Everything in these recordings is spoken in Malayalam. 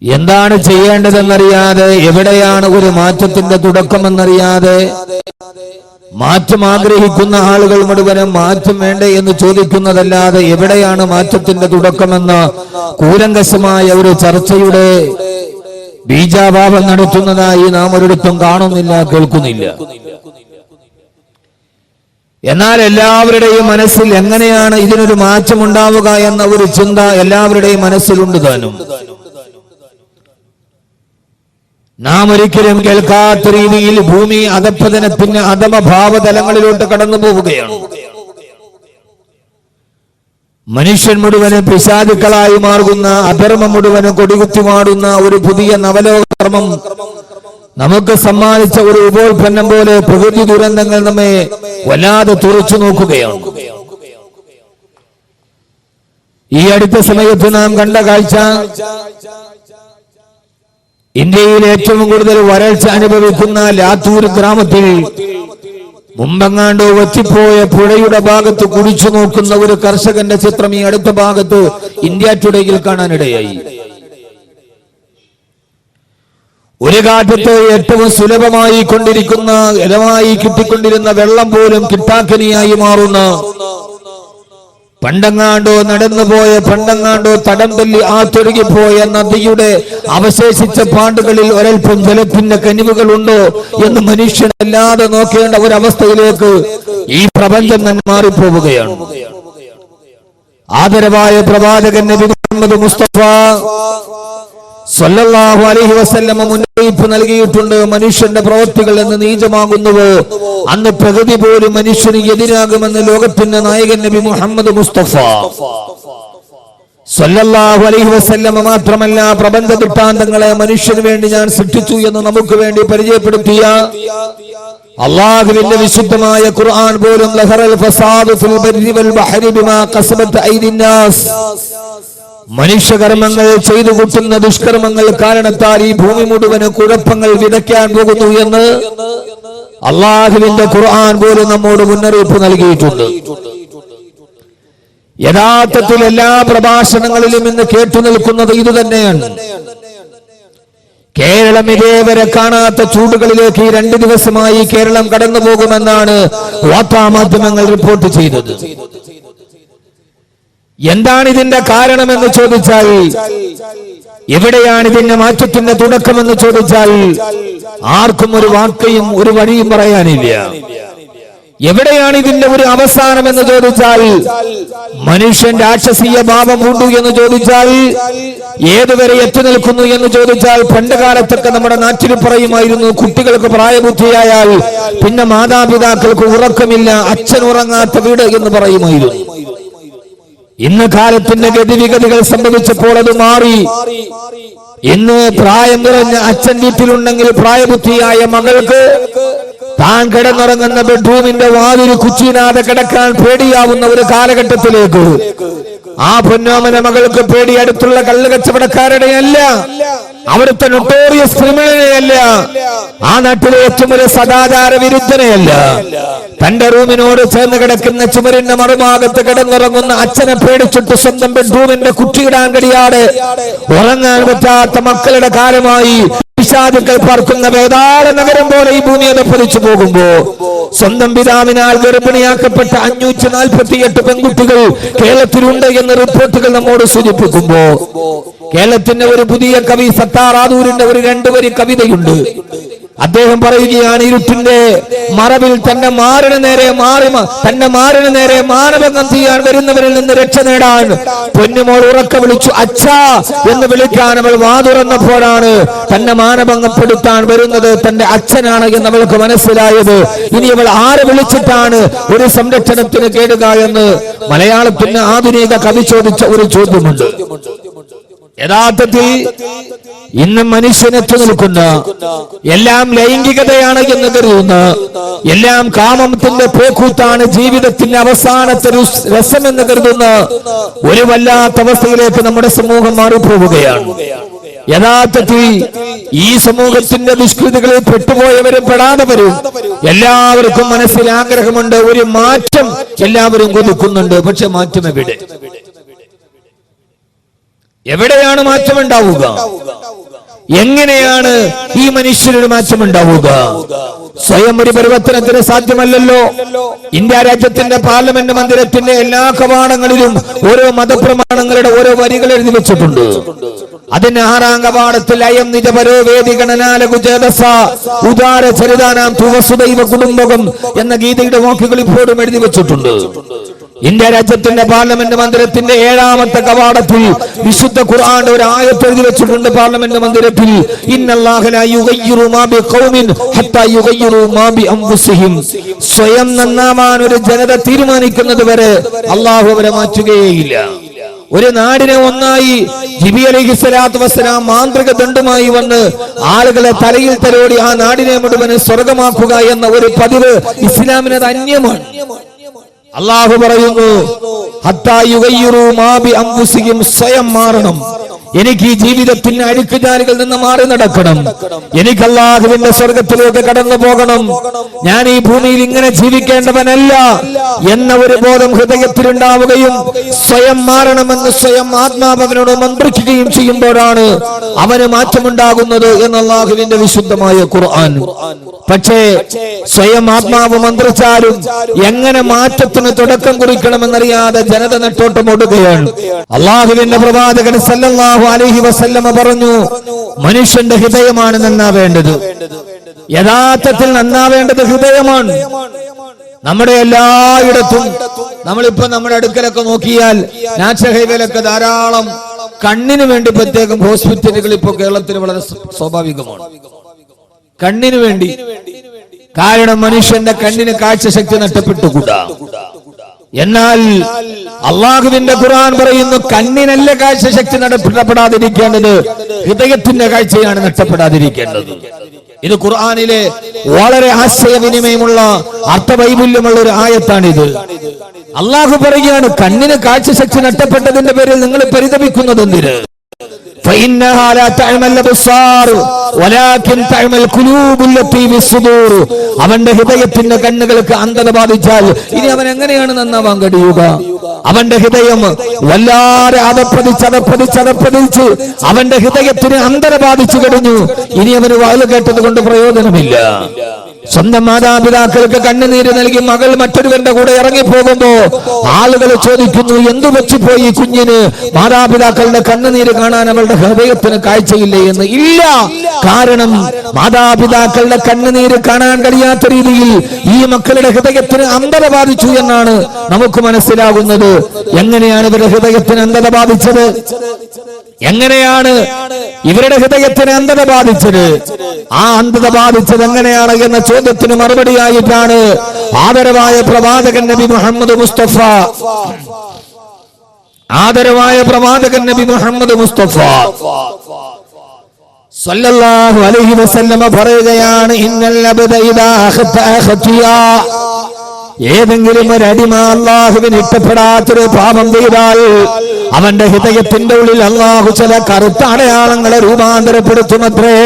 എന്താണ് ചെയ്യേണ്ടതെന്നറിയാതെ, എവിടെയാണ് ഒരു മാറ്റത്തിന്റെ തുടക്കമെന്നറിയാതെ, മാറ്റം ആഗ്രഹിക്കുന്ന ആളുകൾ മുഴുവനും മാറ്റം വേണ്ടേ എന്ന് ചോദിക്കുന്നതല്ലാതെ എവിടെയാണ് മാറ്റത്തിന്റെ തുടക്കമെന്ന കൂലങ്കശമായ ഒരു ചർച്ചയുടെ ബീജാഭാവം നടത്തുന്നതായി നാം ഒരിടത്തും കാണുന്നില്ല, കേൾക്കുന്നില്ല. എന്നാൽ എല്ലാവരുടെയും മനസ്സിൽ എങ്ങനെയാണ് ഇതിനൊരു മാറ്റം ഉണ്ടാവുക എന്ന ഒരു ചിന്ത എല്ലാവരുടെയും മനസ്സിലുണ്ട് താനും. നാം ഒരിക്കലും കേൾക്കാത്ത രീതിയിൽ ഭൂമി അധപ്പതനത്തിന് അധമഭാവതലങ്ങളിലോട്ട് കടന്നു പോവുകയാണ്. മനുഷ്യൻ മുഴുവനും പിശാചുക്കളായി മാറുന്ന, അധർമ്മം മുഴുവനും കൊടികുത്തിമാടുന്ന ഒരു പുതിയ നവലോകധർമ്മം നമുക്ക് സമ്മാനിച്ച ഒരു ഉപോൽപ്പന്നം പോലെ പ്രകൃതി ദുരന്തങ്ങൾ നമ്മെ വല്ലാതെ തുറച്ചു നോക്കുകയാണ്. ഈ അടുത്ത സമയത്ത് നാം കണ്ട കാഴ്ച, ഇന്ത്യയിൽ ഏറ്റവും കൂടുതൽ വരൾച്ച അനുഭവിക്കുന്ന ലാത്തൂർ ഗ്രാമത്തിൽ മുമ്പെങ്ങാണ്ടോ വറ്റിപ്പോയ പുഴയുടെ ഭാഗത്ത് കുടിച്ചു നോക്കുന്ന ഒരു കർഷകന്റെ ചിത്രം ഈ അടുത്ത ഭാഗത്ത് ഇന്ത്യ ടുഡേയിൽ കാണാനിടയായി. ഒരു കാലത്ത് ഏറ്റവും സുലഭമായി കിട്ടിക്കൊണ്ടിരുന്ന വെള്ളം പോലും കിട്ടാക്കനിയായി മാറുന്ന, പണ്ടങ്ങാണ്ടോ നടന്നുപോയ, പണ്ടങ്ങാണ്ടോ തടം തല്ലി ആത്തൊഴുകിപ്പോയ നദിയുടെ അവശേഷിച്ച പാണ്ടുകളിൽ ഒരൽപ്പം ജലത്തിന്റെ കനിവുകളുണ്ടോ എന്ന് മനുഷ്യനല്ലാതെ നോക്കേണ്ട ഒരവസ്ഥയിലേക്ക് ഈ പ്രപഞ്ചം തന്നെ മാറിപ്പോവുകയാണ്. ആദരവായ പ്രവാചകൻ നബി മുഹമ്മദ് മുസ്തഫ സല്ലല്ലാഹു അലൈഹി വസല്ലം മുന്നറിയിപ്പ് നൽകിയിട്ടുണ്ട്. മനുഷ്യന്റെ പ്രവൃത്തികൾ എന്ന് നീചമാകുന്നുവോ അന്ന് പ്രകൃതി പോലും മനുഷ്യന് എതിരാകുമെന്ന് ലോകത്തിന്റെ നായകൻ നബി മുഹമ്മദ് മുസ്തഫ സല്ലല്ലാഹു അലൈഹി വസല്ലം മാത്രമല്ല, പ്രപഞ്ച ദൃഷ്ടാന്തങ്ങളെ മനുഷ്യന് വേണ്ടി ഞാൻ സൃഷ്ടിച്ചു എന്ന് നമുക്ക് വേണ്ടി പരിചയപ്പെടുത്തിയ അല്ലാഹുവിന്റെ വിശുദ്ധമായ ഖുർആൻ പോലും ലഹറൽ ഫസാദു ഫിൽ ബർരി വൽ ബഹരി ബിമാ ഖസബത് ഐദിന്നാസ്, മനുഷ്യകർമ്മങ്ങൾ ചെയ്തു കൂട്ടുന്ന ദുഷ്കർമ്മങ്ങൾ കാരണത്താൽ ഈ ഭൂമി മുഴുവന് കുഴപ്പങ്ങൾ വിതയ്ക്കാൻ പോകുന്നു എന്ന് അല്ലാഹുവിന്റെ ഖുർആൻ പോലും നമ്മോട് മുന്നറിയിപ്പ് നൽകിയിട്ടുണ്ട്. യഥാർത്ഥത്തിൽ എല്ലാ പ്രഭാഷണങ്ങളിലും ഇന്ന് കേട്ടു നിൽക്കുന്നത് ഇതുതന്നെയാണ്. കേരളം ഇതേവരെ കാണാത്ത ചൂടുകളിലേക്ക് ഈ 2 ദിവസമായി കേരളം കടന്നു പോകുമെന്നാണ് വാർത്താമാധ്യമങ്ങൾ റിപ്പോർട്ട് ചെയ്തത്. എന്താണ് ഇതിന്റെ കാരണമെന്ന് ചോദിച്ചാൽ, എവിടെയാണ് ഇതിന്റെ മാറ്റത്തിന്റെ തുടക്കമെന്ന് ചോദിച്ചാൽ ആർക്കും ഒരു വാക്കയും ഒരു വഴിയും പറയാനില്ല. എവിടെയാണ് ഇതിന്റെ ഒരു അവസാനം എന്ന് ചോദിച്ചാൽ, മനുഷ്യൻ രാക്ഷസീയ ഭാവം കൊണ്ടു എന്ന് ചോദിച്ചാൽ ഏതുവരെ എത്തി നിൽക്കുന്നു എന്ന് ചോദിച്ചാൽ, പണ്ട് കാലത്തൊക്കെ നമ്മുടെ നാട്ടിൽ പറയുമായിരുന്നു, കുട്ടികൾക്ക് പ്രായബുദ്ധിയായാൽ പിന്നെ മാതാപിതാക്കൾക്ക് ഉറക്കമില്ല, അച്ഛൻ ഉറങ്ങാത്ത വീട് എന്ന് പറയുമായിരുന്നു. ഇന്ന് കാലത്തിന്റെ ഗതിവിഗതികൾ സംഭവിച്ചപ്പോൾ അത് മാറി. ഇന്ന് പ്രായം നിറഞ്ഞ അച്ഛൻ വീട്ടിലുണ്ടെങ്കിൽ പ്രായബുദ്ധിയായ മകൾക്ക് താൻ കിടന്നുറങ്ങുന്ന ബെഡ്റൂമിന്റെ വാതിൽ കുച്ചിനാതെ കിടക്കാൻ പേടിയാവുന്ന ഒരു കാലഘട്ടത്തിലേക്ക് ആ പൊന്നോമന മകൾക്ക് പേടി അടുത്തുള്ള കള്ളുകച്ചവടക്കാരുടെയല്ല, അവിടുത്തെ നൊട്ടോറിയസ് ക്രിമിനലെയല്ല, ആ നാട്ടിലെ ഏറ്റവും ഒരു സദാചാര വിരുദ്ധനെയല്ല, തന്റെ റൂമിനോട് ചേർന്ന് കിടക്കുന്ന ചുമരിന്റെ മറുഭാഗത്ത് കിടന്നുറങ്ങുന്ന അച്ഛനെ പേടിച്ചിട്ട് സ്വന്തം ബെഡ്റൂമിന്റെ കുറ്റിയിടാൻ കഴിയാതെ ഉറങ്ങാൻ പറ്റാത്ത മക്കളുടെ കാലമായി പിശാചുക്കൾ പാർക്കുന്ന വേദാള നഗരം പോലെ ഈ ഭൂമി അധപ്പതിച്ചു പോകുമ്പോ, സ്വന്തം പിതാവിനാൽ ഗർഭിണിയാക്കപ്പെട്ട 548 പെൺകുട്ടികൾ കേരളത്തിലുണ്ട് എന്ന് റിപ്പോർട്ടുകൾ നമ്മോട് സൂചിപ്പിക്കുമ്പോ, കേരളത്തിന്റെ ഒരു പുതിയ കവി സത്താർ ആദൂരിന്റെ ഒരു 2 വരി കവിതയുണ്ട്. അദ്ദേഹം പറയുകയാണ്, ഇരുട്ടിന്റെ മറവിൽ തന്നെ മാറിന് നേരെ മാനഭംഗം ചെയ്യാൻ വരുന്നവരിൽ നിന്ന് രക്ഷ നേടാൻ പൊന്നുമോൾ ഉറക്ക വിളിച്ചു അച്ഛാ എന്ന് വിളിക്കാൻ അവൾ വാതുറന്നപ്പോഴാണ് തന്നെ മാനഭംഗപ്പെടുത്താൻ വരുന്നത് തന്റെ അച്ഛനാണ് എന്ന് അവൾക്ക് മനസ്സിലായത്. ഇനി അവൾ ആരെ വിളിച്ചിട്ടാണ് ഒരു സംരക്ഷണത്തിന് കേടുക എന്ന് മലയാളത്തിന് ആധുനിക കവി ചോദിച്ച ഒരു ചോദ്യമുണ്ട്. യഥാർത്ഥത്തിൽ ഇന്ന് മനുഷ്യനെത്തി നിൽക്കുന്ന, എല്ലാം ലൈംഗികതയാണ് എന്ന് കരുതുന്ന, എല്ലാം കാമത്തിന്റെ പോക്കൂത്താണ്, ജീവിതത്തിന്റെ അവസാനത്തെ രസമെന്ന് കരുതുന്ന ഒരു വല്ലാത്ത അവസ്ഥയിലേക്ക് നമ്മുടെ സമൂഹം മാറിപ്പോവുകയാണ്. യഥാർത്ഥത്തിൽ ഈ സമൂഹത്തിന്റെ ദുഷ്കൃതികളിൽ പെട്ടുപോയവരും പെടാത്തവരും എല്ലാവർക്കും മനസ്സിൽ ആഗ്രഹമുണ്ട്, ഒരു മാറ്റം എല്ലാവരും കൊതിക്കുന്നുണ്ട്. പക്ഷെ മാറ്റം എവിടെയാണ് മാറ്റമുണ്ടാവുക? എങ്ങനെയാണ് ഈ മനുഷ്യനൊരു മാറ്റമുണ്ടാവുക? സ്വയം ഒരു പരിവർത്തനത്തിന് സാധ്യമല്ലല്ലോ. ഇന്ത്യ രാജ്യത്തിന്റെ പാർലമെന്റ് മന്ദിരത്തിന്റെ എല്ലാ കവാടങ്ങളിലും ഓരോ മതപ്രമാണങ്ങളുടെ ഓരോ വരികൾ എഴുതി വെച്ചിട്ടുണ്ട്. അതിന് 6-ാം കവാടത്തിൽ അയം നിജപരോ വേദിഗണനാലകുചേതസ ഉദാര ചരിതാനാം തുവസുദൈവ കുടുംബകം എന്ന ഗീതയുടെ വാക്കുകൾ ഇപ്പോഴും എഴുതി വെച്ചിട്ടുണ്ട്. ഇന്ത്യ രാജ്യത്തിന്റെ പാർലമെന്റ് മന്ദിരത്തിന്റെ 7-ാമത്തെ കവാടത്തിൽ വിശുദ്ധ ഖുർആന്റെ ഒരു ആയത്ത് എഴുതി വെച്ചിട്ടുണ്ട്. പാർലമെന്റ് മന്ദിരത്തിൽ ഇന്നല്ലാഹ ലാ യുഗയ്യിറു മാ ബിഖൗമിൻ ഹത്താ യുഗയ്യിറു മാ ബിഅൻഫുസിഹിം. സ്വയം നന്നാവാൻ ഒരു ജനത തീരുമാനിക്കുന്നത് വരെ അല്ലാഹു അവരെ മാറ്റുകയില്ല. ഒരു നാടിനെ ഒന്നായി ജിബി അലൈഹിസ്സലാത്തു വസ്സലാം മാന്ത്രിക ദണ്ഡുമായി വന്ന് ആളുകളെ തലയിൽ തലോടി ആ നാടിനെ മുഴുവൻ സ്വർഗമാക്കുക എന്ന ഒരു പതിവ് ഇസ്ലാമിനത് അന്യമാണ്. അല്ലാഹു പറയുന്നു ഹത്താ യുഗയ്യിറു മാ ബിഅൻഫുസിഹിം, സ്വയം മാറണം. എനിക്ക് ഈ ജീവിതത്തിന്റെ അഴുക്കുചാലുകളിൽ നിന്ന് മാറി നടക്കണം. എനിക്ക് അല്ലാഹുവിന്റെ സ്വർഗത്തിലേക്ക് കടന്നു പോകണം. ഞാൻ ഈ ഭൂമിയിൽ ഇങ്ങനെ ജീവിക്കേണ്ടവനല്ല എന്ന ഒരു ബോധം ഹൃദയത്തിലുണ്ടാവുകയും സ്വയം മാറണമെന്ന് സ്വയം ആത്മാവനോട് മന്ത്രിക്കുകയും ചെയ്യുമ്പോഴാണ് അവന് മാറ്റമുണ്ടാകുന്നത് എന്ന് അല്ലാഹുവിന്റെ വിശുദ്ധമായ ഖുർആൻ. പക്ഷേ സ്വയം ആത്മാവ് മന്ത്രിച്ചാലും എങ്ങനെ മാറ്റത്തിന് തുടക്കം കുറിക്കണമെന്നറിയാതെ ജനത നെട്ടോട്ടമോടുകയാണ്. അല്ലാഹുവിന്റെ പ്രവാചകൻ സല്ലല്ലാഹു അലൈഹി വസല്ലമ പറഞ്ഞു, മനുഷ്യന്റെ ഹൃദയമാണ് നന്നാവേണ്ടത്. യഥാർത്ഥത്തിൽ നന്നാവേണ്ടത് ഹൃദയമാണ്. നമ്മുടെ എല്ലായിടത്തും നമ്മളിപ്പോ നമ്മുടെ അടുക്കലൊക്കെ നോക്കിയാൽ നാഷണൽ ഹൈവേയിലൊക്കെ ധാരാളം കണ്ണിന് വേണ്ടി പ്രത്യേകം ഹോസ്പിറ്റലുകൾ ഇപ്പോ കേരളത്തിൽ വളരെ സ്വാഭാവികമാണ്. കണ്ണിന് വേണ്ടി. കാരണം മനുഷ്യന്റെ കണ്ണിന് കാഴ്ചശക്തി നഷ്ടപ്പെട്ടുകൂടാ. എന്നാൽ അള്ളാഹുവിന്റെ ഖുർആൻ പറയുന്നു കണ്ണിനല്ല കാഴ്ചശക്തി നഷ്ടപ്പെടാതിരിക്കേണ്ടത്, ഹൃദയത്തിന്റെ കാഴ്ചയാണ് നഷ്ടപ്പെടാതിരിക്കേണ്ടത്. ഇത് ഖുർആനിലെ വളരെ ആശയവിനിമയമുള്ള അർത്ഥവൈപുല്യമുള്ള ഒരു ആയത്താണിത്. അള്ളാഹു പറയുകയാണ്, കണ്ണിന് കാഴ്ചശക്തി നഷ്ടപ്പെട്ടതിന്റെ പേരിൽ നിങ്ങൾ പരിതപിക്കുന്നത് എന്തിന്? فإنها لا تعمل الأبصار ولكن تعمل القلوب التي في الصدور. അവന്റെ ഹൃദയത്തിന്റെ കണ്ണുകൾക്ക് അന്ധത ബാധിച്ചാൽ ഇനി അവൻ എങ്ങനെയാണ് നന്നാവാൻ കഴിയുക? അവന്റെ ഹൃദയം വല്ലാതെ അതപ്പതിച്ച് അവന്റെ ഹൃദയത്തിന് അന്ധത ബാധിച്ചു കഴിഞ്ഞു. ഇനി അവന് വാല് കേട്ടത് കൊണ്ട് പ്രയോജനമില്ല. സ്വന്തം മാതാപിതാക്കൾക്ക് കണ്ണുനീര് നൽകി മകൾ മറ്റൊരുവന്റെ കൂടെ ഇറങ്ങിപ്പോകുമ്പോ ആളുകൾ ചോദിക്കുന്നു, എന്തു വെച്ചുപോയി കുഞ്ഞിന്? മാതാപിതാക്കളുടെ കണ്ണുനീര് കാണാൻ അവളുടെ ഹൃദയത്തിന് കാഴ്ചയില്ലേ എന്ന്. ഇല്ല, കാരണം മാതാപിതാക്കളുടെ കണ്ണുനീര് കാണാൻ കഴിയാത്ത രീതിയിൽ ഈ മക്കളുടെ ഹൃദയത്തിന് അന്ധത ബാധിച്ചു എന്നാണ് നമുക്ക് മനസ്സിലാകുന്നത്. എങ്ങനെയാണ് ഇവരുടെ ഹൃദയത്തിന് അന്ധത ബാധിച്ചത്? എങ്ങനെയാണ് ഇവരുടെ ഹൃദയത്തിന് അന്ധത ബാധിച്ചത്? ആ അന്ധത ബാധിച്ചത് എങ്ങനെയാണ് എന്ന ചോദ്യത്തിന് മറുപടിയായിട്ടാണ് ആദരവായ പ്രവാചകൻ നബി മുഹമ്മദ് മുസ്തഫ സല്ലല്ലാഹു അലൈഹി വസല്ലമ പറയുകയാണ്, ഇന്നൽ അബ്ദ ഇദാ ഖതിയാ, ഏതെങ്കിലും ഒരു അടിമ അല്ലാഹുവിന് ഇഷ്ടപ്പെടാത്തൊരു പാപം ചെയ്താൽ അവന്റെ ഹൃദയത്തിന്റെ ഉള്ളിൽ അല്ലാഹു ചില കറുത്ത അടയാളങ്ങളെ രൂപാന്തരപ്പെടുത്തുമത്രേ.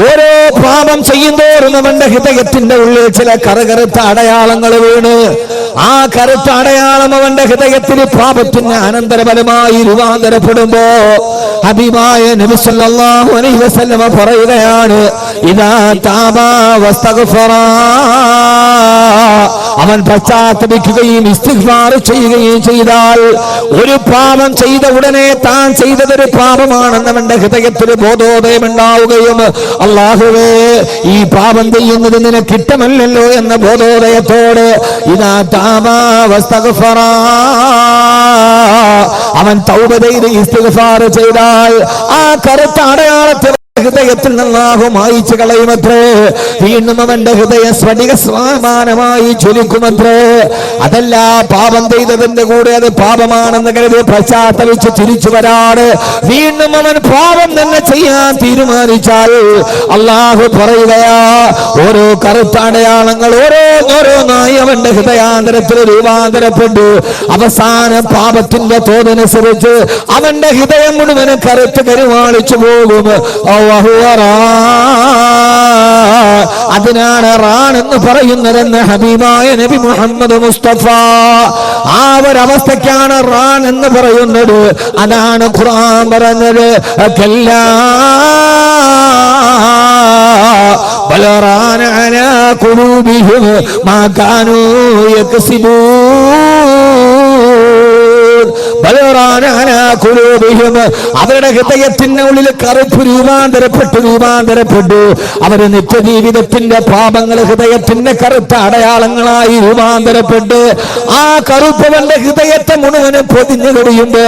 ഓരോ പാപം ചെയ്യുന്തോറും അവന്റെ ഹൃദയത്തിന്റെ ഉള്ളിൽ ചില കറുകറുത്ത അടയാളങ്ങൾ വീണ് ആ കറുത്ത അടയാളം അവന്റെ ഹൃദയത്തിൽ പാപത്തിന് അനന്തരഫലമായി രൂപാന്തരപ്പെടുമ്പോ ഹബീബായ നബി സല്ലല്ലാഹു അലൈഹി വസല്ലമ പറയുകയാണ്, ഇദാ താബാ വസ്തഗ്ഫറാ, അവൻ പശ്ചാത്തപിക്കുകയും ഇസ്തിഗ്ഫാർ ചെയ്യുകയും ചെയ്താൽ, ഒരു പാപം ചെയ്ത ഉടനെ താൻ ചെയ്തതൊരു പാപമാണെന്ന് അവന്റെ ഹൃദയത്തിൽ ബോധോദയം ഉണ്ടാവുകയും അല്ലാഹുവേ ഈ പാപം ചെയ്യുന്നത് നിനക്ക് ഇഷ്ടമല്ലല്ലോ എന്ന ബോധോദയത്തോടെ ഇദാ താബാ വസ്തഗ്ഫറാ, അവൻ തൗബ ചെയ്ത് ഇസ്തിഗ്ഫാർ ചെയ്താൽ ആ കറുത്ത അടയാളത്തെ ഹൃദയത്തിൽ നിന്നാഹു മായിച്ചു കളയുമത്രേ. വീണ്ടും അവന്റെ ഹൃദയം സ്ഫടിക സമാനമായി ജ്വലിക്കുമത്രേ. അതല്ല, പാപം ചെയ്തതിന്റെ കൂടെ അത് പാപമാണെന്ന് കരുതി പശ്ചാത്തലിച്ച് തിരിച്ചു വരാറ് വീണ്ടും അവൻ പാപം തന്നെ ചെയ്യാൻ തീരുമാനിച്ചാൽ അല്ലാഹു പറയുകയാ, ഓരോ കറുത്ത അടയാളങ്ങൾ ഓരോന്നായി അവന്റെ ഹൃദയാന്തരത്തിൽ രൂപാന്തരപ്പെട്ടു അവസാന പാപത്തിന്റെ തോതനുസരിച്ച് അവന്റെ ഹൃദയം മുഴുവൻ കറുത്ത് കരുവാളിച്ചു പോകും. അതിനാണ് റാൻ എന്ന് പറയുന്നതെന്ന് ഹബീബായ നബി മുഹമ്മദ് മുസ്തഫ. ആ ഒരവസ്ഥയ്ക്കാണ് റാൻ എന്ന് പറയുന്നത്. അതാണ് ഖുർആൻ പറഞ്ഞത്, കല്ലാ ബലറാന അലാ ഖുലൂബിഹിം മാ കാനൂ യക്സിബൂൻ. അവരുടെ ഹൃദയത്തിന്റെ ഉള്ളിൽ കറുപ്പ് രൂപാന്തരപ്പെട്ടു. അവര് നിത്യജീവിതത്തിന്റെ പാപങ്ങൾ ഹൃദയത്തിന്റെ കറുത്ത അടയാളങ്ങളായി രൂപാന്തരപ്പെട്ട് ആ കറുപ്പവന്റെ ഹൃദയത്തെ മുഴുവനും പൊതിഞ്ഞു കഴിയുമ്പോ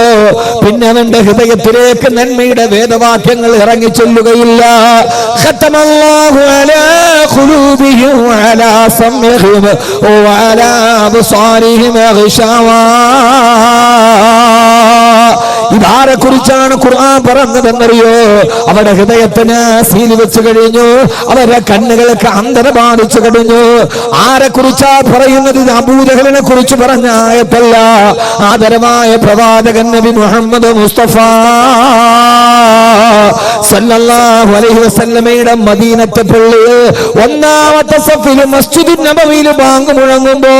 പിന്നെ അവന്റെ ഹൃദയത്തിലേക്ക് നന്മയുടെ വേദവാക്യങ്ങൾ ഇറങ്ങി ചെല്ലുകയില്ല. ഖതമല്ലാഹു അലാ ഖുലൂബിഹിം വഅലാ സമഇഹിം വഅലാ അബ്സാരിഹിം ഗിശാവാ. ഇതാരെ കുറിച്ചാണ് ഖുർആൻ പറഞ്ഞതെന്നറിയോ? അവരുടെ ഹൃദയത്തിന് സീല് വെച്ച് കഴിഞ്ഞു, അവരുടെ കണ്ണുകൾക്ക് അന്ധത ബാധിച്ചു കഴിഞ്ഞു. ആരെ കുറിച്ചാ പറയുന്നത്? ഇത് അബൂജഹലിനെ കുറിച്ച് പറഞ്ഞ ആയത്തല്ല. ആദരവായ പ്രവാചകൻ നബി മുഹമ്മദ് മുസ്തഫ സല്ലല്ലാഹു അലൈഹി വസല്ലമയുടെ മദീനത്തെ പള്ളിയിൽ ഒന്നാമത്തെ സഫിൽ മസ്ജിദുൻ നബവിയിൽ ബാങ്ക് മുഴങ്ങുമ്പോ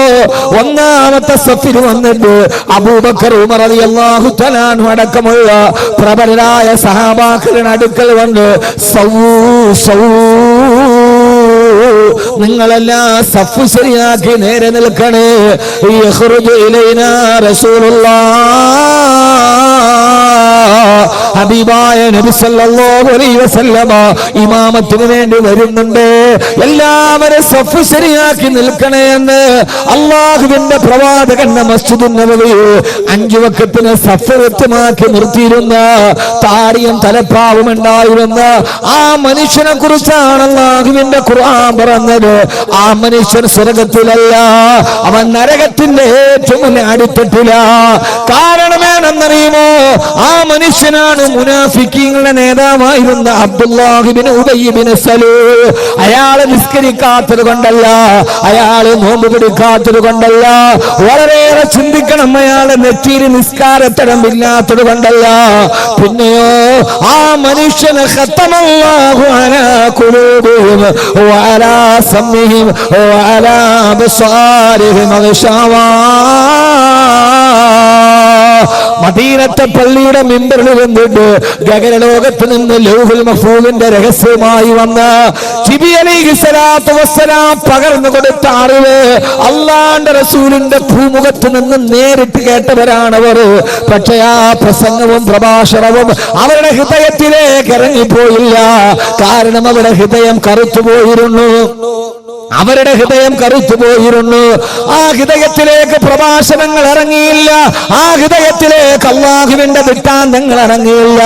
ഒന്നാമത്തെ സഫിൽ വന്നിട്ട് അബൂബക്കർ ഉമർ റളിയല്ലാഹു തആല അൻഹു അടക്കമുള്ള പ്രബലരായ സഹാബാക്കളുടെ അടുക്കൽ വന്ന് നിങ്ങളെല്ലാം സഫ് ശരിയാക്കി നേരെ നിൽക്കണേ. യഖ്റുജു ഇലൈനാ റസൂലുള്ളാഹ്, ഹബീബായ നബി സല്ലല്ലാഹു അലൈഹി വസല്ലമ ഇമാമത്തിന് വേണ്ടി വരുന്നുണ്ട്. എല്ലാവരും സഫ് ശരിയാക്കി നിൽക്കണേ എന്ന് അല്ലാഹുവിന്റെ പ്രവാചകന്റെ മസ്ജിദുൻ നബവി 5 വഖത്തിന് സഫ് വ്യക്തമാക്കി നിർത്തിയിരുന്ന താടിയും തലപ്പാവും ഉണ്ടായിരുന്ന ആ മനുഷ്യനെ കുറിച്ചാണ് അല്ലാഹുവിന്റെ ഖുർആൻ പറഞ്ഞത്. ആ മനുഷ്യൻ സ്വർഗത്തിലല്ല, അവൻ നരകത്തിന്റെ ഏറ്റവും അടിത്തട്ടില. കാരണമെന്നറിയുമോ? ആ മനുഷ്യനാണ് മുനാഫിക്കീങ്ങളുടെ നേതാവായിരുന്ന അബ്ദുല്ലാഹി ഇബ്നു ഉബയ്യ് ഇബ്നു സലൂൽ. അയാള് നിസ്കരിക്കാത്തത് കൊണ്ടല്ല, അയാള് നോമ്പ് പിടിക്കാത്തത് കൊണ്ടല്ല, വളരെയേറെ ചിന്തിക്കണം. അയാളെ നെറ്റിയിൽ നിസ്കാരത്തടമില്ലാത്തത് കൊണ്ടല്ല. പിന്നെയോ ആ മനുഷ്യന് ഖതമല്ലാഹു അലാ ഖുലൂബിഹിം വഅലാ സമഇഹിം വഅലാ അബ്സാരിഹിം ഗിശാവാ. മദീനത്തെ പള്ളിയുടെ മിമ്പറിൽ വന്നിട്ട് ഗഗനലോകത്ത് നിന്ന് ലൗഹുൽ മഹ്ഫൂദിന്റെ രഹസ്യമായി വന്ന ജിബ്രീൽ അലൈഹിസ്സലാത്തു വസ്സലാം പകർന്നു കൊടുത്ത അറിവ് അല്ലാഹുവിന്റെ റസൂലിന്റെ ഭൂമുഖത്ത് നിന്ന് നേരിട്ട് കേട്ടവരാണവർ. പക്ഷേ ആ പ്രസംഗവും പ്രഭാഷണവും അവരുടെ ഹൃദയത്തിലേക്ക് ഇറങ്ങിപ്പോയില്ല. കാരണം അവരുടെ ഹൃദയം കറുത്തുപോയിരുന്നു. അവരുടെ ഹൃദയം കറുത്തുപോയിരുന്നു. ആ ഹൃദയത്തിലേക്ക് പ്രഭാഷണങ്ങൾ ഇറങ്ങിയില്ല. ആ ഹൃദയത്തിലേക്ക് അല്ലാഹുവിന്റെ വൃത്താന്തങ്ങൾ ഇറങ്ങിയില്ല.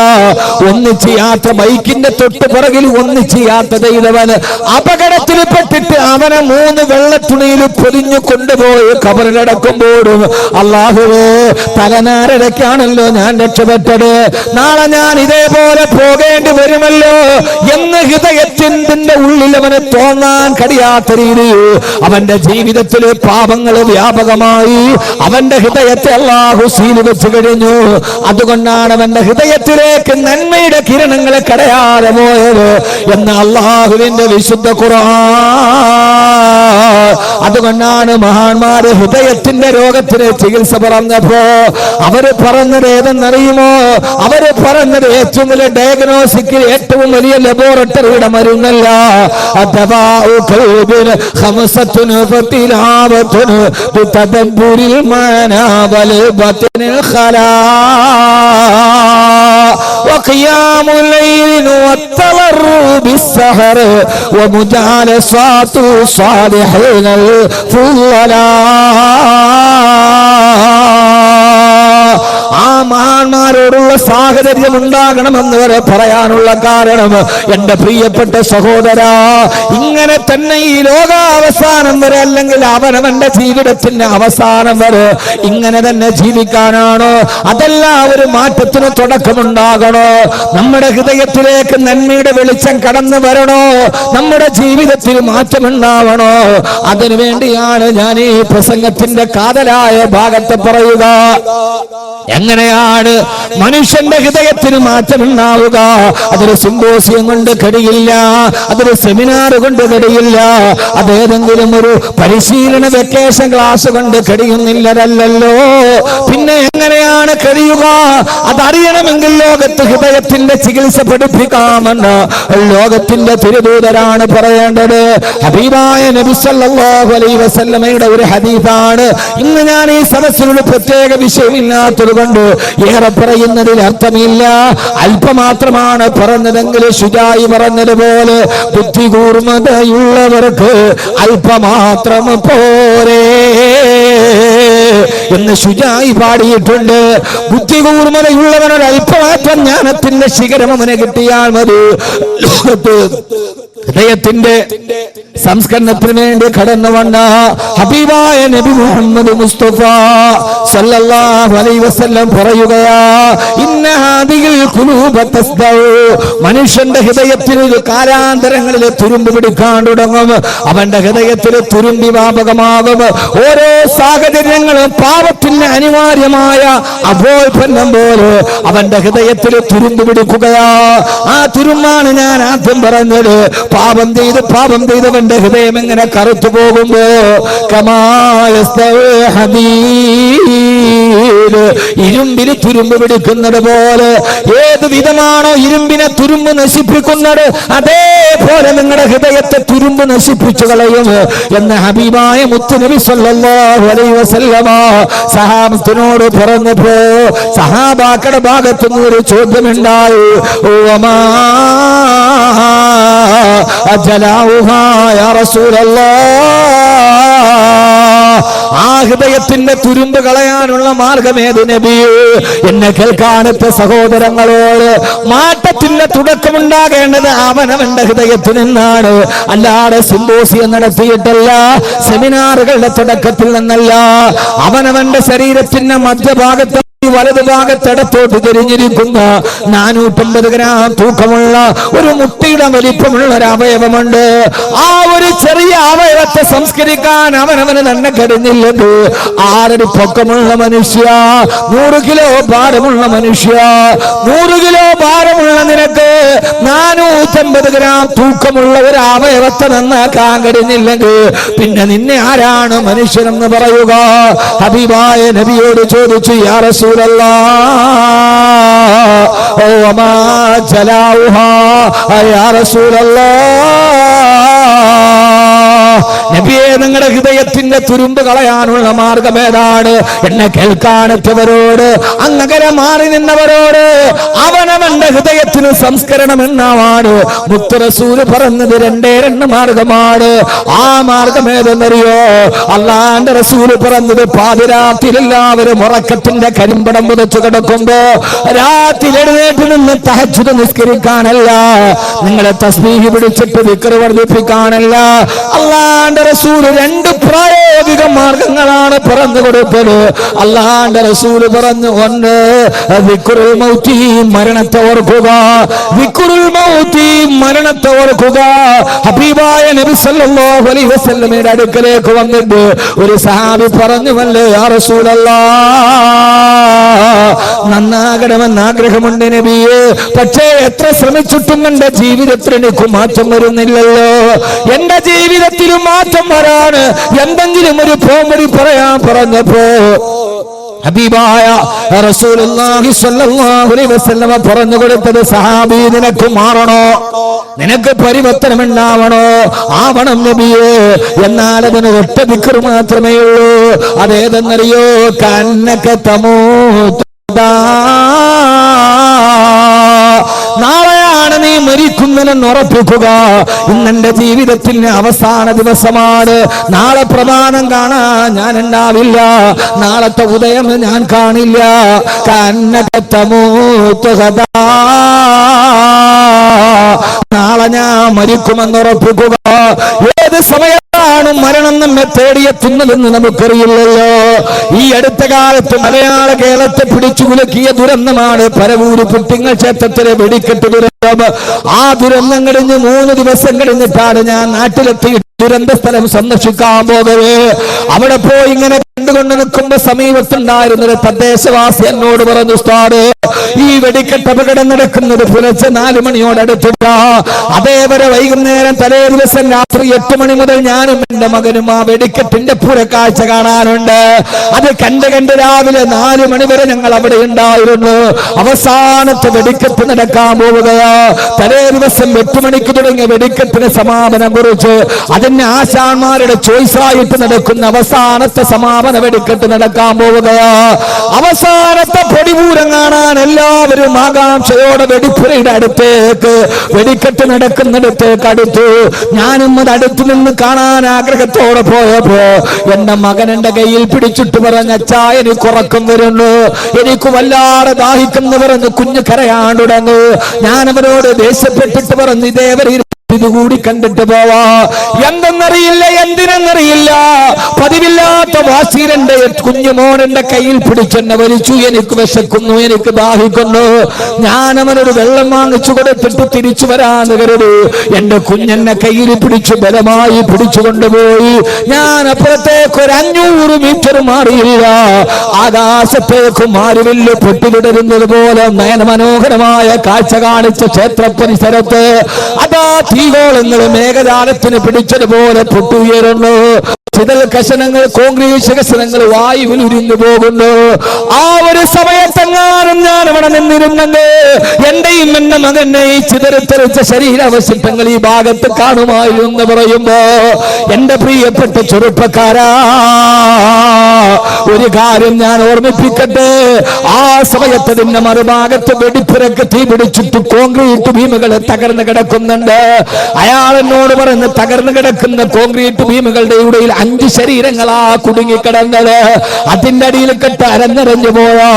ഒന്നിച്ച് യാത്ര, ബൈക്കിന്റെ തൊട്ട് പുറകിൽ ഒന്നിച്ച് യാത്ര ചെയ്തവന് അപകടത്തിൽപ്പെട്ടിട്ട് അവനെ 3 വെള്ളത്തുണിയിൽ പൊതിഞ്ഞു കൊണ്ടുപോയി കബറിലടക്കുമ്പോഴും അല്ലാഹുവേ, തലനാരടയ്ക്കാണല്ലോ ഞാൻ രക്ഷപ്പെട്ടത്, നാളെ ഞാൻ ഇതേപോലെ പോകേണ്ടി വരുമല്ലോ എന്ന് ഹൃദയത്തിന്റെ ഉള്ളിൽ അവന് തോന്നാൻ കഴിയാത്ത രീതിയിൽ അവന്റെ ജീവിതത്തിലെ പാപങ്ങൾ വ്യാപകമായി അവന്റെ ഹൃദയത്തെ അല്ലാഹു സീല് വെച്ച് കഴിഞ്ഞു. അതുകൊണ്ടാണ് അവന്റെ ഹൃദയത്തിലേക്ക് നന്മയുടെ കിരണങ്ങളെ കടയാതെ പോയത് എന്ന് അല്ലാഹുവിന്റെ വിശുദ്ധ ഖുർആൻ. അതുകൊണ്ടാണ് മഹാന്മാര് ഹൃദയത്തിന്റെ രോഗത്തിന് ചികിത്സ പറഞ്ഞപ്പോ അവര് പറഞ്ഞത് ഏതെന്നറിയുമോ? അവര് പറഞ്ഞത് ഏറ്റവും വലിയ ഡയഗ്നോസിക്കിൽ ഏറ്റവും വലിയ ലബോറട്ടറിയുടെ മരുന്നല്ല. خمسة فتلاوة بتدبر المعنى والبطن الخلاء وقيام الليل والتضرع بالسهر ومجالسات الصالحين الفضلاء. ആ മഹാന്മാരോടുള്ള സാഹചര്യം ഉണ്ടാകണമെന്ന് വരെ പറയാനുള്ള കാരണം, എന്റെ പ്രിയപ്പെട്ട സഹോദരാ, ഇങ്ങനെ തന്നെ ഈ ലോകാവസാനം വരെ, അല്ലെങ്കിൽ അവനവന്റെ ജീവിതത്തിന്റെ അവസാനം വരെ ഇങ്ങനെ തന്നെ ജീവിക്കാനാണോ? അതല്ല ഒരു മാറ്റത്തിന് തുടക്കമുണ്ടാകണോ? നമ്മുടെ ഹൃദയത്തിലേക്ക് നന്മയുടെ വെളിച്ചം കടന്നു വരണോ? നമ്മുടെ ജീവിതത്തിൽ മാറ്റമുണ്ടാവണോ? അതിനുവേണ്ടിയാണ് ഞാൻ ഈ പ്രസംഗത്തിന്റെ കാതലായ ഭാഗത്തെ പറയുക. എങ്ങനെയാണ് എപ്പോഴാണ് മനുഷ്യന്റെ ഹൃദയത്തിന് മാറ്റമുണ്ടാവുക? അതൊരു സിംബോസിയം കൊണ്ട് കഴിയില്ല, അതൊരു സെമിനാർ കൊണ്ട് കഴിയില്ല, അതേതെങ്കിലും ഒരു പരിശീലന വെക്കേഷൻ ക്ലാസ് കൊണ്ട് കഴിയുന്നില്ലല്ലോ. പിന്നെ എങ്ങനെയാണ് കഴിയുക? അതറിയണമെങ്കിൽ ലോകത്ത് ഹൃദയത്തിന്റെ ചികിത്സ പഠിപ്പിക്കാമെന്ന് ലോകത്തിന്റെ തിരുദൂതരാണ് പറയേണ്ടത്. ഹബീബായ നബി സല്ലല്ലാഹു അലൈഹി വസല്ലമയുടെ ഒരു ഹദീസാണ്. ഇന്ന് ഞാൻ ഈ സദസ്സിലൊരു പ്രത്യേക വിഷയമില്ലാത്തത് കൊണ്ട് ഏറെ പറയുന്നതിൽ അർത്ഥമില്ല, അല്പമാത്രമാണ് പറഞ്ഞതെങ്കിൽ ശുജായി പറഞ്ഞതുപോലെ ബുദ്ധി കൂർമ്മതയുള്ളവർക്ക് അല്പമാത്രം പോരേ എന്ന് ശുജായി പാടിയിട്ടുണ്ട്. ബുദ്ധി കൂർമ്മതയുള്ളവനൊരു അല്പമാത്രം ജ്ഞാനത്തിന്റെ ശിഖരം അവന് കിട്ടിയാൽ മതി. ഹൃദയത്തിന്റെ സംസ്കരണത്തിന് വേണ്ടി കടന്നു വന്ന ഹബീബായ നബി മുഹമ്മദ് മുസ്തഫ സല്ലല്ലാഹു അലൈഹി വസല്ലം പറയുകയാ, ഇന്ന ഹാദിഹിൽ ഖുലൂബ തസ്ദഉ, മനുഷ്യന്റെ ഹൃദയത്തിൽ കാലാന്തരങ്ങളിൽ തുരുമ്പ് പിടിക്കാൻ തുടങ്ങും. അവന്റെ ഹൃദയത്തിൽ തുരുമ്പി വ്യാപകമാകും. ഓരോ സാഹചര്യങ്ങളും പാപത്തിന് അനിവാര്യമായ അഭോൽപ്പന്നം പോലെ അവന്റെ ഹൃദയത്തിൽ തുരുമ്പ് പിടിക്കുകയാ. ആ തുരുമ്പാണ് ഞാൻ ആദ്യം പറഞ്ഞത്. പാപം ചെയ്തവന്റെ ഹൃദയം എങ്ങനെ കറുത്തു പോകുമ്പോ ഇരുമ്പിന് തുരുമ്പ് പിടിക്കുന്നത് പോലെ, ഏത് വിധമാണോ ഇരുമ്പിനെ തുരുമ്പ് നശിപ്പിക്കുന്നത് അതേപോലെ നിങ്ങളുടെ ഹൃദയത്തെ തുരുമ്പ് നശിപ്പിച്ചു കളയും എന്ന് ഹബീബായ മുത്തുനബി സല്ലല്ലാഹു അലൈഹി വസല്ലമ സഹാബത്തിനോട് പറഞ്ഞപ്പോ സഹാബാക്കളുടെ ഭാഗത്തുനിന്ന് ഒരു ചോദ്യമുണ്ടായി, ആ ഹൃദയത്തിന്റെ തുരുമ്പ് കളയാനുള്ള മാർഗമേത് നബിയേ? എന്നെ കേൾക്കാനത്തെ സഹോദരങ്ങളോട്, മാറ്റത്തിന്റെ തുടക്കമുണ്ടാകേണ്ടത് അവനവന്റെ ഹൃദയത്തിൽ നിന്നാണ്, അല്ലാതെ സിംബോസിയം നടത്തിയിട്ടല്ല, സെമിനാറുകളുടെ തുടക്കത്തിൽ നിന്നല്ല. അവനവന്റെ ശരീരത്തിന്റെ മധ്യഭാഗത്ത് വലതു ഭാഗത്തിടത്തോട്ട് തിരിഞ്ഞിരിക്കുന്ന 450 ഗ്രാം തൂക്കമുള്ള ഒരു മുട്ടിയുടെ വലിപ്പമുള്ള ഒരു അവയവമുണ്ട്. ആ ഒരു ചെറിയ അവയവത്തെ സംസ്കരിക്കാൻ അവനവന് തന്നെ കഴിഞ്ഞില്ലെങ്കിൽ ആറടി പൊക്കമുള്ള മനുഷ്യ, 100 കിലോ ഭാരമുള്ള മനുഷ്യ, 100 കിലോ ഭാരമുള്ള നിനക്ക് 450 ഗ്രാം തൂക്കമുള്ള ഒരു അവയവത്തെ നന്നാക്കാൻ കഴിഞ്ഞില്ലെങ്കിൽ പിന്നെ നിന്നെ ആരാണ് മനുഷ്യനെന്ന് പറയുക? ഹബീബായ നബിയോട് ചോദിച്ചു, യാ റസൂലല്ലാഹ്, ഓ വമാ ജലാഉഹാ യാ റസൂലല്ലാഹ്, നബിയെ നിങ്ങളുടെ ഹൃദയത്തിന്റെ തുരുമ്പ് കളയാനുള്ള മാർഗം ഏതാണ്? എന്നെ കേൾക്കാനെത്തിയവരോട്, അങ്ങകരെ മാറി നിന്നവരോട് അവനവന്റെ ഹൃദയത്തിന് സംസ്കരണം എന്നാണ് മുത്ത് റസൂല് പറഞ്ഞത്. 2 മാർഗമാണ്. ആ മാർഗം ഏതെന്നറിയോ? അള്ളാന്റെ റസൂല് പറഞ്ഞത് പാതിരാത്രിയിൽ എല്ലാവരും ഉറക്കത്തിന്റെ കരിമ്പടം പുതച്ചു കിടക്കുമ്പോ രാത്രി എഴുന്നേറ്റ് നിന്ന് തഹജ്ജുദ് നിസ്കരിക്കാനല്ല, നിങ്ങളെ തസ്ബീഹ് പിടിച്ചിട്ട് ദിക്ർ വർദ്ധിപ്പിക്കാനല്ല. അള്ളാന്റെ റസൂല് 2 പ്രായോഗിക മാർഗങ്ങളാണ് പറഞ്ഞു കൊടുത്തത്. അള്ളാന്റെ റസൂല് പറഞ്ഞു, ഒന്ന് ദിക്റുൽ മൗതി, മരണത്തെ ഓർക്കുക. ദിക്റുൽ മൗതി, മരണത്തെ ഓർക്കുക. ഹബീബായ നബി സല്ലല്ലാഹു അലൈഹി വസല്ലമയുടെ അടുക്കലേക്ക് വന്നിട്ട് ഒരു സഹാബി പറഞ്ഞുവല്ലേ, യാ റസൂലല്ലാഹ്, നന്നാകണമെന്ന് ആഗ്രഹമുണ്ട് നബിയെ, പക്ഷേ എത്ര ശ്രമിച്ചിട്ടും എന്റെ ജീവിതത്തിൽ എനിക്ക് മാറ്റം വരുന്നില്ലല്ലോ. എന്റെ ജീവിതത്തിലും മാറ്റം വരാണ് എന്തെങ്കിലും ഒരു പോംവഴി പറയാൻ പറഞ്ഞപ്പോ ഹബീബായ റസൂലുള്ളാഹി സ്വല്ലല്ലാഹു അലൈഹി വസല്ലമ പറഞ്ഞു കൊടുത്തത്, സഹാബി, നിനക്ക് മാറണോ? നിനക്ക് പരിവർത്തനം ഉണ്ടാവണോ? ആവണം നബിയേ. എന്നാൽ അതിന് ഒറ്റ ദിക്ർ മാത്രമേ ഉള്ളൂ. അതേതെന്നറിയോ? കന്നക തമൂത, നാളെയാണ് നീ മരിക്കുന്നതെന്ന് ഉറപ്പിക്കുക. ഇന്നെന്റെ ജീവിതത്തിന്റെ അവസാന ദിവസമാണ്. നാളെ പ്രമാണം കാണാൻ ഞാൻ ഉണ്ടാവില്ല, നാളത്തെ ഉദയം ഞാൻ കാണില്ല. നാളെ ഞാൻ മരിക്കുമെന്ന് ഉറപ്പിക്കുക. ഏത് സമയത്താണ് മരണം നമ്മെ തേടിയെത്തുന്നതെന്ന് നമുക്കറിയില്ലല്ലോ. ഈ അടുത്ത കാലത്ത് മലയാള കേരളത്തെ പിടിച്ചു കുലുക്കിയ ദുരന്തമാണ് പരവൂര് പുട്ടിങ്ങൽ ക്ഷേത്രത്തിലെ വെടിക്കെട്ട് ദുരന്തം. ആ ദുരന്തം കഴിഞ്ഞ് 3 ദിവസം കഴിഞ്ഞിട്ടാണ് ഞാൻ നാട്ടിലെത്തി. ദുരന്ത സ്ഥലം സന്ദർശിക്കാൻ പോകവേ അവിടെ പോയി ഇങ്ങനെ കണ്ടുകൊണ്ട് നിൽക്കുമ്പോ സമീപത്തുണ്ടായിരുന്നൊരു തദ്ദേശവാസി എന്നോട് പറഞ്ഞു, ഉസ്താദ്, ഈ വെടിക്കെട്ട് അപകടം നടക്കുന്നത് പുലർച്ചെ 4 മണിയോടടുത്തില്ല. അതേവരെ വൈകുന്നേരം തലേ ദിവസം രാത്രി 8 മണി മുതൽ ഞാനും എന്റെ മകനും ആ വെടിക്കെട്ടിന്റെ പുറക്കാഴ്ച കാണാനുണ്ട്. അത് കണ്ട് രാവിലെ 4 മണി വരെ ഞങ്ങൾ അവിടെ ഉണ്ടായിരുന്നു. അവസാനത്തെ വെടിക്കെട്ട് നടക്കാൻ പോവുകയാ. തലേ ദിവസം 8 മണിക്ക് തുടങ്ങിയ വെടിക്കെട്ടിന് സമാപനം കുറിച്ച് അതിന് ആശാന്മാരുടെ ചോയ്സായിട്ട് നടക്കുന്ന അവസാനത്തെ സമാപന വെടിക്കെട്ട് നടക്കാൻ പോവുകയാ. അവസാനത്തെ പൊടിപൂരം കാണാൻ എല്ലാവരും ആകാംക്ഷയോടെ വെടിപ്പുരയുടെ അടുത്തേക്ക്, വെടിക്കെട്ട് നടക്കുന്നിടത്തേക്ക് അടുത്തു. ഞാനും അത് അടുത്തു നിന്ന് കാണാൻ ആഗ്രഹത്തോടെ പോയപ്പോ എന്റെ മകൻ എന്റെ കയ്യിൽ പിടിച്ചിട്ട് പറഞ്ഞ, അച്ഛാ, എനിക്ക് ഉറക്കം വരുന്നു, എനിക്ക് വല്ലാതെ ദാഹിക്കുന്നു പറഞ്ഞ് കുഞ്ഞു കരയാൻ തുടങ്ങി. ഞാൻ അവരോട് ദേഷ്യപ്പെട്ടിട്ട് പറഞ്ഞു, ഇതേവരെ ഇതുകൂടി കണ്ടിട്ട് പോവാ. എന്തെന്നറിയില്ല, എന്തിനെന്നറിയില്ല, പതിവില്ലാത്ത വാശിയിൽ എന്റെ കുഞ്ഞുമോൻ എന്റെ കയ്യിൽ പിടിച്ചെന്നെ വലിച്ചു. എനിക്ക് വിശക്കുന്നു, എനിക്ക് ദാഹിക്കുന്നു. ഞാൻ അവനൊരു വെള്ളം വാങ്ങിച്ചു കൊടുത്തിട്ട് തിരിച്ചു വരാന്ന് കരുതി എന്റെ കുഞ്ഞെന്നെ കയ്യിൽ പിടിച്ചു ബലമായി പിടിച്ചു കൊണ്ടുപോയി. ഞാൻ അപ്പുറത്തേക്ക് ഒരു 500 മീറ്റർ മാറിയില്ല. ആകാശത്തേക്ക് മാരുവില്ല് പൊട്ടിവിടരുന്നത് പോലെ നയനമനോഹരമായ കാഴ്ച കാണിച്ച ക്ഷേത്ര പരിസരത്ത് അതാ തീഗോളങ്ങൾ മേഘജാലത്തിന് പിടിച്ചതുപോലെ പൊട്ടുയരുന്നു. ചിതൽ കഷണങ്ങൾ, കോൺക്രീറ്റ് കഷണങ്ങൾ വായുവിൽ ഉരിഞ്ഞു പോകുന്നു. ആ ഒരു സമയത്തെങ്ങാനും ഞാൻ അവിടെ നിന്നിരുന്നെങ്കിൽ എന്റെയും എന്റെ മകനെ ഈ ചിതറിത്തെറിച്ച ശരീരാവശിഷ്ടങ്ങൾ ഈ ഭാഗത്ത് കാണുമായിരുന്നു പറയുമ്പോ എന്റെ പ്രിയപ്പെട്ട ചെറുപ്പക്കാരാ, ഒരു കാര്യം ഞാൻ ഓർമ്മിപ്പിക്കട്ടെ. ആ സമയത്ത് ഇതിന്റെ മറുഭാഗത്ത് വെടിപ്പുരക്ക് തീ പിടിച്ചിട്ട് കോൺക്രീറ്റ് ബീമുകൾ തകർന്നു കിടക്കുന്നുണ്ട്. അയാൾ എന്നോട് പറഞ്ഞ്, തകർന്നു കിടക്കുന്ന കോൺക്രീറ്റ് ബീമുകളുടെ ഇടയിൽ 5 ശരീരങ്ങളാ കുടുങ്ങിക്കിടന്നത്. അതിന്റെ അടിയിൽ കെട്ട് അരഞ്ഞറിഞ്ഞു പോയോ.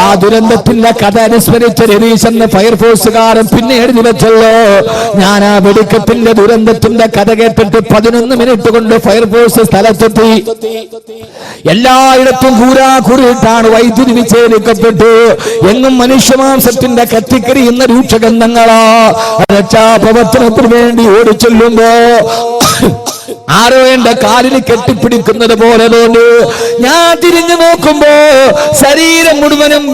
ആ ദുരന്തത്തിന്റെ കഥ അനുസ്മരിച്ച രവീശ് എന്ന ഫയർഫോഴ്സുകാരൻ പിന്നെ എഴുതി വെച്ചല്ലോ. ഞാൻ ആ വെടിക്കെട്ടിന്റെ ദുരന്തത്തിന്റെ കഥ കേട്ടിട്ട് 11 മിനിറ്റ് കൊണ്ട് ഫയർഫോഴ്സ് സ്ഥലത്തെത്തി. എല്ലായിടത്തും കൂരാകൂറിയിട്ടാണ് വൈദ്യുതി വിച്ഛേദിക്കപ്പെട്ടു. എങ്ങും മനുഷ്യമാംസത്തിന്റെ കത്തിക്കരിയുന്ന രൂക്ഷഗന്ധങ്ങളാ. രക്ഷാപ്രവർത്തനത്തിന് വേണ്ടി ഓടിച്ചെല്ലുമ്പോ ആരോ എന്റെ കാലിന് കെട്ടിപ്പിടിക്കുന്നത് പോലെ തോന്നി. ഞാൻ തിരിഞ്ഞു നോക്കുമ്പോ ശരീരം മുഴുവനും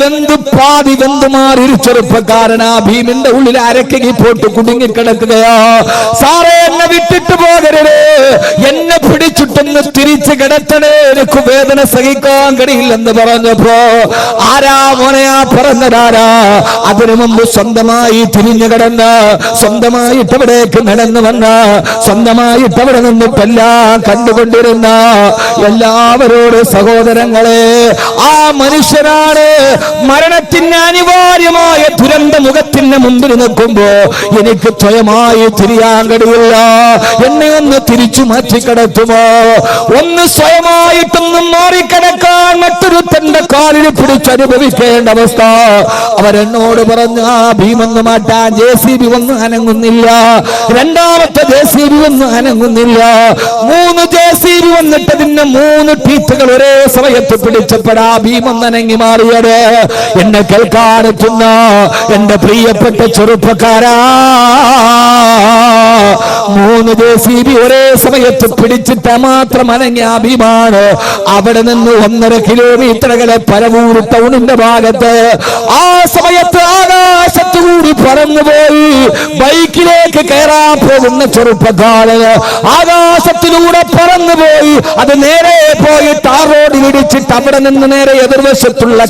പാതി വെന്തുമാറി ഒരു ചെറുപ്പക്കാരനാ ഭീമിന്റെ ഉള്ളിൽ അരക്കകി പോട്ട് കുടുങ്ങിക്കിടക്കുകയോ. സാറേ, എന്നെ വിട്ടിട്ട് പോകരുത്, എന്നെ പിടിച്ചിട്ടൊന്ന് തിരിച്ചു കിടത്തണേ, എനിക്ക് വേദന സഹിക്കാൻ കഴിയില്ലെന്ന് പറഞ്ഞപ്പോ ആരാ മോനെയാ പറഞ്ഞതാരാ? അതിനു മുമ്പ് സ്വന്തമായി തിരിഞ്ഞു കിടന്ന്, സ്വന്തമായിട്ട് അവിടേക്ക് നടന്നു വന്ന, സ്വന്തമായിട്ട് അവിടെ നിന്നിട്ട് എല്ലാം കണ്ടുകൊണ്ടിരുന്ന എല്ലാവരോട് സഹോദരങ്ങളെ, ആ മനുഷ്യനാണ് മരണത്തിന് അനിവാര്യമായ ദുരന്ത മുഖത്തിന് മുമ്പിൽ നിൽക്കുമ്പോ എനിക്ക് സ്വയമായി തിരിയാൻ കഴിയില്ല. എന്നെ ഒന്ന് തിരിച്ചു മാറ്റിക്കിടത്തുമോ? ഒന്ന് സ്വയമായിട്ടൊന്നും മാറിക്കിടക്കാൻ മറ്റൊരു തന്റെ കാലിൽ പിടിച്ചനുഭവിക്കേണ്ട അവസ്ഥ. അവരെന്നോട് പറഞ്ഞു, ആ ഭീമൊന്ന് മാറ്റാൻ JCB ഒന്നും അനങ്ങുന്നില്ല, രണ്ടാമത്തെ JCB ഒന്നും അനങ്ങുന്നില്ല. 3 JCB വന്നിട്ട് അതിന്റെ 3 ടീത്തുകൾ ഒരേ സമയത്ത് പിടിച്ചപ്പെടാ ഭീമൊന്നനങ്ങി മാറിയത്. എന്നെ കേൾക്കാനെത്തുന്ന എന്റെ പ്രിയപ്പെട്ട ചെറുപ്പക്കാരാ, 3 JCB ഒരേ സമയത്ത് പിടിച്ചിട്ട് മാത്രം അനങ്ങിയ ഭീമാണ് അവിടെ നിന്ന് 1.5 കിലോമീറ്റർ അകലെ പരവൂർ ടൗണിന്റെ ഭാഗത്ത് ആ സമയത്ത് ആകാശത്തുകൂടി പറന്നുപോയി ബൈക്കിലേക്ക് കയറാൻ പോകുന്ന ചെറുപ്പക്കാരന് ആകാശത്തിലൂടെ പറന്നുപോയി. അത് നേരെ പോയി ടാർ റോഡിൽ ഇടിച്ചിട്ട് അവിടെ നിന്ന് നേരെ എതിർവശത്തുള്ള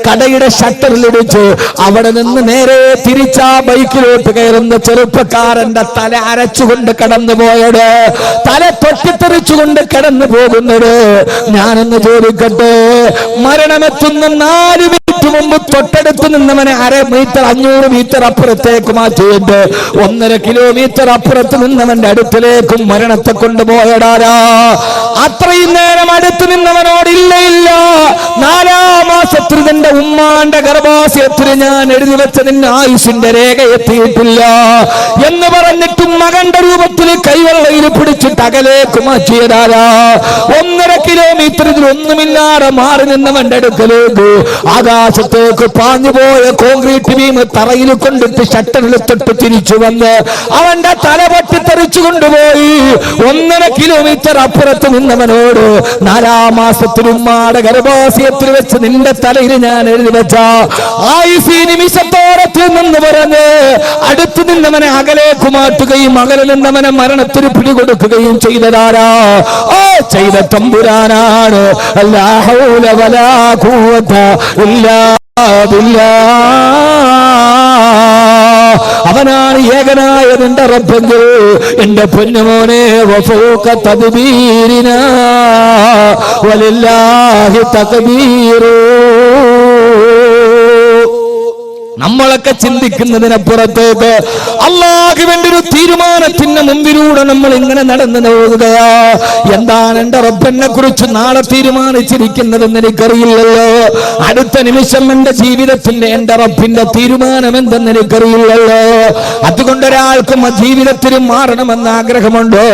കടയുടെ ഷട്ടറിലിടിച്ച് അവിടെ നിന്ന് നേരെ തിരിച്ചാ ബൈക്കിലോട്ട് കയറുന്ന ചെറുപ്പക്കാരന്റെ തല അരച്ചുകൊണ്ട് കടന്നുപോയത്, തല തൊട്ടിത്തെറിച്ചുകൊണ്ട് കടന്നു പോകുന്നത്. ഞാനൊന്ന് ചോദിക്കട്ടെ, മരണമെത്തുന്ന 4 മിനിറ്റ് മുമ്പ് തൊട്ടടുത്ത് നിന്നവനെ 1/2 മീറ്റർ 500 മീറ്റർ അപ്പുറത്തേക്ക് മാറ്റിയിട്ട് 1.5 കിലോമീറ്റർ അപ്പുറത്ത് നിന്നവന്റെ അടുത്തിലേക്കും മരണത്തെ കൊണ്ടുപോയടാരാ. അത്രയും നേരം അടുത്ത് നിന്നവനോട് ഇല്ല 4-ാം മാസത്തിൽ നിന്റെ ഉമ്മാന്റെ ഗർഭാശയത്തിന് ഞാൻ എഴുതി വെച്ച നിന്റെ ആയുസിന്റെ രേഖ എത്തിയിട്ടില്ല എന്ന് പറഞ്ഞിട്ടും മകന്റെ രൂപത്തിൽ കൈവെള്ളയിൽ പിടിച്ചിട്ട് അകലേക്ക് മാറ്റിയതാരാ. 1.5 കിലോമീറ്റർ ഇതിൽ ഒന്നുമില്ലാതെ മാറി നിന്നവന്റെ അടുക്കലേക്ക് ആകാശ ആകാശത്തേക്ക് പാഞ്ഞുപോയ കോൺക്രീറ്റ് ബീം തറയിൽ കൊണ്ടിട്ട് ഷട്ടറിലെത്തിട്ട് തിരിച്ചു വന്ന് അവന്റെ തല പൊട്ടിത്തെറിച്ചു കൊണ്ടുപോയി. 1.5 കിലോമീറ്റർ അപ്പുറത്ത് നിന്നവനോട് 4-ാം മാസത്തിൽ ഉമ്മാടെ ഗർഭാശയത്തിൽ വെച്ച് നിന്റെ തലയിൽ ഞാൻ എഴുതി വെച്ച ആയുസി നിമിഷത്തോടെ നിന്ന് പറഞ്ഞ് അടുത്തു നിന്നവനെ അകലേക്ക് മാറ്റുകയും അകലെ നിന്നവനെ മരണത്തിന് പിടികൊടുക്കുകയും ചെയ്തതാരാ? ചെയ്ത തമ്പുരാനാണ്. ലാ ഹൗല വലാ ഖുവത ഇല്ലാ ബില്ലാഹ്. അവനാണ് ഏകനായ നിന്റെ റബ്ബെങ്കിൽ എന്റെ പൊന്നുമോനെ വഫൂക തദ്ബീരിനാ വലില്ലാഹി തഖ്ബീറു. നമ്മളൊക്കെ ചിന്തിക്കുന്നതിനപ്പുറത്തേക്ക് അല്ലാഹുവിന്റെ ഒരു തീരുമാനത്തിന്റെ മുമ്പിലൂടെ നമ്മൾ ഇങ്ങനെ നടന്നു പോകുകയാ. എന്താണ് എന്റെ റബ്ബിനെ കുറിച്ച് നാളെ തീരുമാനിച്ചിരിക്കുന്നതെന്ന് എനിക്കറിയില്ലല്ലോ. അടുത്ത നിമിഷം എന്റെ ജീവിതത്തിന്റെ എന്റെ റബ്ബിന്റെ തീരുമാനം എന്തെന്ന് എനിക്കറിയില്ലല്ലോ. അതുകൊണ്ട് ഒരാൾക്കും ജീവിതത്തിൽ മാറണമെന്ന് ആഗ്രഹമുണ്ടോ?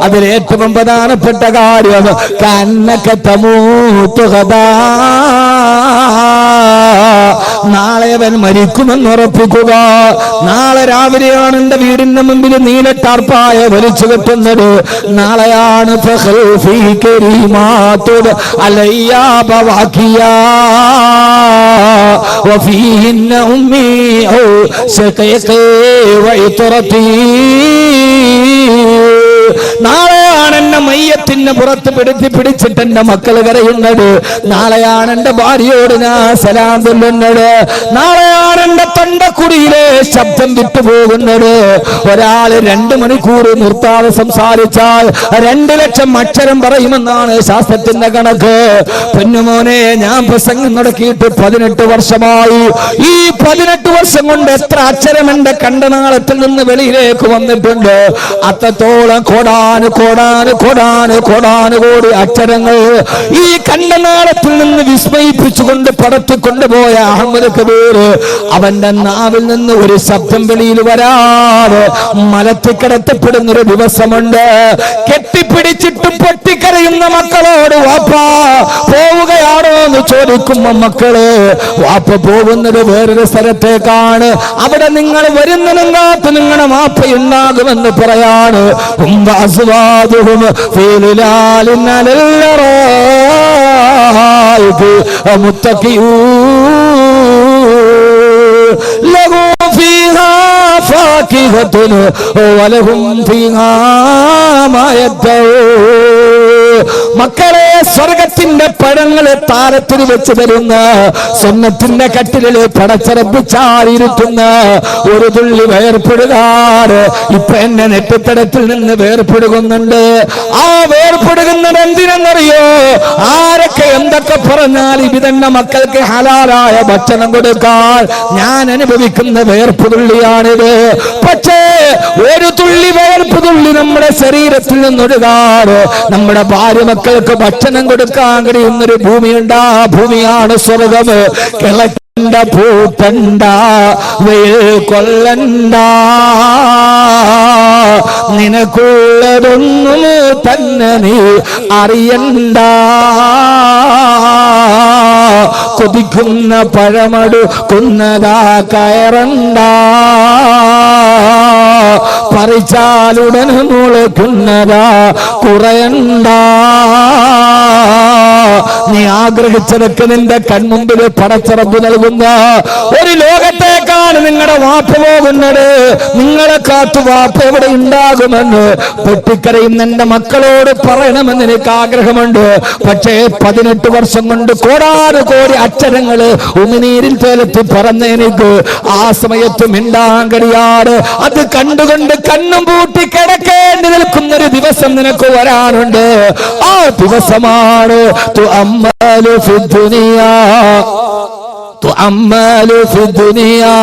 അതിലേറ്റവും പ്രധാനപ്പെട്ട കാര്യം കന്നക തമൂതു ഗദാ, നാളെ അവൻ മരിക്കുമെന്ന് ഉറപ്പിക്കുക. നാളെ രാവിലെയാണ് എന്റെ വീടിന്റെ മുമ്പിൽ നീല ടാർപ്പായ വലിച്ചു കെട്ടുന്നത്. നാളെയാണ് നാളെയാണ് എന്നെ മയ്യത്തിന് പുറത്ത് പിടിച്ചിട്ട് എന്റെ മക്കൾ കരയുന്നത്. നാളെയാണ് എന്റെ ഭാര്യയോട് ഞാൻ സലാം ചൊല്ലുന്നത്. നാളെയാണ് എന്റെ തൊണ്ടക്കുടിയിലെ ശബ്ദം വിട്ടുപോകുന്നത്. ഒരാള് 2 മണിക്കൂർ നിർത്താതെ സംസാരിച്ചാൽ 2 ലക്ഷം അക്ഷരം പറയുമെന്നാണ് ശാസ്ത്രത്തിന്റെ കണക്ക്. പൊന്നുമോനെ, ഞാൻ പ്രസംഗം നടക്കിയിട്ട് 18 വർഷമായി. ഈ 18 വർഷം കൊണ്ട് എത്ര അക്ഷരം എന്റെ കണ്ടനാളത്തിൽ നിന്ന് വെളിയിലേക്ക് വന്നിട്ടുണ്ട്. അത്രത്തോളം കോടാനുകോടി അക്ഷരങ്ങൾ ഈ കണ്ടനാളത്തിൽ നിന്ന് വിസ്മയിപ്പിച്ചുകൊണ്ട് പടത്തിക്കൊണ്ടുപോയ അഹമ്മദ് കബീർ അവന്റെ നാവിൽ നിന്ന് ഒരു ശബ്ദം വെളിയിൽ വരാതെ മലത്തിക്കിടത്തപ്പെടുന്ന ഒരു ദിവസമുണ്ട്. കെട്ടിപ്പിടിച്ചിട്ട് പൊട്ടിക്കരയുന്ന മക്കളോട് വാപ്പാ പോവുകയാണോ എന്ന് ചോദിക്കുമ്പോ മക്കള് വാപ്പ പോകുന്നത് വേറൊരു സ്ഥലത്തേക്കാണ്. അവിടെ നിങ്ങൾ വരുന്നതിനകത്ത് നിങ്ങളുടെ വാപ്പയുണ്ടാകുമെന്ന് പറയാണ്. لهم فيها فاكهة ولهم فيها ما يدعون. മക്കളെ, സ്വർഗത്തിന്റെ പഴങ്ങളെ താരത്തിൽ വെച്ച് തരുന്ന സുന്നത്തിന്റെ കട്ടിലിൽ പടച്ചറപ്പിച്ചായിരിക്കുന്ന ഒരു തുള്ളി വേർപ്പെടുകാറ് ഇപ്പൊ എന്നെ നെറ്റിത്തടത്തിൽ നിന്ന് വേർപ്പെടുകുന്നുണ്ട്. ആ വേർപ്പെടുകുന്നത് എന്തിനെന്നറിയോ? ആരൊക്കെ എന്തൊക്കെ പറഞ്ഞാൽ ഇതിന്റെ മക്കൾക്ക് ഹലാലായ ഭക്ഷണം കൊടുക്കാൻ ഞാൻ അനുഭവിക്കുന്ന വേർപ്പുതുള്ളിയാണിത്. പക്ഷേ ഒരു തുള്ളി വേർപ്പുതുള്ളി നമ്മുടെ ശരീരത്തിൽ നിന്നൊഴുകാറ് നമ്മുടെ ഭാര്യ മക്കൾക്ക് ഭക്ഷണം കൊടുക്കാൻ കഴിയുന്നൊരു ഭൂമിയുണ്ട്. ആ ഭൂമിയാണ് സ്വർഗം. കിളക്കണ്ട പൂത്തണ്ട വെയിൽ കൊള്ളണ്ട, നിനക്കുള്ളതൊന്നും തന്നെ നീ അറിയണ്ട. കൊതിക്കുന്ന പഴമടുക്കുന്നതാ കയറണ്ട, പറിച്ചാലുടനെ മുളയ്ക്കുന്നതാ കുറയണ്ട. നീ ആഗ്രഹിച്ചതൊക്കെ നിന്റെ കൺമുമ്പിൽ പടച്ചറപ്പ് നൽകുന്ന ഒരു ലോകത്തേക്കാണ് നിങ്ങളുടെ വാപ്പ പോകുന്നത്. നിങ്ങളെ കാത്തു വാപ്പ എവിടെ ഉണ്ടാകുമെന്ന് പൊട്ടിക്കരയുന്ന എന്റെ മക്കളോട് പറയണമെന്ന് എനിക്ക് ആഗ്രഹമുണ്ട്. പക്ഷേ 18 വർഷം കൊണ്ട് കോടാനുകോടി അക്ഷരങ്ങള് ഉമിനീരിൽ ചേലത്ത് പറഞ്ഞ എനിക്ക് ആ സമയത്ത് മിണ്ടാൻ കഴിയാറ്. അത് കണ്ടുകൊണ്ട് കണ്ണും പൂട്ടി കിടക്കേണ്ടി നിൽക്കുന്നൊരു ദിവസം നിനക്ക് വരാനുണ്ട്. ആ ദിവസമാണ് തുഅമ്മലു ഫിദ്ദുനിയാ, തുഅമ്മലു ഫിദ്ദുനിയാ.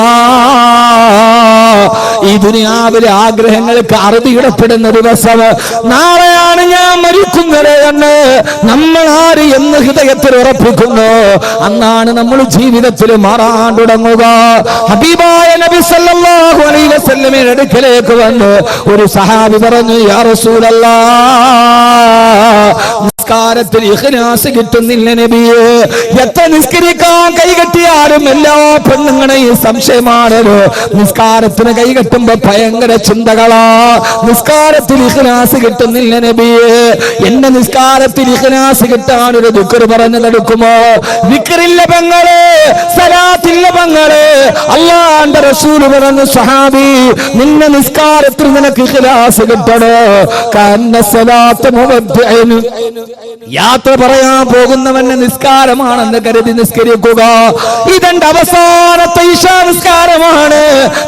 ഈ ദുനിയാവിലെ ആഗ്രഹങ്ങൾക്ക് അറുതിയിടപ്പെടുന്ന ദിവസം നാളെയാണ് ഞാൻ മരിക്കുന്നത് എന്ന് നമ്മൾ ആര് എന്ന് ഹൃദയത്തിൽ ഉറപ്പിക്കുന്നു. അന്നാണ് നമ്മൾ ജീവിതത്തിൽ മാറാൻ തുടങ്ങുക. ഹബീബായ നബി സല്ലല്ലാഹു അലൈഹി വസല്ലമയുടെ അടുക്കലേക്ക് വന്ന് ഒരു സഹാബി പറഞ്ഞു, യാ റസൂലല്ലാഹ്, നിസ്കാരത്തിൽ ഇഖ്ലാസ് കിട്ടുന്നില്ല നബിയേ. എത്ര നിസ്കരിക്കാൻ കൈകെട്ടിയ കിട്ടിയാലും എല്ലാ പെണ്ണുങ്ങളെയും സംശയമാണല്ലോ. നിസ്കാരത്തിന് കൈകെട്ടുമ്പോ ഭയങ്കര ചിന്തകളാ. നിസ്കാരത്തിൽ ഇഖ്ലാസ് കിട്ടുന്നില്ല നബിയെ, എന്റെ നിസ്കാരത്തിൽ ഇഖ്ലാസ് കിട്ടാൻ ഒരു ദിക്ർ പറഞ്ഞു നടക്കുമോ? ദിക്റില്ല പെങ്ങളെ, സലാത്തില്ല പെങ്ങളെ. അല്ലാഹുവിന്റെ റസൂൽ പറഞ്ഞു, സ്വഹാബി നിന്റെ നിസ്കാരത്തിൽ നിനക്ക് ഇഖ്ലാസ് കിട്ടണോ? കന്ന സലാത്ത് മുവദ്ദിഅൻ, യാത്ര പറയാൻ പോകുന്നവന്റെ നിസ്കാരമാണെന്ന് കരുതി നിസ്കരിക്കുക. ഇതെന്റെ അവസാനത്തെ ഇശാ നിസ്കാരമാണ്.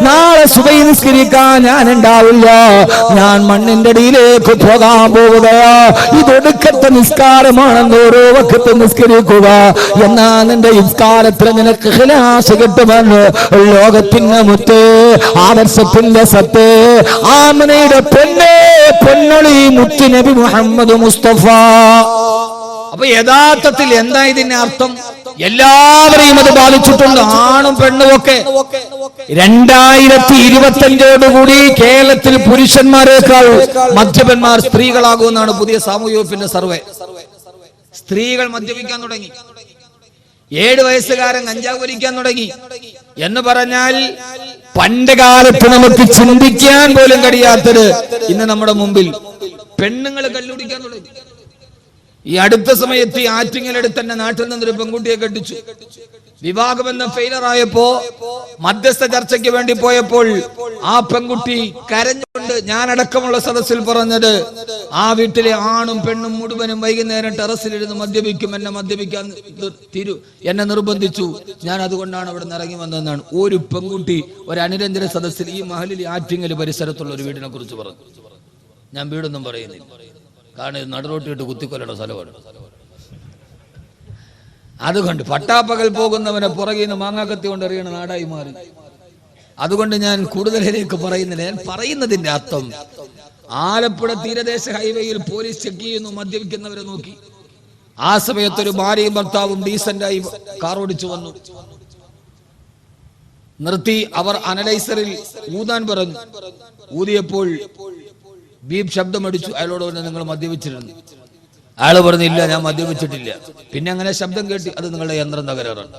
നാളെ സുബഹി നിസ്കരിക്കാൻ ഞാൻ ഉണ്ടാവില്ല, ഞാൻ മണ്ണിന്റെ അടിയിലേക്ക് പോകാൻ പോവുകയാ. ഇതൊടുക്കത്തെ നിസ്കാരമാണെന്ന് ഓരോ വക്കത്ത് നിസ്കരിക്കുക. എന്നാ നിന്റെ നിസ്കാരത്തിൽ നിനക്ക് ഇഖ്ലാസ് കിട്ടുമെന്ന് ലോകത്തിന്റെ മുത്ത്, ആദർശത്തിന്റെ സത്ത്, ആമനയുടെ പൊന്നൊളി മുത്ത് നബി മുഹമ്മദ് മുസ്തഫ. അപ്പൊ യഥാർത്ഥത്തിൽ എന്താ ഇതിന്റെ അർത്ഥം? എല്ലാവരെയും അത് ബാധിച്ചിട്ടുണ്ട്, ആണും പെണ്ണും ഒക്കെ. 2025 കേരളത്തിൽ പുരുഷന്മാരെക്കാൾ മദ്യപന്മാർ സ്ത്രീകളാകുമെന്നാണ് പുതിയ സാമൂഹ്യ വകുപ്പിന്റെ സർവേ. സ്ത്രീകൾ മദ്യപിക്കാൻ തുടങ്ങി, 7 വയസ്സുകാരൻ കഞ്ചാവ് വലിക്കാൻ തുടങ്ങി എന്ന് പറഞ്ഞാൽ പണ്ട് കാലത്ത് നമുക്ക് ചിന്തിക്കാൻ പോലും കഴിയാത്തത് ഇന്ന് നമ്മുടെ മുമ്പിൽ. പെണ്ണുങ്ങൾ കല്ലുടിക്കാൻ തുടങ്ങി. ഈ അടുത്ത സമയത്ത് ഈ ആറ്റിങ്ങലടുത്ത് തന്നെ നാട്ടിൽ നിന്നൊരു പെൺകുട്ടിയെ കെട്ടിച്ചു. വിവാഹബന്ധം ഫെയിലർ ആയപ്പോ മധ്യസ്ഥ ചർച്ചയ്ക്ക് വേണ്ടി പോയപ്പോൾ ആ പെൺകുട്ടി കരഞ്ഞുകൊണ്ട് ഞാനടക്കമുള്ള സദസ്സിൽ പറഞ്ഞത്, ആ വീട്ടിലെ ആണും പെണ്ണും മുഴുവനും വൈകുന്നേരം ടെറസിലിരുന്ന് മദ്യപിക്കും, എന്നെ മദ്യപിക്കാൻ എന്നെ നിർബന്ധിച്ചു, ഞാൻ അതുകൊണ്ടാണ് അവിടെ നിന്ന് ഇറങ്ങി വന്നതെന്നാണ് ഒരു പെൺകുട്ടി ഒരു അനുരഞ്ജന സദസ്സിൽ ഈ മഹലിൽ ആറ്റിങ്ങൽ പരിസരത്തുള്ള ഒരു വീടിനെ കുറിച്ച് പറഞ്ഞു. ഞാൻ വീടൊന്നും പറയുന്നില്ല, കാരണം ഇത് നടുറോട്ടിട്ട് കുത്തിക്കൊല്ലേണ്ട സ്ഥലമാണ്. അതുകൊണ്ട് പട്ടാപ്പകൽ പോകുന്നവനെ പുറകിൽ നിന്ന് മാങ്ങാക്കത്തി കൊണ്ട് എറിയണ നാടായി മാറി. അതുകൊണ്ട് ഞാൻ കൂടുതലേക്ക് പറയുന്നില്ല. ഞാൻ പറയുന്നതിന്റെ അർത്ഥം, ആലപ്പുഴ തീരദേശ ഹൈവേയിൽ പോലീസ് ചെക്ക് ചെയ്യുന്നു മദ്യപിക്കുന്നവരെ നോക്കി. ആ സമയത്ത് ഒരു ഭാര്യയും ഭർത്താവും ഡീസന്റായി കാർ ഓടിച്ചു വന്നു. നിർത്തി അവർ അനലൈസറിൽ ഊതാൻ പറഞ്ഞു. ഊതിയപ്പോൾ ബീപ് ശബ്ദമടിച്ചു. അയാളോട് പറഞ്ഞു, നിങ്ങൾ മദ്യപിച്ചിരുന്നു. അയാൾ പറഞ്ഞില്ല, ഞാൻ മദ്യപിച്ചിട്ടില്ല. പിന്നെ അങ്ങനെ ശബ്ദം കേട്ടി, അത് നിങ്ങളുടെ യന്ത്രം തകരാറാണ്.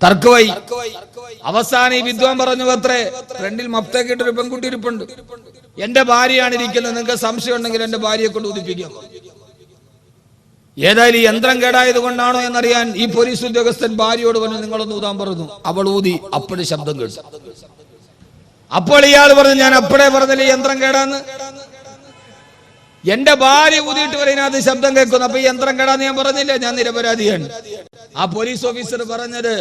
തർക്കമായി. അവസാനം ഈ വിദ്വാൻ പറഞ്ഞു, അത്രേ ഫ്രണ്ടിൽ മപ്തേക്കിട്ടൊരു പെൺകുട്ടി ഇരിപ്പുണ്ട്, എന്റെ ഭാര്യയാണ് ഇരിക്കുന്നത്, നിങ്ങൾക്ക് സംശയം ഉണ്ടെങ്കിൽ എന്റെ ഭാര്യയെ കൊണ്ട് ഊതിപ്പിക്കാം. ഏതായാലും ഈ യന്ത്രം കേടായത് കൊണ്ടാണോ എന്നറിയാൻ ഈ പോലീസ് ഉദ്യോഗസ്ഥൻ ഭാര്യയോട് പറഞ്ഞു, നിങ്ങളൊന്ന് ഊതാൻ പറഞ്ഞു. അവൾ ഊതി. അപ്പോഴും ശബ്ദം കേട്ടു. അപ്പോൾ ഇയാൾ പറഞ്ഞു, ഞാൻ അപ്പോഴേ പറഞ്ഞില്ലേ യന്ത്രം കേടാന്ന്, എന്റെ ഭാര്യ ഊതിയിട്ട് പറയുന്നത് ശബ്ദം കേൾക്കുന്നു, അപ്പൊ ഈ യന്ത്രം കേടാന്ന് ഞാൻ പറഞ്ഞില്ല, ഞാൻ നിരപരാധിയാണ്. ആ പോലീസ് ഓഫീസർ പറഞ്ഞത്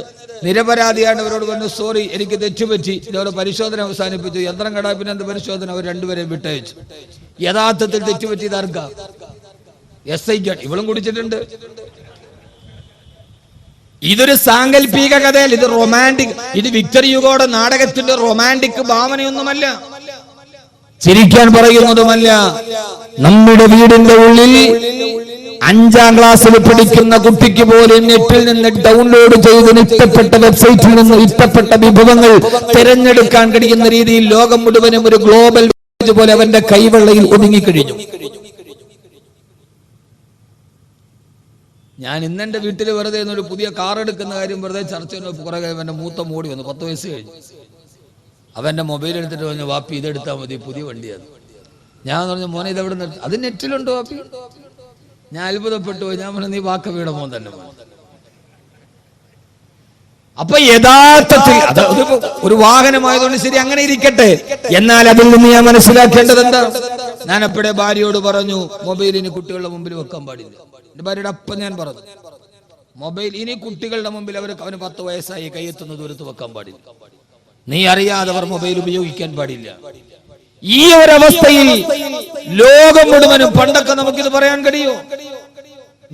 നിരപരാധിയാണ്. അവരോട് പറഞ്ഞു, സോറി എനിക്ക് തെറ്റുപറ്റി, ഇതോടെ പരിശോധന അവസാനിപ്പിച്ചു. യന്ത്രം കേടാ, പിന്നെ എന്ത് പരിശോധന? അവർ രണ്ടുപേരെയും വിട്ടയച്ചു. യഥാർത്ഥത്തിൽ തെറ്റുപറ്റിയത് ആർക്കാ? SI-ക്കാണ്. ഇവളും കുടിച്ചിട്ടുണ്ട്. ഇതൊരു സാങ്കല്പിക കഥയല്ല, ഇത് റൊമാൻറ്റിക്. ഇത് വിക്ടർ യുഗോയുടെ നാടകത്തിന്റെ റൊമാൻറ്റിക് ഭാവനയൊന്നുമല്ല, ചിരിക്കാൻ പറയുന്നതുമല്ല. നമ്മുടെ വീടിന്റെ ഉള്ളിൽ 5ാം ക്ലാസ്സിൽ പഠിക്കുന്ന കുട്ടിക്ക് പോലും നെറ്റിൽ നിന്ന് ഡൗൺലോഡ് ചെയ്ത് ഇഷ്ടപ്പെട്ട വെബ്സൈറ്റിൽ നിന്ന് ഇഷ്ടപ്പെട്ട വിഭവങ്ങൾ തിരഞ്ഞെടുക്കാൻ കഴിയുന്ന രീതിയിൽ ലോകം മുഴുവനും ഒരു ഗ്ലോബൽ പോലെ അവന്റെ കൈവെള്ളയിൽ ഒതുങ്ങിക്കഴിഞ്ഞു. ഞാൻ ഇന്നെന്റെ വീട്ടിൽ വെറുതെ ഒരു പുതിയ കാർ എടുക്കുന്ന കാര്യം വെറുതെ ചർച്ച ചെയ്യുന്ന കുറെ അവന്റെ മൂത്ത മോടി വന്നു, 10 വയസ്സ് കഴിഞ്ഞു. അവന്റെ മൊബൈൽ എടുത്തിട്ട് പറഞ്ഞു, വാപ്പി ഇതെടുത്താൽ മതി, പുതിയ വണ്ടിയാണ്. ഞാൻ പറഞ്ഞു, മോനെ ഇതെവിടെ നിർത്തി? അത് നെറ്റിലുണ്ടോ വാപ്പി? ഞാൻ അത്ഭുതപ്പെട്ടു പോയി. ഞാൻ പറഞ്ഞു, നീ വാക്കവിയുടെ മോൻ തന്നെ. അപ്പൊ യഥാർത്ഥത്തിൽ അത് ഒരു വാഹനമായതുകൊണ്ട് ശരി, അങ്ങനെ ഇരിക്കട്ടെ. എന്നാൽ അതിൽ നിന്ന് ഞാൻ മനസ്സിലാക്കേണ്ടത് എന്താ? ഞാൻ അപ്പോഴേ ഭാര്യയോട് പറഞ്ഞു, മൊബൈൽ ഇനി കുട്ടികളുടെ മുമ്പിൽ വെക്കാൻ പാടില്ല. എന്റെ ഭാര്യയുടെ അപ്പം ഞാൻ പറഞ്ഞു, മൊബൈൽ ഇനി കുട്ടികളുടെ മുമ്പിൽ അവന് 10 വയസ്സായി, കൈയെത്തുന്ന ദൂരത്ത് വെക്കാൻ പാടില്ല. നീ അറിയാതെ അവർ മൊബൈൽ ഉപയോഗിക്കാൻ പാടില്ല. ഈ ഒരവസ്ഥയിൽ ലോകം മുഴുവനും, പണ്ടൊക്കെ നമുക്കിത് പറയാൻ കഴിയോ?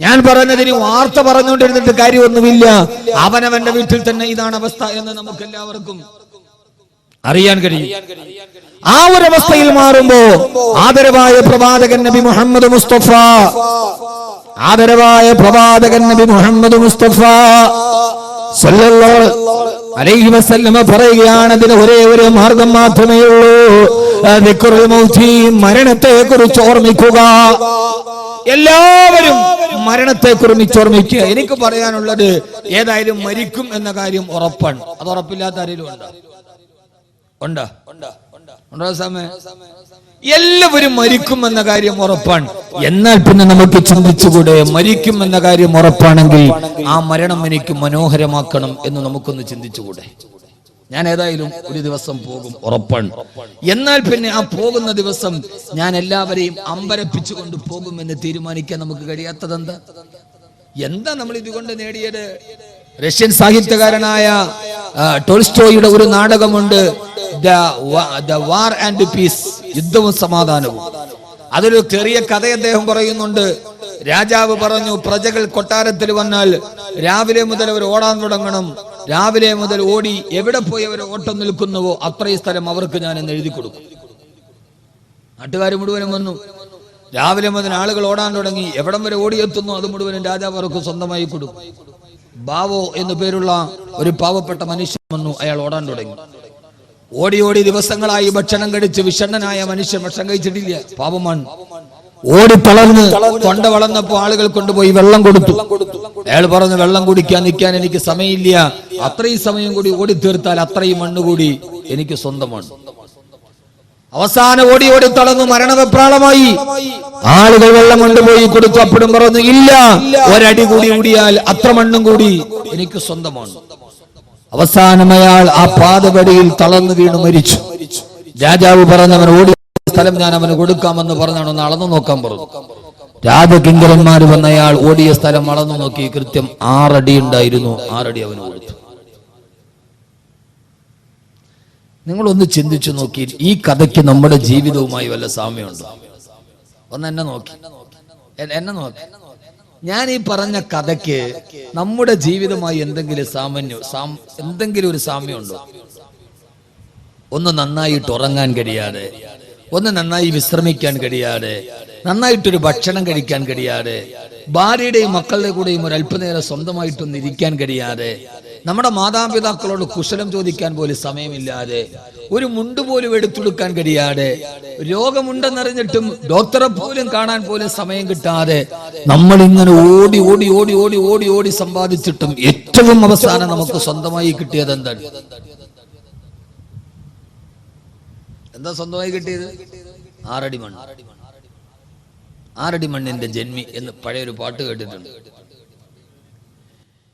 ഞാൻ പറഞ്ഞതിന് വാർത്ത പറഞ്ഞുകൊണ്ടിരുന്നിട്ട് കാര്യമൊന്നുമില്ല. അവനവന്റെ വീട്ടിൽ തന്നെ ഇതാണ് അവസ്ഥ എന്ന് നമുക്ക് എല്ലാവർക്കും അറിയാൻ കഴിയും. ആ ഒരവസ്ഥയിൽ മാറുമ്പോ ആദരവായ പ്രവാചകൻ നബി മുഹമ്മദ് മുസ്തഫ, ആദരവായ പ്രവാചകൻ നബി മുഹമ്മദ് മുസ്തഫ സല്ലല്ലാഹു അലൈഹി വസല്ലമ പറയുകയാണ്, അതിന് ഒരേ ഒരു മാർഗം മാത്രമേ ഉള്ളൂ, ദിക്റുൽ മൗതി, മരണത്തെ കുറിച്ച് ഓർമ്മിക്കുക. എല്ലാവരും മരണത്തെ കുറിച്ച് ഓർമ്മിക്കുക. എനിക്ക് പറയാനുള്ളത് ഏതായാലും മരിക്കും എന്ന കാര്യം ഉറപ്പാണ്. അത് ഉറപ്പില്ലാത്ത ആരെങ്കിലും ഉണ്ടോ? സമയം എല്ലാവരും മരിക്കും എന്ന കാര്യം ഉറപ്പാണ്. എന്നാൽ പിന്നെ നമുക്ക് ചിന്തിച്ചുകൂടെ, മരിക്കും എന്ന കാര്യം ഉറപ്പാണെങ്കിൽ ആ മരണം എനിക്ക് മനോഹരമാക്കണം എന്ന് നമുക്കൊന്ന് ചിന്തിച്ചുകൂടെ? ഞാൻ ഏതായാലും ഒരു ദിവസം പോകും, ഉറപ്പാണ്. എന്നാൽ പിന്നെ ആ പോകുന്ന ദിവസം ഞാൻ എല്ലാവരെയും അമ്പരപ്പിച്ചുകൊണ്ട് പോകുമെന്ന് തീരുമാനിക്കാൻ നമുക്ക് കഴിയാത്തത് എന്താ നമ്മൾ ഇതുകൊണ്ട് നേടിയത്? റഷ്യൻ സാഹിത്യകാരനായ ടോൾസ്റ്റോയുടെ ഒരു നാടകമുണ്ട്, ദ വാർ ആൻഡ് പീസ്, യുദ്ധവും സമാധാനവും. അതൊരു ചെറിയ കഥ അദ്ദേഹം പറയുന്നുണ്ട്. രാജാവ് പറഞ്ഞു, പ്രജകൾ കൊട്ടാരത്തിൽ വന്നാൽ രാവിലെ മുതൽ അവർ ഓടാൻ തുടങ്ങണം. രാവിലെ മുതൽ ഓടി എവിടെ പോയി അവർ ഓട്ടം നിൽക്കുന്നുവോ അത്രയും സ്ഥലം അവർക്ക് ഞാൻ എന്ന് എഴുതി കൊടുക്കും. നാട്ടുകാർ മുഴുവനും വന്നു. രാവിലെ മുതൽ ആളുകൾ ഓടാൻ തുടങ്ങി. എവിടം വരെ ഓടിയെത്തുന്നു അത് മുഴുവനും രാജാവ് അവർക്ക് സ്വന്തമായി കൊടുക്കും. ബാവോ എന്നു പേരുള്ള ഒരു പാവപ്പെട്ട മനുഷ്യൻ വന്നു. അയാൾ ഓടാൻ തുടങ്ങി. ഓടി ഓടി ദിവസങ്ങളായി ഭക്ഷണം കഴിച്ച് വിഷണ്ണനായ മനുഷ്യൻ ഭക്ഷണം കഴിച്ചിട്ടില്ല, പാപമാണ്. ഓടി തളർന്ന് തൊണ്ട വളർന്നപ്പോ ആളുകൾ കൊണ്ടുപോയി വെള്ളം കൊടുത്തു. അയാൾ പറഞ്ഞു, വെള്ളം കുടിക്കാൻ നിൽക്കാൻ എനിക്ക് സമയമില്ല, അത്രയും സമയം കൂടി ഓടി തീർത്താൽ അത്രയും മണ്ണ് കൂടി എനിക്ക് സ്വന്തമാണ്. അവസാനം ഓടി ഓടി തളർന്നു മരണവെപ്രാളമായി. ആളുകൾ വെള്ളം കൊണ്ടുപോയി കൊടുത്തു. അപ്പോഴും പറഞ്ഞു, ഇല്ല, ഒരടി കൂടി ഓടിയാൽ അത്ര മണ്ണും കൂടി എനിക്ക് സ്വന്തമാണ്. അവസാനം അയാൾ ആ പാതപടിയിൽ തളർന്നു വീണു മരിച്ചു. രാജാവ് പറഞ്ഞവൻ ഓടിയ സ്ഥലം ഞാൻ അവന് കൊടുക്കാമെന്ന് പറഞ്ഞാണ് ഒന്ന് അളന്നു നോക്കാൻ പറഞ്ഞു. രാജകിങ്കരന്മാർ വന്ന അയാൾ ഓടിയ സ്ഥലം അളന്നു നോക്കി. കൃത്യം 6 അടി ഉണ്ടായിരുന്നു. 6 അടി അവന് കൊടുത്തു. നിങ്ങളൊന്ന് ചിന്തിച്ചു നോക്കി, ഈ കഥയ്ക്ക് നമ്മുടെ ജീവിതവുമായി വല്ല സാമ്യമുണ്ടോ? ഒന്ന് എന്നെ നോക്കി. ഞാൻ ഈ പറഞ്ഞ കഥയ്ക്ക് നമ്മുടെ ജീവിതമായി എന്തെങ്കിലും ഒരു സാമ്യമുണ്ടോ? ഒന്ന് നന്നായിട്ട് ഉറങ്ങാൻ കഴിയാതെ, ഒന്ന് നന്നായി വിശ്രമിക്കാൻ കഴിയാതെ, നന്നായിട്ടൊരു ഭക്ഷണം കഴിക്കാൻ കഴിയാതെ, ഭാര്യയുടെയും മക്കളുടെ കൂടെയും ഒരു അല്പനേരം സ്വന്തമായിട്ടൊന്ന് ഇരിക്കാൻ കഴിയാതെ, നമ്മുടെ മാതാപിതാക്കളോട് കുശലം ചോദിക്കാൻ പോലും സമയമില്ലാതെ, ഒരു മുണ്ട് പോലും എടുത്തെടുക്കാൻ കഴിയാതെ, രോഗമുണ്ടെന്നറിഞ്ഞിട്ടും ഡോക്ടറെ പോലും കാണാൻ പോലും സമയം കിട്ടാതെ നമ്മൾ ഇങ്ങനെ ഓടി ഓടി ഓടി ഓടി ഓടി ഓടി സമ്പാദിച്ചിട്ടും ഏറ്റവും അവസാനം നമുക്ക് സ്വന്തമായി കിട്ടിയത് എന്താ സ്വന്തമായി കിട്ടിയത്? 6 അടി മണ്ണ്. 6 അടി മണ്ണിന്റെ ജന്മി എന്ന് പഴയൊരു പാട്ട് കേട്ടിട്ടുണ്ട്.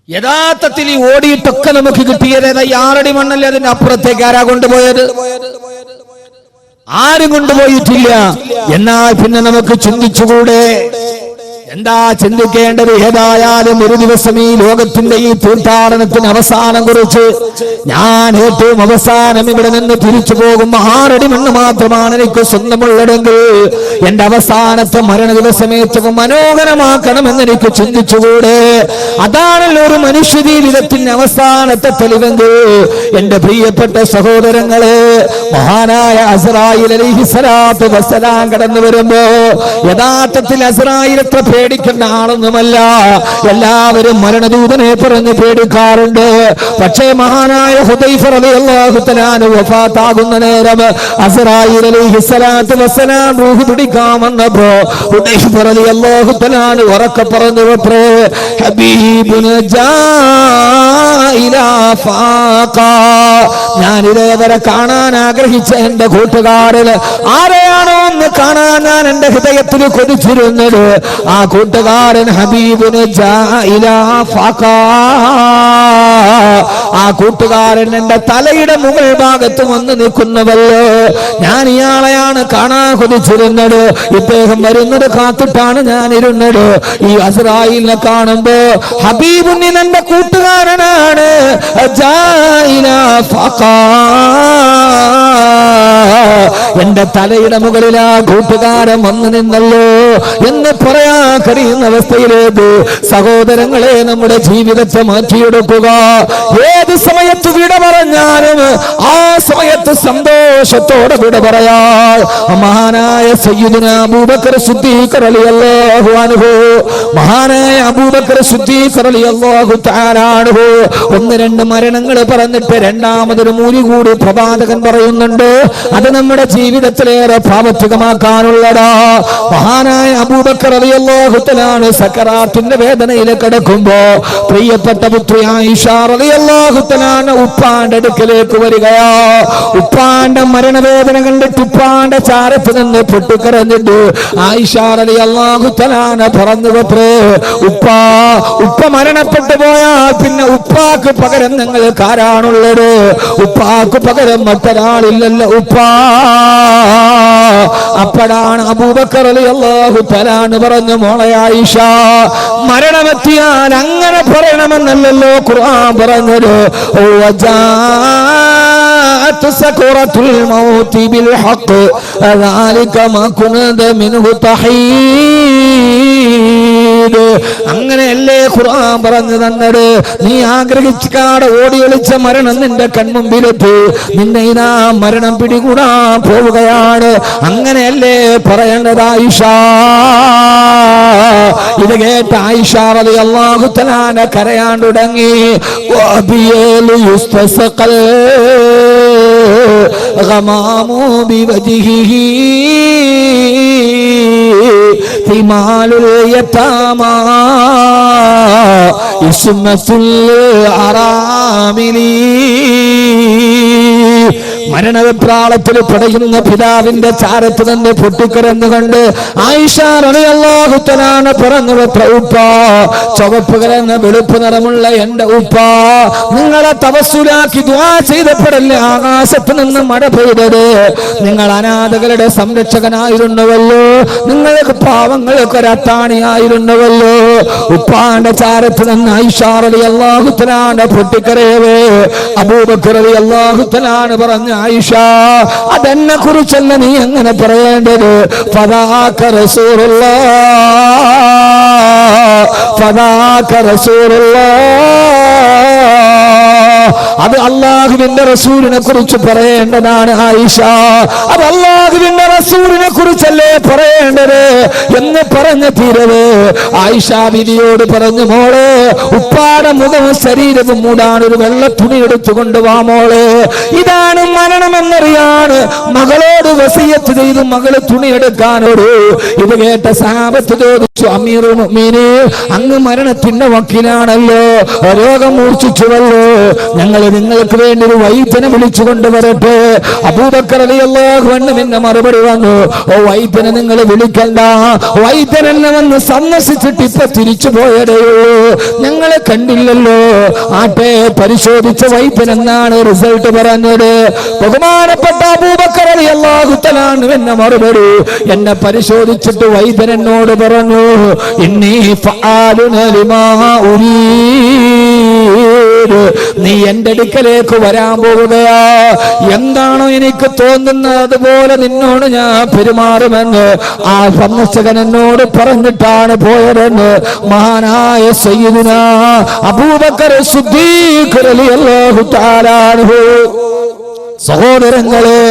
യഥാർത്ഥത്തിൽ ഈ ഓടിയിട്ടൊക്കെ നമുക്ക് കിട്ടിയത് 6 അടി മണ്ണല്ലേ? അതിന്റെ അപ്പുറത്തേക്ക് ആരാ കൊണ്ടുപോയത്? ആരും കൊണ്ടുപോയിട്ടില്ല. എന്നാൽ പിന്നെ നമുക്ക് ചിന്തിച്ചുകൂടെ? എന്താ ചിന്തിക്കേണ്ടത്? ഏതായാലും ഒരു ദിവസം ഈ ലോകത്തിന്റെ ഈ തീർത്ഥാടനത്തിന് അവസാനം കുറിച്ച് ഞാൻ ഏറ്റവും അവസാനം ഇവിടെ നിന്ന് തിരിച്ചു പോകും 6 അടി മണ്ണ് മാത്രമാണ് എനിക്ക് സ്വന്തമുള്ളതെങ്കിൽ എന്റെ അവസാനത്തെ മരണ ദിവസം ഏറ്റവും മനോഹരമാക്കണമെന്ന് എനിക്ക് ചിന്തിച്ചുകൂടെ? അതാണല്ലോ ഒരു മനുഷ്യ ജീവിതത്തിന്റെ അവസാനത്തെ തെളിവെങ്കിൽ. എന്റെ പ്രിയപ്പെട്ട സഹോദരങ്ങളെ, മഹാനായ അസ്റായീൽ അലൈഹിസ്സലാത്തു വസ്സലാം കടന്നു വരുമ്പോ യഥാർത്ഥത്തിൽ അസ്റായീൽ എത്ര പേടിക്കേണ്ട ആളൊന്നുമല്ല. എല്ലാവരും മരണദൂതനെ പറഞ്ഞ് പേടിക്കാറുണ്ട്. പക്ഷേ മഹാനായ ഹുദൈഫ റളിയല്ലാഹു തആല വഫാത്താകുന്ന നേരം അസ്റായീൽ അലൈഹിസ്സലാത്തു വസ്സലാം റൂഹ് പിടിക്കാൻ വന്നപ്പോ ഹുദൈഫ റളിയല്ലാഹു തആല ഉറക്കെ പറഞ്ഞു, ഹബീബുന ജാഇലാ ഫാഖാ, ഞാൻ ഇതേവരെ കാണാൻ ആഗ്രഹിച്ച എന്റെ കൂട്ടുകാരിൽ ആരെയാണോ ഒന്ന് കാണാൻ ഞാൻ എന്റെ ഹൃദയത്തിൽ കൊതിച്ചിരുന്നത്, ആ കൂട്ടുകാരൻ ഹബീബുന് ജാഇലാ ഫാഖാ. ആ കൂട്ടുകാരൻ എന്റെ തലയുടെ മുകൾ ഭാഗത്ത് വന്ന് നിൽക്കുന്നവല്ലോ. ഞാൻ ഇയാളെയാണ് കാണാൻ കൊതിച്ചിരുന്നത്. ഇദ്ദേഹം വരുന്നത് കാത്തിട്ടാണ് ഞാൻ ഇരുന്നത്. ഈ അസ്റായീലിനെ കാണുമ്പോ ഹബീബുന് എന്റെ കൂട്ടുകാരനാണ് ജാഇലാ ഫാഖാ, എന്റെ തലയുടെ മുകളിൽ ആ കൂട്ടുകാരൻ വന്നു നിന്നല്ലോ എന്ന് പറയാൻ കഴിയുന്ന അവസ്ഥയിലേക്ക് സഹോദരങ്ങളെ നമ്മുടെ ജീവിതത്തെ മാറ്റിയെടുക്കുക. ഏത് സമയത്ത് വിട പറഞ്ഞാലും ആ സമയത്ത് സന്തോഷത്തോടെ വിട പറയാൻ മഹാനായ സയ്യിദുനാ അബൂബക്കർ സിദ്ദീഖ് റളിയല്ലാഹു അൻഹു, മഹാനായ അബൂബക്കർ സിദ്ദീഖ് റളിയല്ലാഹു തആല അൻഹു 1-2 മരണങ്ങൾ പറഞ്ഞിട്ട് രണ്ടാമതൊരു മൂലി കൂടി പ്രവാചകൻ പറയുന്നുണ്ട്. അത് നമ്മുടെ നമ്മുടെ ജീവിതത്തിലേറെ പ്രാവർത്തികമാക്കാനുള്ളതാ. മഹാനായ അബൂബക്കർ റളിയല്ലാഹു തആല സക്കറാത്തിന്റെ വേദനയിൽ കിടക്കുമ്പോ പ്രിയപ്പെട്ട പുത്രി ആയിഷ റളിയല്ലാഹു തആല ഉപ്പാന്റെ അടുക്കലേക്ക് വരികയാ. ഉപ്പാന്റെ മരണവേദന കണ്ടിട്ട് ഉപ്പാന്റെ ചാരത്ത് നിന്ന് പൊട്ടിക്കരഞ്ഞിട്ട് ആയിഷ റളിയല്ലാഹു തആല പറഞ്ഞു, ഉപ്പ മരണപ്പെട്ടു പോയാൽ പിന്നെ ഉപ്പാക്ക് പകരം നിങ്ങൾക്ക് ആരാണുള്ളത്? ഉപ്പാക്ക് പകരം മറ്റൊരാളില്ലല്ലോ ഉപ്പാ. അപ്പോഴാണ് അബൂബക്കർ റളിയല്ലാഹു തആല പറഞ്ഞു, മോളെ ആയിഷ, മരണമെത്തിയാൽ അങ്ങനെ പറയണമെന്നല്ലല്ലോ ഖുർആൻ പറഞ്ഞത്. സക്കറത്തുൽ മൗതി ബിൽ ഹഖ് ദാലിക മാ കുൻത മിൻഹു തഹീദ്. അങ്ങനെയല്ലേ ഖുർആൻ പറഞ്ഞു തന്നത്? നീ ആഗ്രഹിച്ചാടെ ഓടി ഒളിച്ച മരണം നിന്റെ കൺമുമ്പിലെത്തി, നിന്നെ ഇതാ മരണം പിടികൂടാൻ പോവുകയാണ്. അങ്ങനെയല്ലേ പറയേണ്ടത് ആയിഷ? ഇത് കേട്ട ആയിഷ റളിയല്ലാഹു തആല കരയാൻ തുടങ്ങി. വബിയലു യുസ്തസഖൽ ഗമാമു ബിവജ്ഹിഹി ഹിമാലുൽ യതാമാ ഇസ്മത്തുൽ അറാമിലി. മരണവിപ്രാളത്തിൽ പടയുന്ന പിതാവിന്റെ ചാരത്ത് തന്നെ പൊട്ടിക്കരന്നുകൊണ്ട് ആയിഷ റളിയല്ലാഹു തആല പറഞ്ഞു, ഉപ്പ, ചുവപ്പ് കലർന്ന വെളുപ്പ് നിറമുള്ള എന്റെ ഉപ്പ, നിങ്ങളെ തവസ്സുലാക്കി ദുആ ചെയ്തപ്പോഴല്ലേ ആകാശത്ത് നിന്ന് മഴ പെയ്തത്? നിങ്ങൾ അനാഥകളുടെ സംരക്ഷകനായിരുന്നുവല്ലോ, നിങ്ങൾക്ക് പാവങ്ങൾക്ക് ഒരത്താണിയായിരുന്നുവല്ലോ. ഉപ്പാന്റെ ചാരത്ത് നിന്ന് ആയിഷ റളിയല്ലാഹു തആല പൊട്ടിക്കരയവേ അബൂബക്കർ റളിയല്ലാഹു തആല പറഞ്ഞു, ആയിഷ, അതെന്നെ കുറിച്ചല്ല നീ എങ്ങനെ പറയേണ്ടത്. ഫദാക റസൂലുള്ളാഹ്, ഫദാക റസൂലുള്ളാഹ്. അത് അല്ലാഹുവിന്റെ റസൂലിനെ കുറിച്ച് പറയേണ്ടതാണ് ആയിഷ. അത് അല്ലാഹുവിന്റെ റസൂലിനെ കുറിച്ചല്ലേ പറയേണ്ടത് എന്ന് പറഞ്ഞ തീരവേ ആയിഷ ബിവിയോട് പറഞ്ഞു, മോളെ, ഉപ്പാടെ മുഖവും ശരീരവും മൂടാൻ ഒരു വെള്ള തുണി എടുത്തു കൊണ്ടുവാ മോളെ. ഇതാണ് മരണമെന്നറിയാണ് മകളോട് വസിയത്ത് ചെയ്തു മകള് തുണിയെടുക്കാനോട്. ഇത് കേട്ട സഹാബത്ത് ചോദിച്ചു, അമീറുൽ മുഅ്മിനീൻ, അങ്ങ് മരണത്തിന്റെ വക്കീലാണല്ലോ, രോഗം മൂർച്ഛിച്ചുവല്ലോ, ഞങ്ങൾ നിങ്ങൾക്ക് വേണ്ടി ഒരു വൈദ്യനെ വിളിച്ചു കൊണ്ടുവരട്ടെ? അബൂബക്കർ റളിയല്ലാഹു അൻഹു പിന്നെ മറുപടി വന്നു, ഓ വൈദ്യനെ നിങ്ങൾ വിളിക്കണ്ട, വൈദ്യൻ എന്നെ വന്ന് സന്ദർശിച്ചിട്ട് ഇപ്പൊ തിരിച്ചു പോയതേയുള്ളൂ, ഞങ്ങളെ കണ്ടില്ലല്ലോ. ആട്ടെ, പരിശോധിച്ച വൈദ്യൻ എന്നാണ് റിസൾട്ട് പറഞ്ഞത്? ബഹുമാനപ്പെട്ട അബൂബക്കർ റളിയല്ലാഹു തആല എന്നെ മറുപടി, എന്നെ പരിശോധിച്ചിട്ട് വൈദ്യൻ എന്നോട് പറഞ്ഞു, ഇന്നി ഫആലുന ലിമാ ഉരീദ്, നീ എന്റെ അടുക്കലേക്ക് വരാൻ പോവുകയാ, എന്താണോ എനിക്ക് തോന്നുന്നത് അതുപോലെ നിന്നോട് ഞാൻ പെരുമാറുമെന്ന് ആ സന്ദർശകൻ എന്നോട് പറഞ്ഞിട്ടാണ് പോയതെന്ന് മഹാനായ സയ്യിദുനാ അബൂബക്കർ സിദ്ദീഖ് റളിയല്ലാഹു തആല അൻഹു. സഹോദരങ്ങളെ,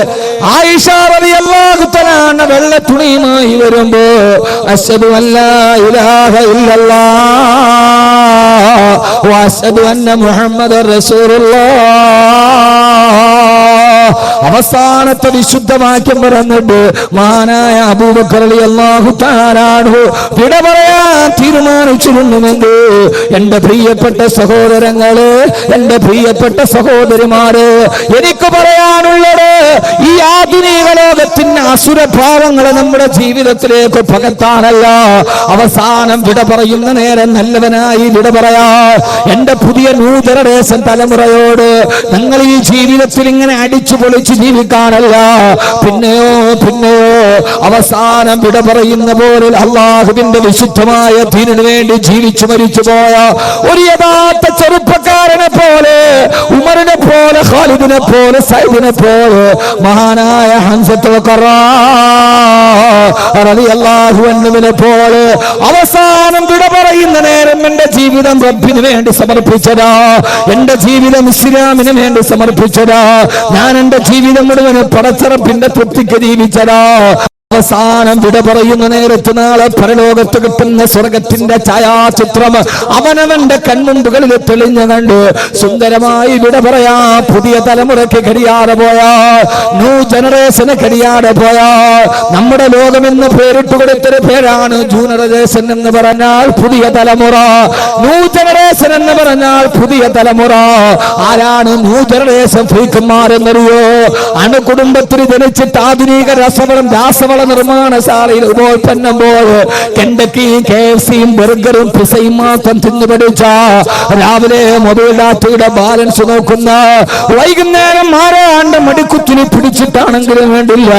ആയിഷ റളിയല്ലാഹു തആല വെള്ള തുണിയുമായി വരുമ്പോ അശ്ഹദു അല്ലാ ഇലാഹ ഇല്ലല്ലാഹ് വ അശ്ഹദു അന്ന മുഹമ്മദർ റസൂലുള്ളാഹ് അവസാനത്തെ വിശുദ്ധവാക്യം പറഞ്ഞിട്ട് മഹാനായ അബൂബക്കർ റളിയല്ലാഹു തആല അൻഹു വിട പറയാൻ തീരുമാനിച്ചിരുന്നുവെങ്കിൽ എന്റെ പ്രിയപ്പെട്ട സഹോദരങ്ങളെ, എന്റെ പ്രിയപ്പെട്ട സഹോദരിമാരെ, എനിക്ക് പറയാനുള്ളത് ഈ ആധുനിക ലോകത്തിന്റെ അസുരഭാവങ്ങളെ നമ്മുടെ ജീവിതത്തിലേക്ക് പകർത്താനല്ല, അവസാനം വിട പറയുന്ന നേരം നല്ലവനായി വിട പറയാ എന്റെ പുതിയ ന്യൂ ജനറേഷൻ തലമുറയോട് നിങ്ങൾ ഈ ജീവിതത്തിൽ ഇങ്ങനെ അടിച്ചു പൊളിച്ച് ജീവിക്കാനല്ല, പിന്നെയോ അവസാനം വിട പറയുന്ന പോലെ അള്ളാഹുവിന്റെ വിശുദ്ധമായ ദീനിനു വേണ്ടി ജീവിച്ചു മരിച്ചു പോയ ഒരു യഥാർത്ഥ ചെറുപ്പക്കാരനെ പോലെ, ഉമറിനെ പോലെ, ഖാലിദിനെ പോലെ, സൈദിനെ പോലെ, മഹാനായ ഹംസത്തുൽ ഖറാ റളിയല്ലാഹു അൻഹുവിനെ പോലെ അവസാനം വിട പറയുന്ന നേരം എന്റെ ജീവിതം റബ്ബിന് വേണ്ടി സമർപ്പിച്ചതാ, എന്റെ ജീവിതം ഇസ്ലാമിന് വേണ്ടി സമർപ്പിച്ചതാ, ഞാൻ എന്റെ ജീവിതം മുഴുവൻ പടച്ചറപ്പിന്റെ തൃപ്തിക്ക് ജീവിച്ചതാ. അവസാനം വിട പറയുന്ന നേരത്ത് നാളെ പരലോകത്ത് കിട്ടുന്ന സ്വർഗത്തിന്റെ ഛായാചിത്രം അവനവന്റെ കൺമുമ്പുകളിൽ തെളിഞ്ഞു കണ്ട് സുന്ദരമായി വിട പറയാ. പുതിയ തലമുറയ്ക്ക് കഴിയാതെ പോയാ, ന്യൂ ജനറേഷന് കഴിയാതെ പോയാ, നമ്മുടെ ലോകമെന്ന് പേരിട്ട് കൊടുത്തൊരു പേരാണ് ന്യൂ ജനറേഷൻ എന്ന് പറഞ്ഞാൽ പുതിയ തലമുറ. ന്യൂ ജനറേഷൻ എന്ന് പറഞ്ഞാൽ പുതിയ തലമുറ. ആരാണ് ന്യൂ ജനറേഷൻ ഫ്രീക്കന്മാരെന്നറിയോ? അണുകുടുംബത്തിൽ ജനിച്ചിട്ട് ആധുനിക രാസവള നിർമ്മാണശാലയിൽ ഉപോൽപ്പന്നം പോലെ കെൻഡക്കിയും KFCയും ബർഗറും പിസയും മാത്രം തിന്നു പഠിച്ച, രാവിലെ മൊബൈൽ ഡാറ്റയുടെ ബാലൻസ് നോക്കുന്ന, വൈകുന്നേരം ആരാണ്ട് മടിക്കുത്തിനി പിടിച്ചിട്ടാണെങ്കിലും വേണ്ടില്ല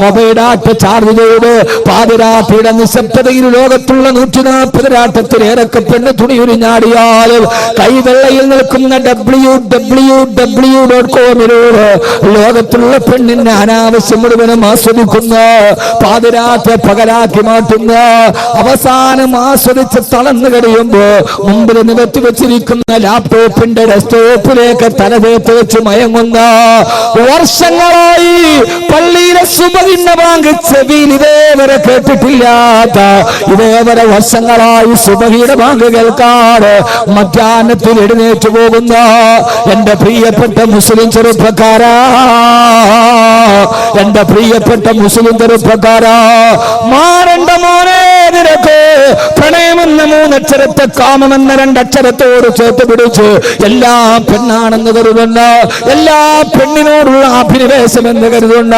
മൊബൈൽ ഡാറ്റ ചാർജ് ചെയ്ത് പാതിരാത്രിയുടെ നിശബ്ദതയിൽ ലോകത്തുള്ള 140 രാട്ടത്തിലേറൊക്കെ പെണ്ണ് തുണിയുരിഞ്ഞാടിയാൽ കൈവെള്ളയിൽ നിൽക്കുന്ന www.com ലോകത്തുള്ള പെണ്ണിന്റെ അനാവശ്യം മുഴുവനും ആസ്വദിക്കുന്ന, പാതിരാത്രി പകലാക്കി മാറ്റുന്ന, അവസാനം ആസ്വദിച്ച് തളർന്നു കഴിയുമ്പോ മുമ്പിൽ നികത്തി വെച്ചിരിക്കുന്ന ലാപ്ടോപ്പിന്റെ ഡെസ്ക്ടോപ്പിലേക്ക് തലതേത്ത് വെച്ച് മയങ്ങുന്ന, വർഷങ്ങളായി പള്ളിയിലെ സുബഹിന്റെ ബാങ്ക് ചെവിയിൽ ഇതേവരെ കേട്ടിട്ടില്ലാത്ത, ഇതേവരെ വർഷങ്ങളായി സുബഹിയുടെ ബാങ്ക് കേൾക്കാതെ മധ്യാഹ്നത്തിൽ എഴുന്നേറ്റ് പോകുന്ന എന്റെ പ്രിയപ്പെട്ട മുസ്ലിം ചെറുപ്പക്കാരാ, എന്റെ പ്രിയപ്പെട്ട മുസ്ലിം ചെറുപ്പക്കാരാ, മാറണ്ട മോനെ, നിനക്ക് പ്രണയമെന്ന 3 അക്ഷരത്തെ കാമമെന്ന 2 അക്ഷരത്തോട് ചേർത്ത് പിടിച്ച് എല്ലാം പെണ്ണാണെന്ന് കരുതുന്ന, എല്ലാ പെണ്ണിനോടുള്ള അഭിനിവേശം എന്ന് കരുതുന്ന,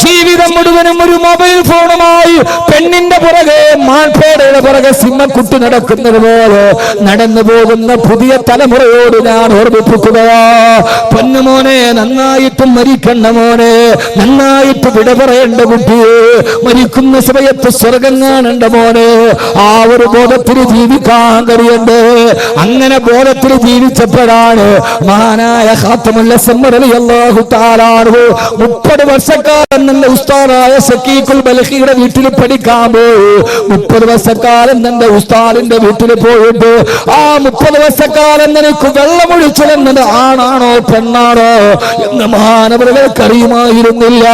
ജീവിതം മുഴുവനും ഒരു മൊബൈൽ ഫോണുമായി പെണ്ണിന്റെ പുറകെ മാൻപേടയുടെ പുറകെ സിംഹക്കുട്ടി നടക്കുന്നത് പോലെ നടന്നു പോകുന്ന പുതിയ തലമുറയോട് ഞാൻ ഓർമ്മിപ്പിക്കുകയാ. പൊന്നുമോനെ, നന്നായിട്ട് മരിക്കണ്ട മോനെ, നന്നായിട്ട് വിട പറയേണ്ട കുട്ടിയെ, മരിക്കുന്ന സമയത്ത് സ്വർഗം കാണേണ്ട മോനെ. ആ ഒരു ബോധത്തിൽ ജീവിക്കാൻ കഴിയണ്ടേ? അങ്ങനെ ബോധത്തിൽ ജീവിച്ചപ്പോഴാണ് മഹാനായ ഖാത്തമുൽ അസ്മർ റളിയല്ലാഹു തആല അൻഹു 30 വർഷക്കാലം തന്റെ ഉസ്താദായ സക്കീഖുൽ ബൽഖിയുടെ വീട്ടിൽ പഠിക്കാൻ പോയി. 30 വർഷക്കാലം തന്റെ ഉസ്താദിന്റെ വീട്ടിൽ പോയിട്ട് ആ 30 വർഷക്കാലം നിനക്ക് വെള്ളമൊഴിച്ചതെന്നത് ആണാണോ പെണ്ണാണോ എന്ന് മഹാനവറുകൾക്ക് അറിയുമായിരുന്നില്ല.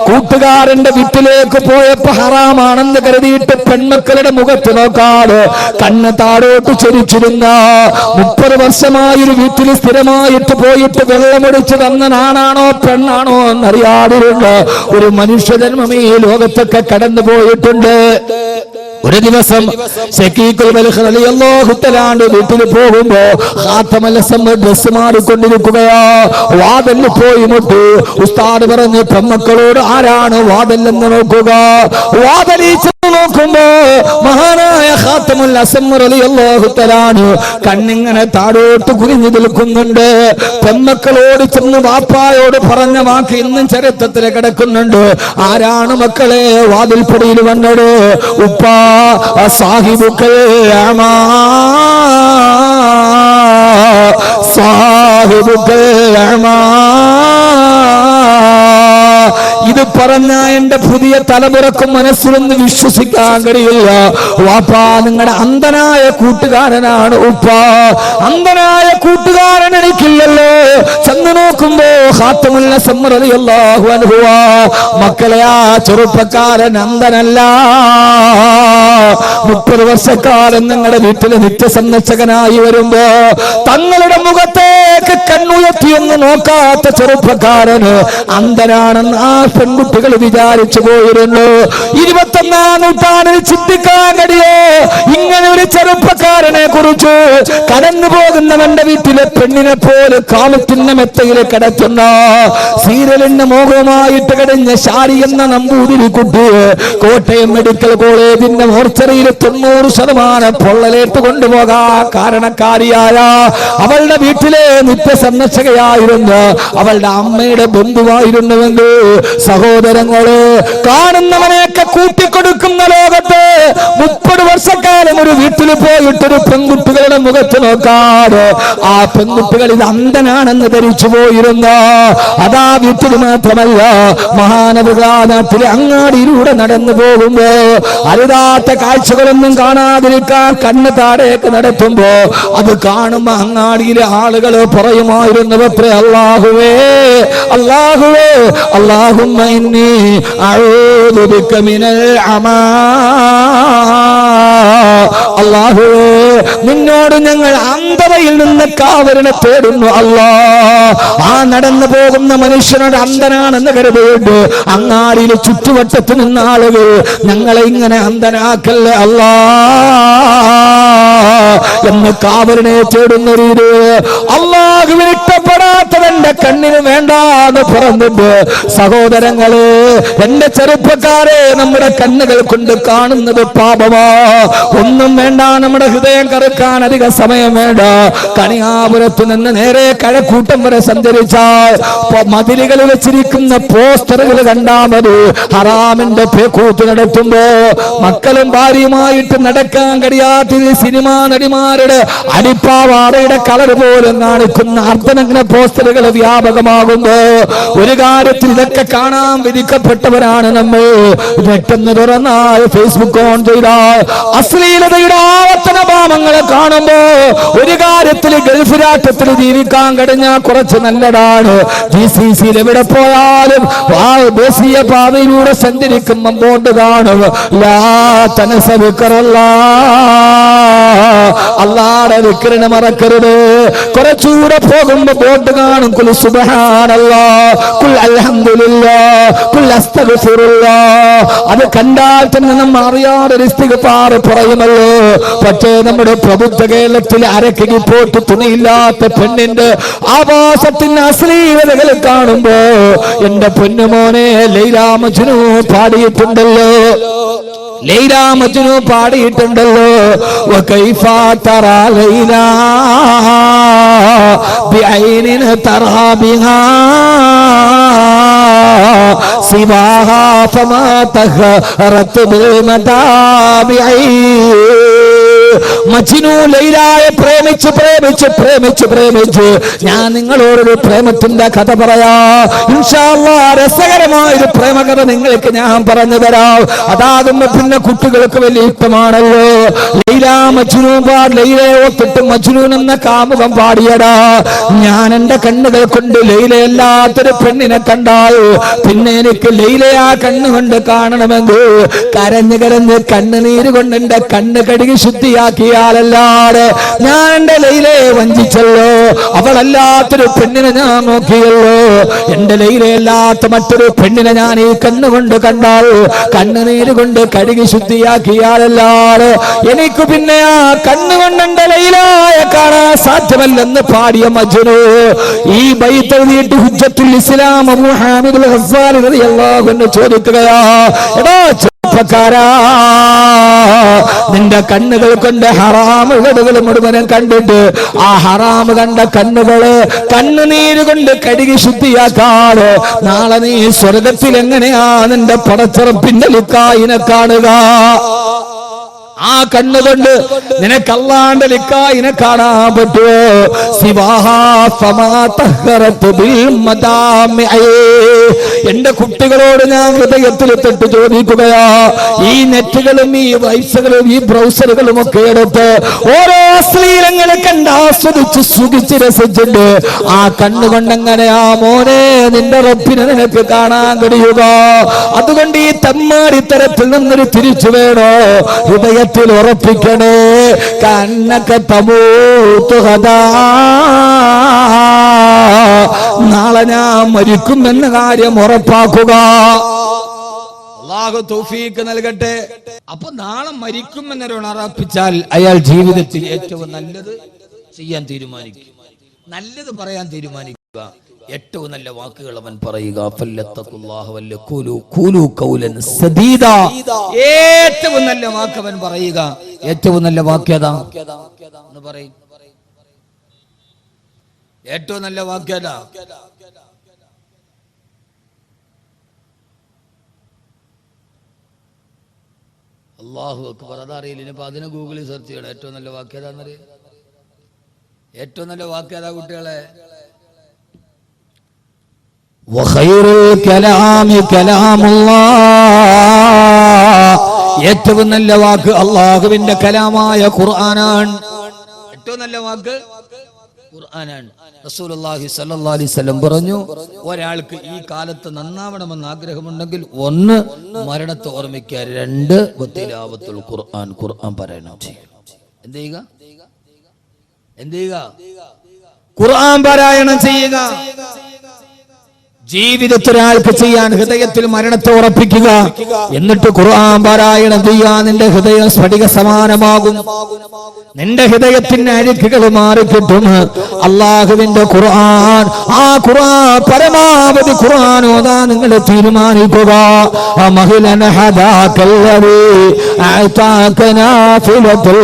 കൂട്ടുകാരന്റെ വീട്ടിലേക്ക് പോയപ്പോ ഹറാമാണെന്ന് കരുതിയിട്ട് പെൺമക്കളുടെ മുഖത്ത് നോക്കാതെ കണ്ണ് താഴോട്ട് ചരിച്ചിരുന്ന, 30 വർഷമായൊരു വീട്ടിൽ സ്ഥിരമായിട്ട് പോയിട്ട് വെള്ളമൊഴിച്ച് തന്നനാണാണോ പെണ്ണാണോ എന്നറിയാതിരുന്ന ഒരു മനുഷ്യജന്മം ഈ ലോകത്തൊക്കെ കടന്നു പോയിട്ടുണ്ട്. ഒരു ദിവസം സക്കീഖുൽ ബൽഖി റളിയല്ലാഹു തആല വീട്ടിൽ പോകുമ്പോ ഖാത്തമുൽ അസ്മർ ഡ്രസ് മാറിക്കൊണ്ടിരിക്കുകയാ. വാതിലിൽ പോയി മുട്ടി. ഉസ്താദ് പറഞ്ഞു, പെൺമക്കളോട് ആരാണ് വാതിലെന്ന് നോക്കുക. വാതിലിൽ നോക്കുമ്പോ മഹാനായ ഖാത്തമുൽ അസ്മർ റളിയല്ലാഹു തആല കണ്ണിങ്ങനെ താഴോട്ട് കുനിഞ്ഞു നിൽക്കുന്നുണ്ട്. പെൺമക്കളോട് ചെന്ന് വാപ്പായോട് പറഞ്ഞ വാക്ക് ഇന്നും ചരിത്രത്തിൽ കിടക്കുന്നുണ്ട്. ആരാണ് മക്കളെ വാതിൽപ്പടിയിൽ വന്നത്? ഉപ്പാ സാഹിബുക്കൽ അമാ, സാഹിബുക്കൽ അമാ. ഇത് പറഞ്ഞ എന്റെ പുതിയ തലമുറക്കും മനസ്സിലൊന്ന് വിശ്വസിക്കാൻ കഴിയില്ല. വാപ്പാ നിങ്ങളുടെ അന്ധനായ കൂട്ടുകാരനാണ് ഉപ്പ. അന്ധനായ കൂട്ടുകാരൻ എനിക്കില്ലല്ലോ. ചെന്ന് നോക്കുമ്പോ ഖാത്തമുൽ അസ്മർ റളിയല്ലാഹു അൻഹു, മക്കളെ ആ ചെറുപ്പക്കാരൻ അന്ധനല്ല. 30 വർഷക്കാലം നിങ്ങളുടെ വീട്ടിലെ നിത്യസന്ദർശകനായി വരുമ്പോ തങ്ങളുടെ മുഖത്തേക്ക് കണ്ണുയർത്തിയൊന്ന് നോക്കാത്ത ചെറുപ്പക്കാരന് അന്ധനാണെന്ന് ആ പെൺകുട്ടികൾ വിചാരിച്ചു പോയിരുന്നു. 21ാം നൂറ്റാണ്ടിൽ ചിന്തിക്കാൻ കഴിയോ ഇങ്ങനെ ഒരു ചെറുപ്പക്കാരനെ കുറിച്ച്? കടന്നു പോകുന്നവന്റെ വീട്ടിലെ പെണ്ണിനെ പോലെ കാമത്തിന്റെ മെത്തയിൽ കിടത്തുന്ന, സീരിയലിന്റെ മോഹമായിട്ട് കഴിഞ്ഞ ശാരി എന്ന നമ്പൂതിരി കുട്ടി കോട്ടയം മെഡിക്കൽ കോളേജിന്റെ മോർച്ചറിയിൽ 90% പൊള്ളലേറ്റ് കൊണ്ടുപോകാൻ കാരണക്കാരിയായ അവളുടെ വീട്ടിലെ നിത്യസന്ദർശകയായിരുന്നു അവളുടെ അമ്മയുടെ ബന്ധുവായിരുന്നുവെങ്കിൽ, സഹോദരങ്ങളെ, കാണുന്നവനെയൊക്കെ കൂട്ടിക്കൊടുക്കുന്ന ലോകത്ത് 30 വർഷക്കാലം ഒരു വീട്ടിൽ പോയിട്ടൊരു പെൺകുട്ടികളുടെ മുഖത്ത് നോക്കാതെ ആ പെൺകുട്ടികൾ ഇത് അന്ധനാണെന്ന് ധരിച്ചു പോയിരുന്ന അതാ വീട്ടിൽ മാത്രമല്ല മഹാനവകാ നാട്ടിലെ അങ്ങാടിയിലൂടെ നടന്നു പോകുമ്പോ അരുതാത്ത കാഴ്ചകളൊന്നും കാണാതിരിക്കാൻ കണ്ണ് താഴേക്ക് നടത്തുമ്പോ അത് കാണുമ്പോ അങ്ങാടിയിലെ ആളുകൾ പറയുമായിരുന്നവത്രേ, അല്ലാഹുവേ അല്ലാഹുവേ അല്ലാഹുമ്മ ഇന്നി അഊദു ബിക മിനൽ അമാ, അല്ലാഹുവേ നിന്നോട് ഞങ്ങൾ അന്ധതയിൽ നിന്ന് കാവലിനെ തേടുന്നു അല്ലാ. ആ നടന്നു പോകുന്ന മനുഷ്യനോട് അന്ധനാണെന്ന് കരുതിയിട്ട് അങ്ങാടിയിലെ ചുറ്റുവട്ടത്ത് നിന്ന ആളുകൾ ഞങ്ങളെ ഇങ്ങനെ അന്ധനാക്കല്ലേ അല്ലാ എന്ന് കാവലിനെ തേടുന്ന രീതി അല്ലാഹുവിന് ഇഷ്ടപ്പെടാത്തവന്റെ കണ്ണിന് വേണ്ടാന്ന് പറഞ്ഞിട്ട് സഹോദരങ്ങളെ, എന്റെ ചെറുപ്പക്കാരെ, നമ്മുടെ കണ്ണുകൾ കൊണ്ട് കാണുന്നത് പാപമാ. ഒന്നും വേണ്ട, നമ്മുടെ ഹൃദയം കറുക്കാൻ അധിക സമയം വേണ്ട. കണിയാപുരത്ത് നിന്ന് നേരെ കഴക്കൂട്ടം വരെ സഞ്ചരിച്ചാൽ മതിലുകൾ വെച്ചിരിക്കുന്ന പോസ്റ്ററുകൾ കണ്ടാൽ മതി. ഹറാമിന്റെ പേക്കൂത്ത് നടത്തുമ്പോ മക്കളും ഭാര്യയുമായിട്ട് നടക്കാൻ കഴിയാത്ത സിനിമാ നടിമാരുടെ അടിപ്പാവാടയുടെ കളർ പോലും കാണിക്കുന്ന അർദ്ധനഗ്ന പോസ്റ്ററുകൾ വ്യാപകമാകുമ്പോ ഒരു കാര്യത്തിൽ ഇതൊക്കെ കാണാൻ വിധിക്കപ്പെട്ടവരാണ് നമ്മൾ. പെട്ടെന്ന് തുറന്നാൽ ഫേസ്ബുക്ക് ഓൺ ചെയ്താൽ അശ്ലീലതയുടെ ആവർത്തന ഭാവങ്ങളെ കാണുമ്പോ ഒരു കാര്യത്തിൽ ഗൾഫ് രാഷ്ട്രത്തിൽ ജീവിക്കാൻ കഴിഞ്ഞാൽ കുറച്ച് നല്ലതാണ്. GCCയിൽ എവിടെ പോയാലും ദേശീയ പാതയിലൂടെ സഞ്ചരിക്കുമ്പോൾ ബോർഡ് കാണും, ലാ തനസ ദിക്റല്ലാ, അല്ലാഹുവിന്റെ ദിക്റിനെ മറക്കരുത്. കുറച്ചുകൂടെ പോകുമ്പോ ബോർഡ് കാണും, ഖുൽ സുബ്ഹാനല്ലാഹ്, ഖുൽ അൽഹംദുലില്ലാഹ്, ഖുൽ അസ്തഗ്ഫിറുല്ലാഹ്. അത് കണ്ടാൽ തന്നെ നമ്മൾ അറിയാതെ ഇസ്തിഗ്ഫാർ പറയുമല്ലോ. പക്ഷേ നമ്മുടെ പ്രബുദ്ധ കേരളത്തിൽ അരക്കിടി പോട്ട് തുണിയില്ലാത്ത പെണ്ണിന്റെ ആവാസത്തിന് അശ്ലീലതകൾ കാണുമ്പോ എന്റെ പൊന്നുമോനെ Laila Majnu പാടിയിട്ടുണ്ടല്ലോ, Laila Majnu പാടിയിട്ടുണ്ടല്ലോ. വകൈഫ തറാ Laila ബിഐനിൻ തറാ ബിഹാ സിവാഹാ ഫമാ തഹറത് ബിൽ മതാബിഇ. മജ്നു ലൈലായെ പ്രേമിച്ച് പ്രേമിച്ച് പ്രേമിച്ച് പ്രേമിച്ച് ഞാൻ നിങ്ങളോടൊരു പ്രേമത്തിന്റെ കഥ പറയാ. ഇൻഷാ അല്ലാഹ് രസകരമായൊരു പ്രേമകഥ നിങ്ങൾക്ക് ഞാൻ പറഞ്ഞു തരാം. അതാകുമ്പോ പിന്നെ കുട്ടികൾക്ക് വലിയ ഇഷ്ടമാണല്ലോ. ലൈലാ മജ്നു ലൈലയെ ഓർത്തിട്ട് മജ്നൂൻ എന്ന കാമുകം പാടിയടാ. ഞാൻ എന്റെ കണ്ണുകൾ കൊണ്ട് ലൈലയല്ലാത്തൊരു പെണ്ണിനെ കണ്ടാൽ പിന്നെ എനിക്ക് ലൈലയെ ആ കണ്ണുകൊണ്ട് കാണണമെങ്കിൽ കരഞ്ഞ് കരഞ്ഞ് കണ്ണുനീര് കൊണ്ട് എന്റെ കണ്ണ് കഴുകി ശുദ്ധിയാക്കിയാലല്ലാതെ ഞാൻ എന്റെ ലൈലയെ വഞ്ചിച്ചല്ലോ. അവളല്ലാത്തൊരു പെണ്ണിനെ ഞാൻ നോക്കിയല്ലോ. എന്റെ ലൈലയല്ലാത്ത മറ്റൊരു പെണ്ണിനെ ഞാൻ ഈ കണ്ണുകൊണ്ട് കണ്ടാൽ കണ്ണുനീര് കൊണ്ട് കഴുകി ശുദ്ധിയാക്കിയാലല്ലാതെ എനിക്ക് പിന്നെ ആ കണ്ണുകൊണ്ട് എന്റെ ലൈലയെ കാണാൻ സാധ്യമല്ലെന്ന് പാടിയ മജ്നു ഈ ബൈത്ത് എഴുതിയിട്ട് ഹുജ്ജത്തുൽ ഇസ്ലാം അബൂ ഹാമിദുൽ ഗസ്സാലി റളിയല്ലാഹു അൻഹു ചോദിക്കുകയാ, എടാ ചെറുപ്പക്കാരാ, നിന്റെ കണ്ണുകൾ കൊണ്ട് ഹറാമുകൾ മുഴുവനും കണ്ടിട്ട് ആ ഹറാമ് കണ്ട കണ്ണുകള് കണ്ണുനീര് കൊണ്ട് കഴുകി ശുദ്ധിയാക്കാറ് നാളെ നീ സ്വർഗത്തിൽ എങ്ങനെയാ നിന്റെ പടച്ചറപ്പിന്റെ ലിക്കായിനെ കാണുക? ആ കണ്ണുകൊണ്ട് നിനക്ക് അല്ലാഹുവിന്റെ ലിക്കായിനെ കാണാൻ പറ്റുമോ? സിവാഹാ ഫമാ തഹറത് ബിൽ മദാമിഇ. എന്റെ കുട്ടികളോട് ഞാൻ ഹൃദയത്തിൽ തൊട്ട് ചോദിക്കുകയാ, ഈ നെറ്റുകളും ഈ വൈബ്സുകളും ഈ ബ്രൗസറുകളും ഒക്കെ എടുത്ത് ഓരോ അശ്ലീലങ്ങളെ കണ്ട് ആസ്വദിച്ച് സുഖിച്ച് രസിച്ചിട്ട് ആ കണ്ണുകൊണ്ട് എങ്ങനെയാ മോനെ നിന്റെ റബ്ബിനെ നിനക്ക് കാണാൻ കഴിയുക? അതുകൊണ്ട് ഈ തമ്മാടിത്തരത്തിൽ നിന്നൊരു തിരിച്ചു വേണോ? ഹൃദയ ഉറപ്പിക്കണേ. കണ്ണൊക്കെ തമൂത്തുകഥാ, നാളെ ഞാൻ മരിക്കും എന്ന കാര്യം ഉറപ്പാക്കുക. അല്ലാഹു തൗഫീഖ് നൽകട്ടെ. അപ്പൊ നാളെ മരിക്കും എന്നൊരാൾ ഉറപ്പിച്ചാൽ അയാൾ ജീവിതത്തിൽ ഏറ്റവും നല്ലത് ചെയ്യാൻ തീരുമാനിക്കും, നല്ലത് പറയാൻ തീരുമാനിക്കുക. ഏറ്റവും നല്ല വാക്കുകൾ അവൻ പറയുക. ഏറ്റവും നല്ല വാക്ക് അവൻ പറയുക. ഏറ്റവും നല്ല വാക്യതാ എന്ന് പറയും. ഏറ്റവും നല്ല വാക്യതാ അല്ലാഹു അക്ബർ. അതറിയില്ല. ഇനിയിപ്പോൾ അതിനെ ഗൂഗിളിൽ സെർച്ച് ചെയ്യണം. ഏറ്റവും നല്ല വാക്ക് ഏതാണെന്നറിയാം? ഏറ്റവും നല്ല വാക്ക് ഏതാ കുട്ടികളെ? വഖൈറുൽ കലാമി കലാമുല്ലാഹ്. ഏറ്റവും നല്ല വാക്ക് അല്ലാഹുവിന്റെ കലാമായ ഖുർആനാണ്. ഏറ്റവും നല്ല വാക്ക് ഖുർആനാണ്. റസൂലുള്ളാഹി സ്വല്ലല്ലാഹു അലൈഹി വസല്ലം പറഞ്ഞു, ഒരാൾക്ക് ഈ കാലത്ത് നന്നാവണമെന്ന് ആഗ്രഹമുണ്ടെങ്കിൽ ഒന്ന് മരണത്തെ ഓർമ്മിക്കുക, രണ്ട് തിലാവത്തുൽ ഖുർആൻ, ഖുർആൻ പാരായണം ചെയ്യുക. എന്ത് ചെയ്യുക? ഖുർആൻ പാരായണം ചെയ്യുക. ജീവിതത്തിൽ ഒരാൾക്ക് ചെയ്യാൻ ഹൃദയത്തിൽ മരണത്തെ ഉറപ്പിക്കുക, എന്നിട്ട് ഖുർആൻ പാരായണം ചെയ്യാൻ നിന്റെ ഹൃദയം സ്ഫടിക സമാനമാകും. നിന്റെ ഹൃദയത്തിന്റെ അഴുക്കുകൾ മാറിക്കിട്ടും. അള്ളാഹുവിന്റെ ഖുർആൻ, ആ ഖുർആൻ പരമാവധി ഖുർആൻ ഓതാൻ നിങ്ങൾ തീരുമാനിക്കുക. മഹിലന ഹദാകല്ലദീ അഅതാകനാഫിലത്തുൽ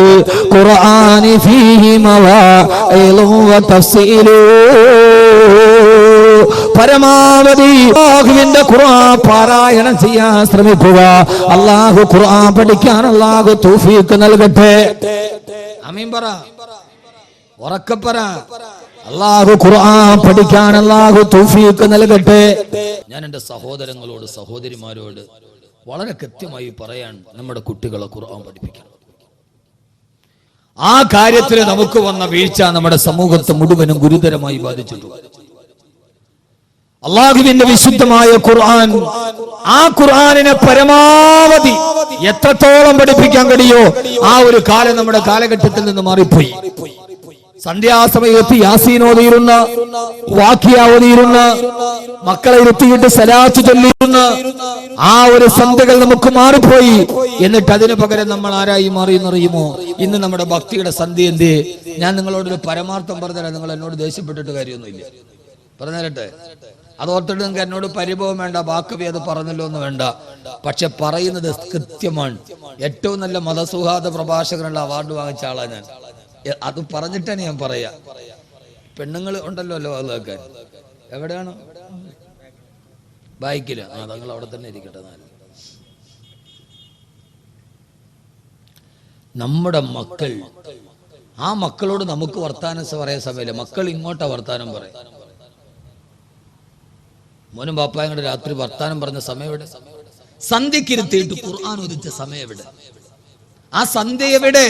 ഖുർആനി ഫീഹി മവാഇദു വതഫ്സീലു. പരമാവധി അല്ലാഹുവിന്റെ ഖുർആൻ പാരായണം ചെയ്യാൻ ശ്രമിക്കുക. അല്ലാഹു ഖുർആൻ പഠിക്കാൻ അല്ലാഹു തൗഫീഖ് നൽകട്ടെ. ആമീൻ പറ, ഉറക്കെ പറ. അല്ലാഹു ഖുർആൻ പഠിക്കാൻ അല്ലാഹു തൗഫീഖ് നൽകട്ടെ. ഞാൻ എൻ്റെ സഹോദരങ്ങളോട് സഹോദരിമാരോട് വളരെ കൃത്യമായി പറയാൻ, നമ്മുടെ കുട്ടികളെ ഖുർആൻ പഠിപ്പിക്കണം. ആ കാര്യത്തിൽ നമുക്ക് വന്ന വീഴ്ച നമ്മുടെ സമൂഹത്തെ മുഴുവനും ഗുരുതരമായി ബാധിച്ചിട്ടുണ്ട്. അള്ളാഹുവിന്റെ വിശുദ്ധമായ ഖുർആൻ, ആ ഖുർആനിനെ പരമാവധി എത്രത്തോളം പഠിപ്പിക്കാൻ കഴിയോ ആ ഒരു കാലം നമ്മുടെ കാലഘട്ടത്തിൽ നിന്ന് മാറിപ്പോയി. സന്ധ്യാസമയത്ത് യാസീൻ ഓതിയിരുന്ന, വാഖിയ ഓതിയിരുന്ന, മക്കളെ ഇരുത്തിയിട്ട് സലാത്ത് ചൊല്ലിയിരുന്ന ആ ഒരു സന്ധ്യകൾ നമുക്ക് മാറിപ്പോയി. എന്നിട്ട് അതിനു പകരം നമ്മൾ ആരായി മാറിയെന്നറിയുമോ? ഇന്ന് നമ്മുടെ ഭക്തിയുടെ സന്ധ്യ എന്തേ? ഞാൻ നിങ്ങളോടൊരു പരമാർത്ഥം പറഞ്ഞുതരാം. നിങ്ങൾ എന്നോട് ദേഷ്യപ്പെട്ടിട്ട് കാര്യമൊന്നുമില്ല, പറഞ്ഞുതരട്ടെ. അതോർത്തിട്ട് നിങ്ങൾക്ക് എന്നോട് പരിഭവം വേണ്ട, വാക്കവി അത് പറഞ്ഞല്ലോ എന്ന് വേണ്ട. പക്ഷെ പറയുന്നത് കൃത്യമാണ്. ഏറ്റവും നല്ല മതസൗഹാർദ്ദ പ്രഭാഷകനുള്ള അവാർഡ് വാങ്ങിച്ച ആളാണ് ഞാൻ. അത് പറഞ്ഞിട്ടാണ് ഞാൻ പറയാ. പെണ്ണുങ്ങൾ ഉണ്ടല്ലോ അതൊക്കെ എവിടെയാണ്? ബൈക്കില്. തങ്ങൾ അവിടെ തന്നെ ഇരിക്കട്ടെ. നമ്മുടെ മക്കൾ, ആ മക്കളോട് നമുക്ക് വർത്താനം പറയാൻ സമയമില്ല. മക്കൾ ഇങ്ങോട്ടാ വർത്താനം പറയും. മോനും ബാപ്പായും കൂടെ രാത്രി വർത്താനം പറഞ്ഞ സമയം എവിടെ? സന്ധ്യക്കിരുത്തിയിട്ട് ഖുർആൻ ഉദിച്ച സമയം എവിടെ? ആ സന്ധ്യ എവിടെ?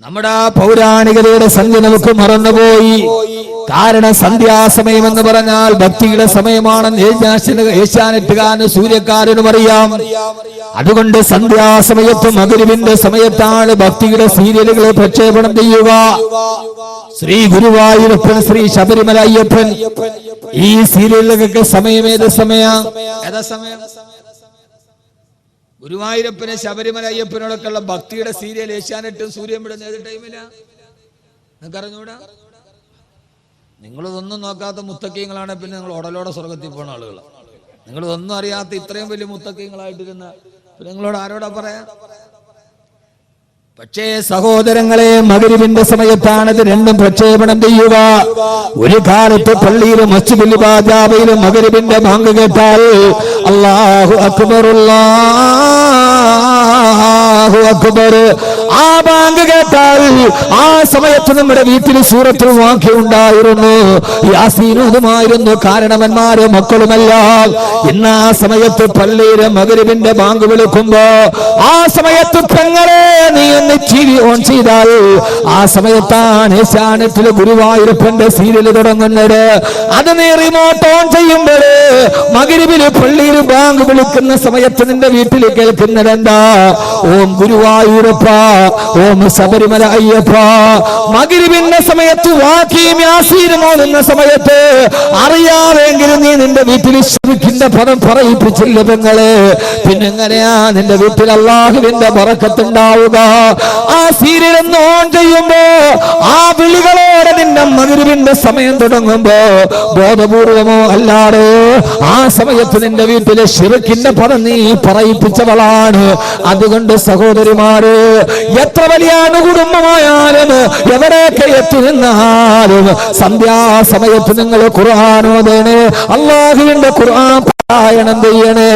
നമ്മുടെ ആ പൗരാണികതയുടെ സന്ധ്യ നമുക്ക് മറന്നുപോയി. കാരണം സന്ധ്യാസമയം എന്ന് പറഞ്ഞാൽ ഭക്തിയുടെ സമയമാണെന്ന് ഏഷ്യാനെറ്റുകാരനും സൂര്യക്കാരനും അറിയാം. അതുകൊണ്ട് സന്ധ്യാസമയത്ത് മഗ്‌രിബിന്റെ സമയത്താണ് ഭക്തിയുടെ സീരിയലുകൾ പ്രക്ഷേപണം ചെയ്യുക. ശ്രീ ഗുരുവായൂരപ്പൻ, ശ്രീ ശബരിമല അയ്യപ്പൻ, ഈ സീരിയലുകൾക്ക് സമയം ഏത് സമയം? ഗുരുവായൂരപ്പന്, ശബരിമല അയ്യപ്പനോടൊക്കെ ഉള്ള ഭക്തിയുടെ സീരിയൽ ഏഷ്യാനെറ്റും സൂര്യൻ വിടുന്ന ഏത് ടൈമിലാ നിങ്ങൾക്ക് അറിഞ്ഞൂടാ? നിങ്ങളിതൊന്നും നോക്കാത്ത മുത്തക്കീങ്ങളാണ് പിന്നെ നിങ്ങൾ ഉടലോടെ സ്വർഗത്തിൽ പോണ ആളുകളാണ്. നിങ്ങളിതൊന്നും അറിയാത്ത ഇത്രയും വലിയ മുത്തക്കീങ്ങളായിട്ടിരുന്ന നിങ്ങളോട് ആരോടാ പറയാ? പക്ഷേ സഹോദരങ്ങളെ, മഗ്‌രിബിന്റെ സമയത്താണത് രണ്ടും പ്രക്ഷേപണം ചെയ്യുക. ഒരു കാലത്ത് പള്ളിയിലും മസ്ജിദുൽ ഇബാദയിലും മഗ്‌രിബിന്റെ ബാങ്ക് കേട്ടാൽ അല്ലാഹു അക്ബർ, അല്ലാഹു അക്ബർ, ആ ബാങ്ക് കേട്ടാൽ ആ സമയത്ത് നമ്മുടെ വീട്ടിൽ സൂറത്തുൽ വാഖിയ ഉണ്ടായിരുന്നു, യാസീനുമായിരുന്നു കാരണവന്മാരും മക്കളുമെല്ലാം. ഇന്ന് ആ സമയത്ത് പള്ളിയിലെ മഗ്‌രിബിന്റെ ബാങ്ക് വിളിക്കുമ്പോ ആ സമയത്ത് പെങ്ങളെ നീ ഒന്ന് TV ഓൺ ചെയ്താൽ ആ സമയത്താണ് ഏഷ്യാനെറ്റിലെ ഗുരുവായൂരപ്പന്റെ സീരിയൽ തുടങ്ങുന്നത്. അത് നീ റിമോട്ട് ഓൺ ചെയ്യുമ്പോൾ മഗ്‌രിബില് പള്ളിയിൽ ബാങ്ക് വിളിക്കുന്ന സമയത്ത് നിന്റെ വീട്ടിൽ കേൾക്കുന്നത് എന്താ? ഓം ഗുരുവായൂരപ്പ, ഓം ശബരിമല അയ്യപ്പ. മഗ്‌രിബിന്റെ സമയത്ത് വാഖിയും യാസീനും ഓതുന്ന സമയത്ത് അറിയാതെങ്കിലും നീ നിന്റെ വീട്ടിൽ ശിർക്കിന്റെ പദം പറയിപ്പിച്ചില്ല പെങ്ങളെ. പിന്നെ എങ്ങനെയാ നിന്റെ വീട്ടിൽ അല്ലാഹുവിന്റെ ബറക്കത്ത് ഉണ്ടാവുക? ആ സീരിയൽ ഒന്ന് ഓൺ ചെയ്യുമ്പോ ആ വിളികളോടെ നിന്റെ മഗ്‌രിബിന്റെ സമയം തുടങ്ങുമ്പോ ബോധപൂർവമോ അല്ലാതെ ആ സമയത്ത് നിന്റെ വീട്ടിലെ ശിർക്കിന്റെ പദം നീ പറയിപ്പിച്ചവളാണ്. അതുകൊണ്ട് സഹോദരിമാര്, എത്ര വലിയ അണുകുടുംബമായാലും എവിടെയൊക്കെ എത്തി നിന്നാലും സന്ധ്യാസമയത്ത് നിങ്ങൾ ഖുർആൻ ഓതണേ. അല്ലാഹുവിന്റെ ഖുർആൻ പാരായണം ചെയ്യണേ.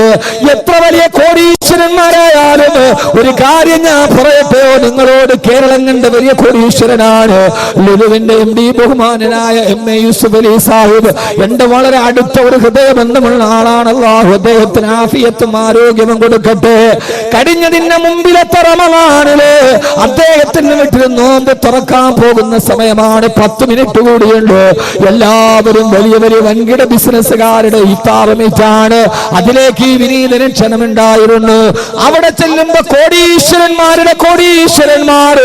എത്ര വലിയ കോടീശ്വരന്മാരായാലും ഒരു കാര്യം ഞാൻ പറയട്ടെ നിങ്ങളോട്, കേരളം കണ്ട വലിയ കോടീശ്വരനാണ് ലുലുവിന്റെ MD ബഹുമാനനായ MA യൂസുഫ് അലി സാഹിബ്. എന്റെ വളരെ അടുത്ത ഒരു ഹൃദയബന്ധമുള്ള ആളാണ്. അല്ലാഹു അദ്ദേഹത്തിന് ആഫിയത്തും ആരോഗ്യവും കൊടുക്കട്ടെ. കഴിഞ്ഞതിന് മുമ്പിലത്തെ റമളാനില് അദ്ദേഹത്തിന്റെ വീട്ടിൽ നോമ്പ് തുറക്കാൻ പോകുന്ന സമയമാണ്. 10 മിനിറ്റ് കൂടിയുണ്ട്. എല്ലാവരും വലിയ വലിയ വൻകിട ബിസിനസ്സുകാരുടെ ഇഫ്താറമിറ്റാണ്. അതിലേക്ക് ഈ വിനീതന് ക്ഷണമുണ്ടായിരുന്നു. അവിടെ ചെല്ലുമ്പോ കോടീശ്വരന്മാരുടെ കോടീശ്വരന്മാർ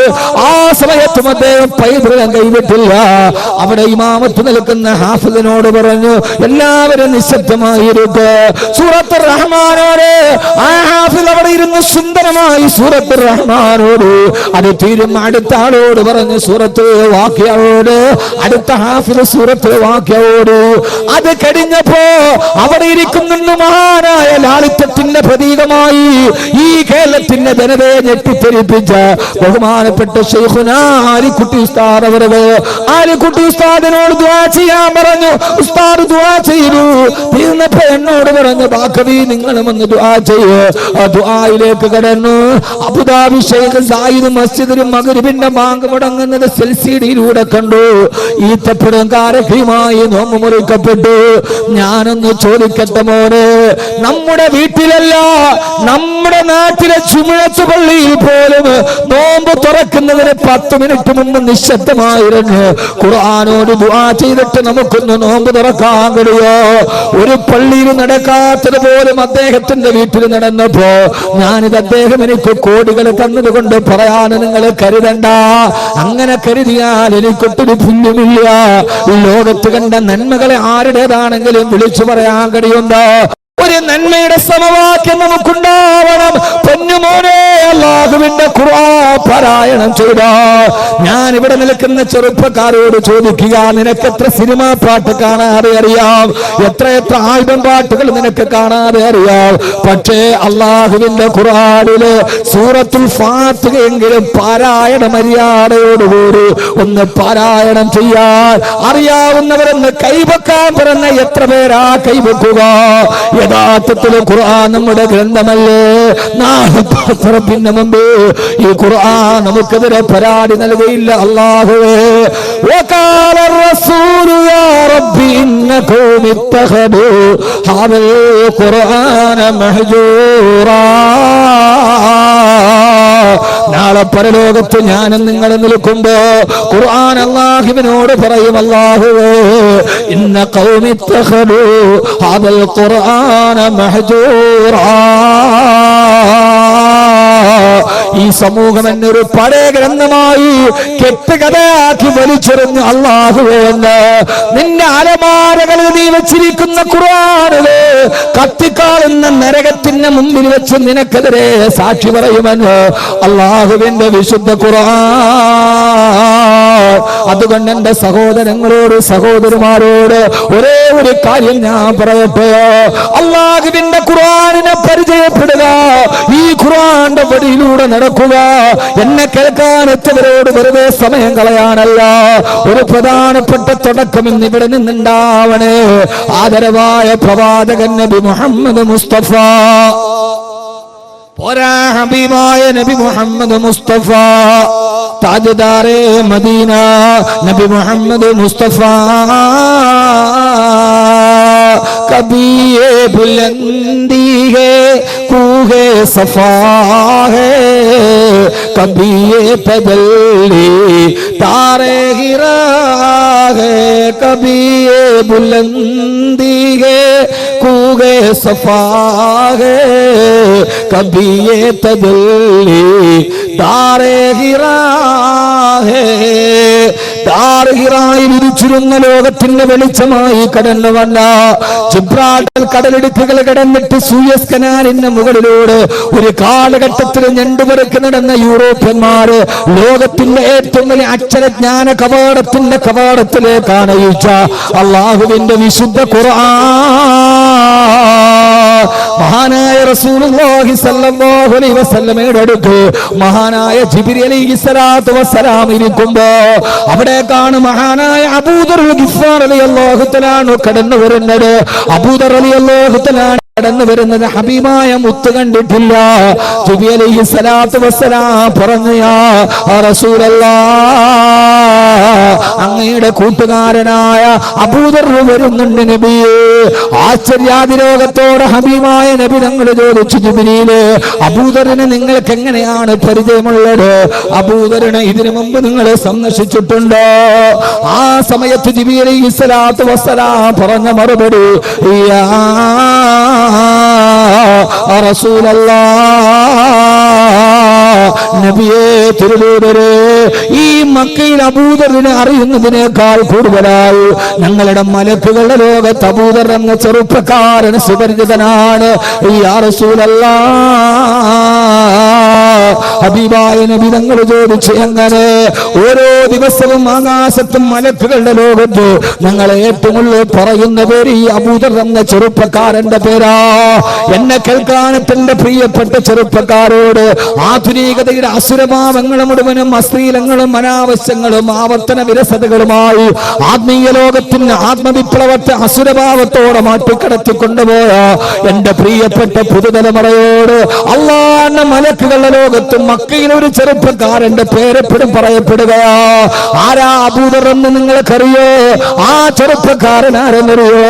ആ സമയത്തും അദ്ദേഹം പൈതൃകം കൈവിട്ടില്ല. അവിടെ ഇമാമത്ത് നിൽക്കുന്ന ഹാഫിദിനോട് പറഞ്ഞു, എല്ലാവരും നിശബ്ദമായിരിക്കെ. സൂറത്ത് റഹ്മാനോട് ആ ഹാഫിദ് അവിടെ ഇരുന്ന് സുന്ദരമായി സൂറത്ത് റഹ്മാനോട് അത് തീരും അടുത്ത ആളോട് പറഞ്ഞു സൂറത്ത് വാക്യയോട്, അടുത്ത ഹാഫിദ് സൂറത്ത് വാക്യയോട്. അത് കഴിഞ്ഞപ്പോ അവിടെ ഇരിക്കുന്ന മഹാനായ ലാളിത്യത്തിന്റെ പ്രതീകമായി ഈ കേരളത്തിന്റെ ജനതയെ ഞെട്ടിത്തെരിപ്പിച്ച ബഹുമാനപ്പെട്ട ശൈഖുനാ ആലിക്കുട്ടി ഉസ്താദ് അവരുടെ ആലിക്കുട്ടി ഉസ്താദിനോട് ദുആ ചെയ്യാൻ പറഞ്ഞു. ഉസ്താദ് ദുആ ചെയ്തു. തീർന്നപ്പോ എന്നോട് പറഞ്ഞു, ബാക്കവി നിങ്ങളും ഒന്ന് ദുആ ചെയ്യ്. ആ ദുആയിലേക്ക് കടന്നു. അബുദാബി ശൈഖ് സായിദ് മസ്ജിദിൽ മഗ്രിബിന്റെ ബാങ്ക് മുടങ്ങുന്നത് സെൽസിഡിയിലൂടെ കണ്ടു. ഈത്തപ്പഴം കാരക്കയുമായി നോമ്പ് മുറിക്കപ്പെട്ടു. ഞാനൊന്ന് ചോദിക്കട്ടെ മോനെ, നമ്മുടെ വീട്ടിലല്ല നമ്മുടെ നാട്ടിലെ ചുമഴത്ത് പള്ളിയിൽ പോലും നോമ്പ് തുറക്കുന്നതിന് 10 മിനിറ്റ് മുമ്പ് നിശബ്ദമായിരുന്നു. ഖുർആനോട് ദുആ ചെയ്തിട്ട് നമുക്കൊന്ന് നോമ്പ് തുറക്കാൻ കഴിയോ? ഒരു പള്ളിയിൽ നടക്കാത്തത് പോലും അദ്ദേഹത്തിന്റെ വീട്ടിൽ നടന്നപ്പോ ഞാനിത് അദ്ദേഹം എനിക്ക് കോടികൾ തന്നതുകൊണ്ട് പറയാൻ നിങ്ങൾ കരുതണ്ട. അങ്ങനെ കരുതിയാൽ എനിക്കൊട്ടൊരു പുല്ലുമില്ല. ലോകത്ത് കണ്ട നന്മകളെ ആരുടേതാണെങ്കിലും വിളിച്ചു പറയാൻ കഴിയുണ്ടോ? ഒരു നന്മയുടെ സമവാക്യം നമുക്കുണ്ടാവണം. പൊന്നുമോനെ, അല്ലാഹുവിന്റെ ഖുർആൻ പാരായണം ചെയ്ത ഞാൻ ഇവിടെ നിൽക്കുന്ന ചെറുപ്പക്കാരോട് ചോദിക്കുക, നിനക്ക് എത്ര സിനിമാ പാട്ട് കാണാതെ അറിയാം? എത്ര ആൽബം പാട്ടുകൾ നിനക്ക് കാണാതെ അറിയാം? പക്ഷേ അല്ലാഹുവിന്റെ ഖുർആനിലെ സൂറത്തുൽ ഫാത്തിഹ എങ്കിലും പാരായണ മര്യാദയോടുകൂടി ഒന്ന് പാരായണം ചെയ്യാൻ അറിയാവുന്നവരെന്ന് കൈവക്കാൻ പറഞ്ഞ എത്ര പേരാ കൈവക്കുക? യഥാർത്ഥത്തിൽ ഖുർആൻ നമ്മുടെ ഗ്രന്ഥമല്ലേ? നാളെ മുമ്പ് ഈ ഖുർആൻ നമുക്കെതിരെ പരാതി നൽകയില്ല. അല്ലാഹുവേ, വഖാല റസൂലു യാ റബ്ബി ഇന്ന ഖൗമി ഇത്തഖദു ഹാദൽ ഖുർആന മഹ്ജൂറാ. നാളെ പരലോകത്ത് ഞാനും നിങ്ങളും നിൽക്കുമ്പോ ഖുർആൻ അല്ലാഹുവിനോട് പറയും, അല്ലാഹുവേ ഇന്ന ഖൗമി ഇത്തഖദു ഹാദൽ ഖുർആന മഹ്ജൂറാ. ഈ സമൂഹം എന്നൊരു പഴയ ഗ്രന്ഥമായി കെട്ടുകഥയാക്കി വലിച്ചെറിഞ്ഞു. അല്ലാഹുവേ, നിന്റെ അലമാരകളിൽ നീ വെച്ചിരിക്കുന്ന ഖുർആനിലെ കത്തിക്കാളുന്ന നരകത്തിന്റെ മുമ്പിൽ വെച്ച് നിനക്കെതിരെ സാക്ഷി പറയുമെന്ന് അല്ലാഹുവിന്റെ വിശുദ്ധ ഖുർആൻ. അതുകൊണ്ട് എന്റെ സഹോദരങ്ങളോട് സഹോദരിമാരോട് ഒരേ ഒരു കാര്യം ഞാൻ പറയട്ടെ, അല്ലാഹുവിന്റെ ഖുർആനിനെ പരിചയപ്പെടുക, ഈ ഖുർആന്റെ വഴിയിലൂടെ നടക്കുക. എന്നെ കേൾക്കാൻ എത്തിയവരോട് വെറുതെ സമയം കളയാനല്ല, ഒരു പ്രധാനപ്പെട്ട തുടക്കം ഇന്ന് ഇവിടെ നിന്നുണ്ടാവണേ. ആദരവായ പ്രവാചകൻ നബി മുഹമ്മദ് മുസ്തഫ, പോരാ ഹബീബായ നബി മുഹമ്മദ് മുസ്തഫ, താജ്ദാരെ മദീന നബി മുഹമ്മദ് മുസ്തഫ. कभी ये बुलंदी है कूहे सफा है, कभी ये तजल्ली तारे गिरा है, कभी ये बुलंदी है कूहे सफा है, कभी ये तजल्ली तारे गिरा है. താരഹിറായി വിരിച്ചിരുന്ന ലോകത്തിന്റെ വെളിച്ചമായി കടന്നു വന്ന ജിബ്രാൾട്ടർ കടലിടുക്കുകൾ കടന്നിട്ട് സൂയസ് കനാലിന്റെ മുകളിലൂടെ ഒരു കാലഘട്ടത്തിൽ ഞണ്ടുപെറുക്കി നടന്ന യൂറോപ്യന്മാര് ലോകത്തിന്റെ ഏറ്റവും വലിയ അക്ഷരജ്ഞാന കവാടത്തിന്റെ കവാടത്തിലേക്കാണ് ഈച്ച അള്ളാഹുവിന്റെ വിശുദ്ധ ഖുർആൻ. മഹാനായ റസൂലുള്ളാഹി സ്വല്ലല്ലാഹു അലൈഹി വസല്ലമയുടെ അടുത്ത് മഹാനായ ജിബ്രീൽ അലൈഹിസ്സലാത്തു വസ്സലാം ഇരിക്കുമ്പോ അവിടേക്കാണ് മഹാനായ അബൂദർ ഗിഫാർ റളിയല്ലാഹു തആല കടന്നു വരുന്നത്. അബൂദർ റളിയല്ലാഹു തആല കടന്നു വരുന്നത് ഹബീബായ മുത്ത് കണ്ടിട്ടില്ല. ജിബ്രീൽ അലൈഹിസ്സലാത്തു വസ്സലാം പറഞ്ഞു, യാ റസൂലല്ലാഹ്, അങ്ങയുടെ കൂട്ടുകാരനായ അബൂദർ വരുന്നുണ്ട് നബിയേ. ആശ്ചര്യാതിരോഗത്തോടെ ഹബീബായ നബി തങ്ങൾ ചോദിച്ചു, ജിബ്രീൽ, അബൂദറിനെ നിങ്ങൾക്ക് എങ്ങനെയാണ് പരിചയമുള്ളത്? അബൂദറിനെ ഇതിനു മുമ്പ് നിങ്ങൾ സന്ദർശിച്ചിട്ടുണ്ടോ? ആ സമയത്ത് ജിബ്രീൽ അലൈഹിസ്സലാത്തു വസ്സലാം പറഞ്ഞ മറുപടി, യാ റസൂലല്ലാഹ്, നബിയേ തിരുദൂതരേ, ഈ മക്കയിൽ അബൂദറിനെ അറിയുന്നതിനേക്കാൾ കൂടുതലായി ഞങ്ങളുടെ മലക്കുകളുടെ ലോകത്ത് അബൂദർ എന്ന ചെറുപ്പക്കാരൻ സുപരിചിതനാണ്. യാ റസൂലല്ലാഹ്, ഹബീബായ നബി തങ്ങൾ ചോദിച്ചു, എങ്ങനെ? ഓരോ ദിവസവും ആകാശത്തും മലക്കുകളുടെ ലോകത്ത് ഞങ്ങളെ ഏറ്റവും കൂടുതൽ പറയുന്ന പേര് ഈ അബൂദർ എന്ന ചെറുപ്പക്കാരന്റെ പേരാ. എന്നെ കേൾക്കാനത്തിന്റെ പ്രിയപ്പെട്ട ചെറുപ്പക്കാരോട് ആധുനികതയുടെ അസുരഭാവങ്ങളും മുഴുവനും അശ്ലീലങ്ങളും അനാവശ്യങ്ങളും ആവർത്തന വിരസതകളുമായി ആത്മീയ ലോകത്തിന് ആത്മവിപ്ലവത്തെ അസുരഭാവത്തോടെ മാറ്റിക്കടത്തിക്കൊണ്ടുപോയ എന്റെ പ്രിയപ്പെട്ട പുതുതലമുറയോട് അല്ലാഹുവിന്റെ മലക്കുകളുടെ ലോകത്തും മക്കയിൽ ഒരു ചെറുപ്പക്കാരന്റെ പേരെപ്പോഴും പറയപ്പെടുകയാ. ആരാ അബൂദർ എന്ന് നിങ്ങൾക്കറിയോ? ആ ചെറുപ്പക്കാരൻ ആരെന്നറിയോ?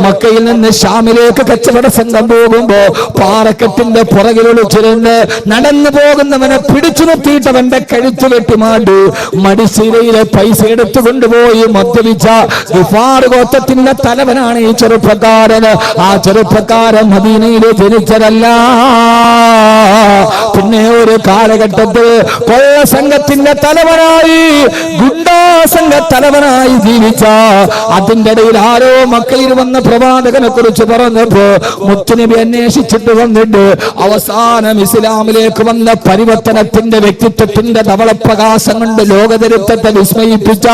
മക്കയിൽ നിന്ന് ഷാമിലേക്ക് കച്ചവട സംഘം പോകുമ്പോ പാറക്കെട്ടിന്റെ പുറകിൽ ഒളിച്ചിരുന്ന് നടന്നു പോകുന്നവനെ പിടിച്ചു നിർത്തിയിട്ടവന്റെ കഴുത്ത് വെട്ടിമാണ്ടി മടിശീലയിലെ പൈസ എടുത്തു കൊണ്ടുപോയി മദ്യപിച്ച ഗിഫാർ ഗോത്രത്തിന്റെ തലവനാണ് ഈ ചെറുപ്പക്കാരൻ. ആ ചെറുപ്പക്കാരൻ മദീനയിൽ ജനിച്ചതല്ല. പിന്നെ ഒരു കാലഘട്ടത്തിൽ കൊള്ള സംഘത്തിന്റെ തലവനായി, ഗുണ്ടാ സംഘ തലവനായി ജീവിച്ച, അതിന്റെ ഇടയിൽ ആരോ മക്കയിൽ വന്ന പ്രവാചകനെ കുറിച്ച് പറഞ്ഞപ്പോ മുത്തുനബി അന്വേഷിച്ചിട്ട് വന്നിട്ട് അവസാനം ഇസ്ലാമിലേക്ക് വന്ന പരിവർത്തനത്തിന്റെ വ്യക്തിത്വത്തിന്റെ ധവളപ്രകാശം കൊണ്ട് ലോകചരിത്രത്തെ വിസ്മയിപ്പിച്ച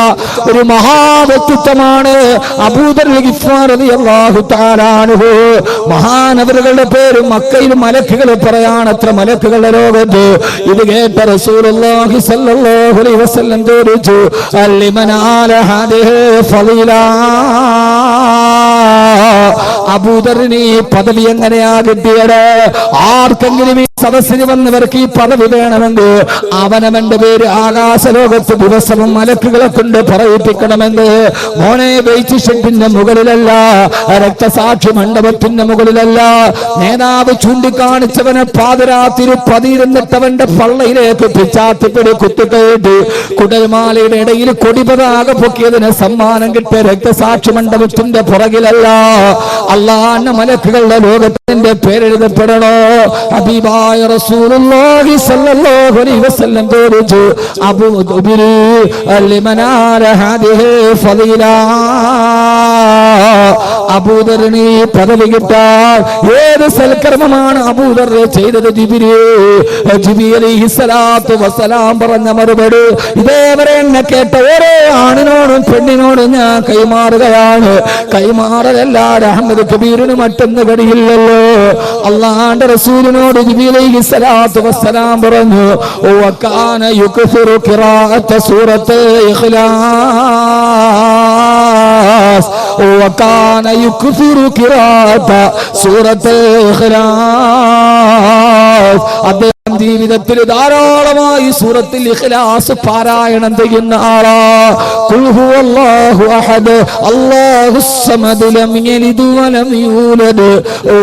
ഒരു മഹാവ്യക്തിത്വമാണ് അബൂദർ ഗിഫാർ റളിയല്ലാഹു തആല അൻഹു. മഹാനവറുകളുടെ പേര് മക്കയിൽ മലക്കുകൾ പറയാണത്ര മലക്കുകളുടെ ലോകത്ത്. ഇത് കേട്ട റസൂലുള്ളാഹി സ്വല്ലല്ലാഹു അലൈഹി വസല്ലം ചോദിച്ചു, അലിമനാല ഹാദിഹി ഫളീല, അബൂദറിന് ഈ പദവി എങ്ങനെയാ കിട്ടിയത്? ആർക്കെങ്കിലും ഈ സദസ്സിന് വന്നവർക്ക് ഈ പദവി വേണമെങ്കിൽ അവനവന്റെ പേര് ആകാശലോകത്ത് ദിവസവും മലക്കുകളെ കൊണ്ട് പറയിപ്പിക്കണമെന്ന്. മോനെ വെയിറ്റ് ഷെഡിന്റെ മുകളിലല്ല, രക്തസാക്ഷി മണ്ഡപത്തിന്റെ മുകളിലല്ല, നേതാവ് ചൂണ്ടിക്കാണിച്ചവനെ പാതിരാത്തിരി പതിയിരുന്നിട്ടവന്റെ പള്ളയിലേക്ക് പിച്ചാത്തിപ്പിടി കുത്തിക്കയറ്റി കുടൽമാലയുടെ ഇടയിൽ കൊടിപതാക പൊക്കിയതിന് സമ്മാനം കിട്ടിയ രക്തസാക്ഷി മണ്ഡപത്തിന്റെ പുറകിലല്ല, അല്ലാഹുവിന്റെ മലക്കുകളുടെ ലോകത്തിന്റെ പേരെഴുതപ്പെടണോ? ഹബീബായ റസൂലുള്ളാഹി സ്വല്ലല്ലാഹു അലൈഹി വസല്ലം ചോദിച്ചു, അബൂദർ ലിമനാല ഹാദിഹി ഫളീല, അബൂദറിന് ഈ പദവി കിട്ടാൻ ഏത് സൽക്കർമ്മമാണ് അബൂദർ ചെയ്തത്? ജിബ്രീൽ അലൈഹിസ്സലാത്തു വസ്സലാം പറഞ്ഞ മറുപടി ഇതേവരെ എന്നെ കേട്ട ഓരോ ആണിനോടും പെണ്ണിനോടും ഞാൻ കൈമാറുകയാണ്. കൈമാറലല്ല അഹമ്മദ് കബീറിന് മറ്റൊന്ന് കഴിയില്ലല്ലോ. അല്ലാഹുവിന്റെ റസൂലിനോട് ജിബ്രീൽ അലൈഹിസ്സലാത്തു വസ്സലാം പറഞ്ഞു, വകാന യുക്സിറു ഖിറാഅത സൂറത്തുൽ ഇഖ്ലാസ്, വകാന യുക്സിറു ഖിറാഅത സൂറത്തുൽ ഇഖ്ലാസ്. അദ്ദേഹം ജീവിതത്തിൽ ധാരാളമായി സൂറത്തുൽ ഇഖ്ലാസ് പാരായണം ചെയ്യുന്ന ആളാ. ഖുൽ ഹുവല്ലാഹു അഹദ് അല്ലാഹുസ് സമദ് ലം യലിദ് വലം യൂലദ്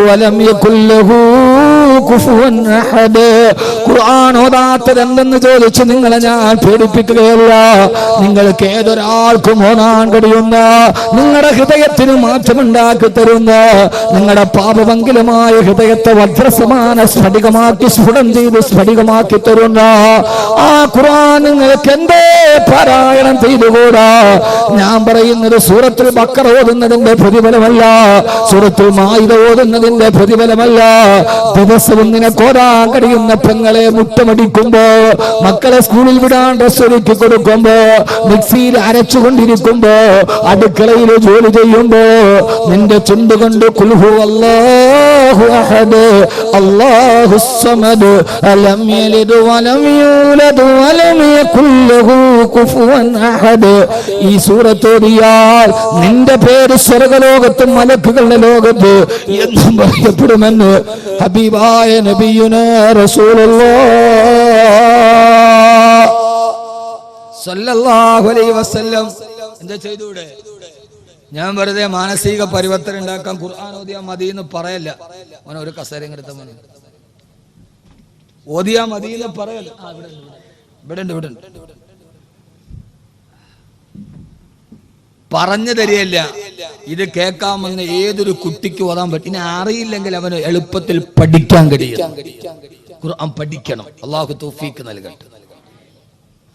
വലം യകുൽ ലഹു കുഫുവൻ അഹദ്. ഖുർആൻ ഓതാത്തത് എന്തെന്ന് ചോദിച്ചു നിങ്ങളെ ഞാൻ പേടിപ്പിക്കുകയല്ല. നിങ്ങൾക്ക് ഏതൊരാൾക്കും ഓതാൻ കഴിയുന്ന, നിങ്ങളുടെ ഹൃദയത്തിന് മാറ്റമുണ്ടാക്കി തരുന്ന, നിങ്ങളുടെ പാപമംഗലമായ ഹൃദയത്തെ വജ്രസമാന സ്ഫടികമാക്കി സ്ഫുടം ചെയ്ത് സ്ഫടികമാക്കി തരുന്ന ആ ഖുർആൻ നിങ്ങൾക്ക് എന്തേ പാരായണം ചെയ്തുകൂടാ? ഞാൻ പറയുന്നത് സൂറത്തുൽ ബഖറ ഓതുന്നതിന്റെ പ്രതിഫലമല്ല, സൂറത്തുൽ മാഇദ ഓതുന്നതിന്റെ പ്രതിഫലമല്ല. ദിവസവും ദിവസവും നിനക്കോരാൻ കഴിയുന്ന പെങ്ങളെ മുറ്റമടിക്കുമ്പോ, മക്കളെ സ്കൂളിൽ വിടാൻ ഡ്രസ് ഒരുക്കി കൊടുക്കുമ്പോ, മിക്സിയിൽ അരച്ചുകൊണ്ടിരിക്കുമ്പോ, അടുക്കളയിൽ ജോലി ചെയ്യുമ്പോ നിന്റെ ചുണ്ടുകൊണ്ട് ഖുൽ ഹുവല്ലാഹു അഹദ് അല്ലാഹുസ് സമദ് അലം യലിദ് വലം യൂലദ് വലം യകുൽ ലഹു കുഫുവൻ അഹദ് ഈ സൂറത്ത് ഓതിയാൽ നിന്റെ പേര് സ്വർഗ്ഗലോകത്തും മലക്കുകളുടെ ലോകത്ത് എന്നും പറയപ്പെടുമെന്ന് ഹബീബായ നബിയുനാ റസൂലുള്ളാഹ് സല്ലല്ലാഹു അലൈഹി വസല്ലം എന്താ ചെയ്തൂടെ? ഞാൻ വെറുതെ മാനസിക പരിവർത്തനം ഉണ്ടാക്കാൻ ഖുർആൻ ഓതിയാ മതി എന്ന് പറയല്ല. മോനെ ഒരു കസേര എടുത്ത മോനെ, ഓതിയാ മതി എന്ന് പറയല്ല. ഇവിടെ ഉണ്ട് പറഞ്ഞു തരികയല്ല. ഇത് കേൾക്കാമെന്ന് ഏതൊരു കുട്ടിക്ക് ഓതാൻ പറ്റും. ഇനി അറിയില്ലെങ്കിൽ അവന് എളുപ്പത്തിൽ പഠിക്കാൻ കഴിയും. ഖുർആൻ പഠിക്കണം. അല്ലാഹു തൗഫീഖ് നൽകട്ടെ.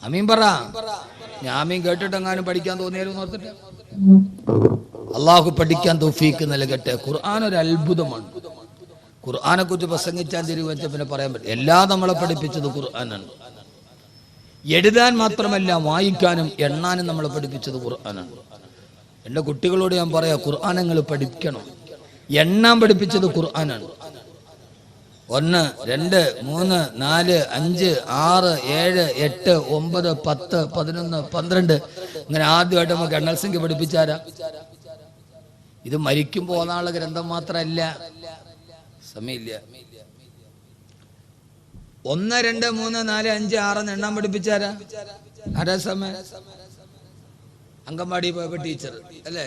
ആമീൻ പറ. ഞാൻ ആമീൻ കേട്ടിട്ടെങ്ങാനും പഠിക്കാൻ തോന്നിയാലും ഓർത്തിട്ട് അള്ളാഹു പഠിക്കാൻ തൗഫീഖ് നൽകട്ടെ. ഖുർആൻ ഒരു അത്ഭുതമാണ്. ഖുർആനെ കുറിച്ച് പ്രസംഗിച്ചാൽ തിരുവച്ച പിന്നെ പറയാൻ പറ്റും. എല്ലാം നമ്മളെ പഠിപ്പിച്ചത് ഖുർആനാണ്. എഴുതാൻ മാത്രമല്ല വായിക്കാനും എണ്ണാനും നമ്മളെ പഠിപ്പിച്ചത് ഖുർആനാണ്. എൻ്റെ കുട്ടികളോട് ഞാൻ പറയാം, ഖുർആൻ നിങ്ങൾ പഠിക്കണം. എണ്ണാൻ പഠിപ്പിച്ചത് ഖുർആനാണ്. 1 2 3 4 5 6 7 8 9 10 11 12 ഇങ്ങനെ ആദ്യമായിട്ട് നമുക്ക് എണ്ണൽ സംഖ്യ പഠിപ്പിച്ചാരാ? ഇത് മരിക്കുമ്പോൾ ഓതാനുള്ള ഗ്രന്ഥം മാത്രമല്ല, സമയമില്ല. 1 2 3 4 5 6 എണ്ണാൻ പഠിപ്പിച്ചാരാ? ആരാ സമയം? അങ്കൻവാടി പോയപ്പോ ടീച്ചർ അല്ലേ?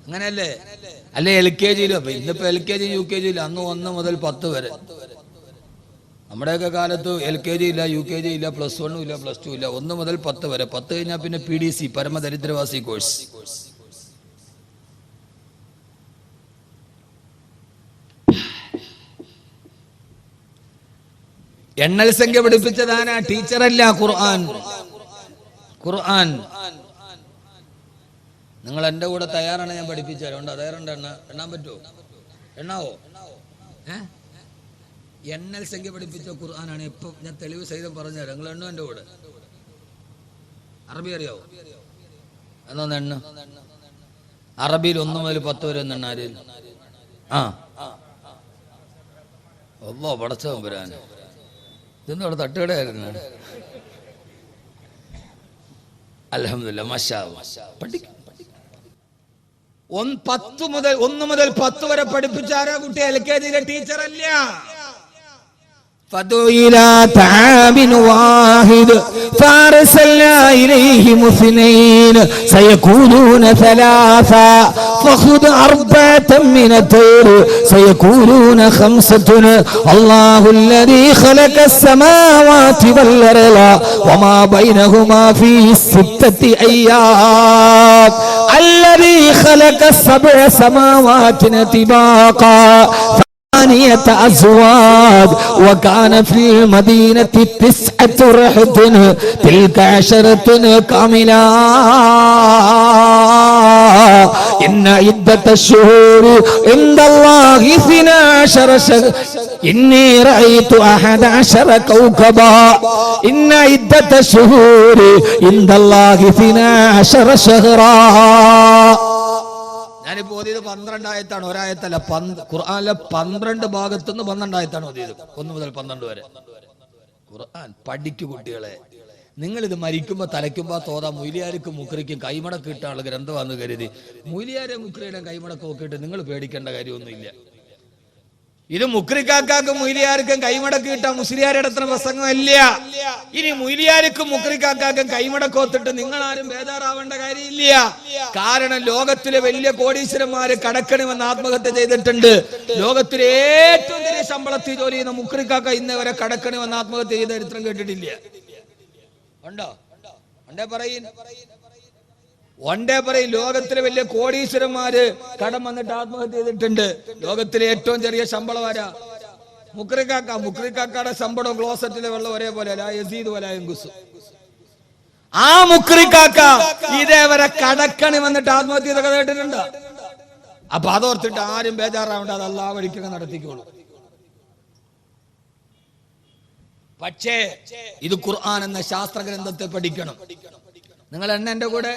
അങ്ങനെയല്ലേ? അല്ലെ LKG-യിലും. അപ്പൊ ഇന്നിപ്പോ LKG UKG ഇല്ല. അന്ന് 1 മുതൽ 10 വരെ. നമ്മുടെയൊക്കെ കാലത്ത് LKG ഇല്ല, UKG ഇല്ല, +1 ഇല്ല, +2 ഇല്ല. 1 മുതൽ 10 വരെ. 10 കഴിഞ്ഞാൽ പിന്നെ PDC പരമദരിദ്രവാസി കോഴ്സ്. എണ്ണൽ സംഖ്യ പഠിപ്പിച്ചതാനാ? ടീച്ചറല്ല, ഖുർആൻ. ഖുർആൻ നിങ്ങൾ എൻ്റെ കൂടെ തയ്യാറാണ്? ഞാൻ പഠിപ്പിച്ചു തരാം. തയ്യാറുണ്ട്? എണ്ണാൻ പറ്റുമോ? എണ്ണാവോ? എണ്ണൽ സംഖ്യ പഠിപ്പിച്ച ഖുർആനാണ്. ഇപ്പൊ ഞാൻ തെളിവ് സഹിതം പറഞ്ഞുതരാം. നിങ്ങൾ എണ്ണു എൻ്റെ കൂടെ. അറബി അറിയാവോ? എന്നൊന്ന് എണ്ണ. അറബിയിൽ 1 മുതൽ 10 വരെ ഒന്ന് എണ്ണാര്. ഒന്നോ പടച്ചവൻ വരാൻ. ഇതൊന്നും അവിടെ തട്ടുകടയായിരുന്നു. അൽഹംദുലില്ലാ, മാഷാ അല്ലാഹ്. പഠിക്കും. 1 മുതൽ 10 വരെ പഠിപ്പിച്ചാരാ കുട്ടി? LKG-യിലെ ടീച്ചറല്ല. فدعوا إلى طعام واحد فأرسلنا إليهم 2 سيقولون 3 فخذ 4 من الطير سيقولون 5 الله الذي خلق السماوات والأرض وما بينهما في 6 أيام الذي خلق 7 سماوات طباقا أزواج وكان في المدينة 9 رهط تلك 10 كاملة إن عدة الشهور عند الله 12 شهرا إني رأيت 11 كوكبا إن عدة الشهور عند الله 12 شهرا. ഞാനിപ്പോ ഓതിയത് 12 ആയത്താണ്, ഒരായത്തല്ല. ഖുർആനിലെ 12 ഭാഗത്തുനിന്ന് 12 ആയത്താണ് ഓതിയത്. 1 മുതൽ 12 വരെ. ഖുർആൻ പഠിക്കു കുട്ടികളെ. നിങ്ങളിത് മരിക്കുമ്പോ തലയ്ക്കുമ്പോ തോതാ മൊയ്ലിയാർക്ക് മുക്രിക്കും കൈമടക്ക് കിട്ടാനുള്ള ഗ്രന്ഥമാണെന്ന് കരുതി മൊയ്ലിയാരെ മുക്രിയുടെ കൈമടക്ക് നോക്കിയിട്ട് നിങ്ങൾ പേടിക്കേണ്ട കാര്യമൊന്നുമില്ല. ഇത് മുക്രിക്കാക്കും മൊയ്ലിയാർക്കും കൈമടക്ക് കിട്ടാൻ മുസ്ലിയാരുടെ അത്ര പ്രസംഗമല്ല. ഇനി മൊയ്ലിയാർക്കും മുക്രിക്കാക്കും കൈമടക്കോത്തിട്ട് നിങ്ങൾ ആരും ബേജാറാവേണ്ട കാര്യമില്ല. കാരണം ലോകത്തിലെ വലിയ കോടീശ്വരന്മാര് കടക്കണമെന്ന് ആത്മഹത്യ ചെയ്തിട്ടുണ്ട്. ലോകത്തിലെ ഏറ്റവും വലിയ ശമ്പളത്തിൽ ജോലി ചെയ്യുന്ന മുക്രിക്കാക്ക ഇന്ന് വരെ കടക്കണമെന്ന് ആത്മഹത്യ ചെയ്ത ചരിത്രം കേട്ടിട്ടില്ല. ഉണ്ടോ? പറയും ലോകത്തിലെ വലിയ കോടീശ്വരന്മാര് കടം വന്നിട്ട് ആത്മഹത്യ ചെയ്തിട്ടുണ്ട്. ലോകത്തിലെ ഏറ്റവും ചെറിയ ശമ്പളം ആരാ? മുക്രിക്കാക്കയുടെ ശമ്പളം ക്ലോസറ്റിലെ വെള്ളം ഒരേപോലെ ആ മുക്രിക്കാക്ക ഇതേവരെ കടക്കണി വന്നിട്ട് ആത്മഹത്യ ചെയ്തൊക്കെ കേട്ടിട്ടുണ്ട്. അപ്പൊ അതോർത്തിട്ട് ആരും ബേജാറാവണ്ട, അത് അല്ലാഹ് വഴിക്കൊക്കെ നടത്തിക്കോളൂ. പക്ഷേ ഇത് ഖുർആൻ എന്ന ശാസ്ത്ര ഗ്രന്ഥത്തെ പഠിക്കണം. നിങ്ങൾ എന്റെ കൂടെ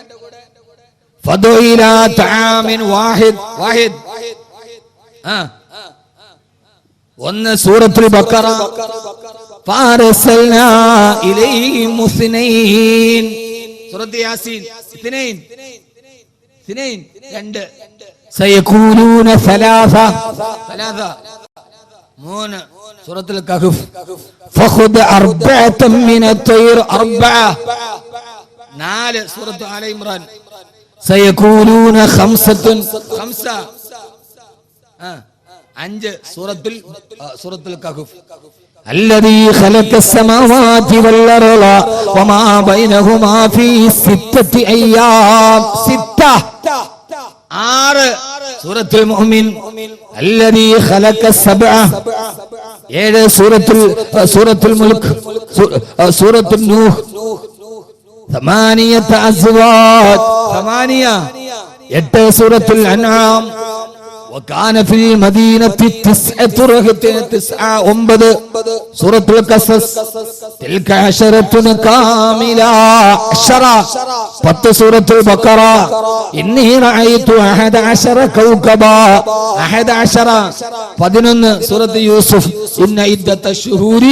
ഫദുഇലാ തആമിൻ വാഹിദ് ഒന്ന് സൂറത്തുൽ ബഖറ ഫാറസൽനാ ഇലൈഹിം മുസ്നൈൻ സൂറത്ത് യാസീൻ ഇത്നൈൻ 2 സയഖൂലൂന സലാസ 3 സൂറത്തുൽ കഹ്ഫ് ഫഖുദ് അർബഅതൻ മിനത് തൈർ 4 സൂറത്ത് ആല ഇംറാൻ സയഖൂലൂന ഖംസത്തുൻ 5 സൂറത്തുൽ കഹ്ഫ് الذي خلق السماوات والأرض وما بينهما في 6 أيام 6 സൂറത്തുൽ മുഅ്മിൻ الذي خلق السبع 7 സൂറത്തുൽ മുൽക്ക് സൂറത്തുൽ നൂഹ് 8 അസ്വാജ് 8 സൂറത്തുൽ അൻആം وكان في المدينة 9 سورة القصص تلك 10 كاملة 10 سورة البقرة إني رأيت 11 كوكبا 11 سورة يوسف إن عدة الشهور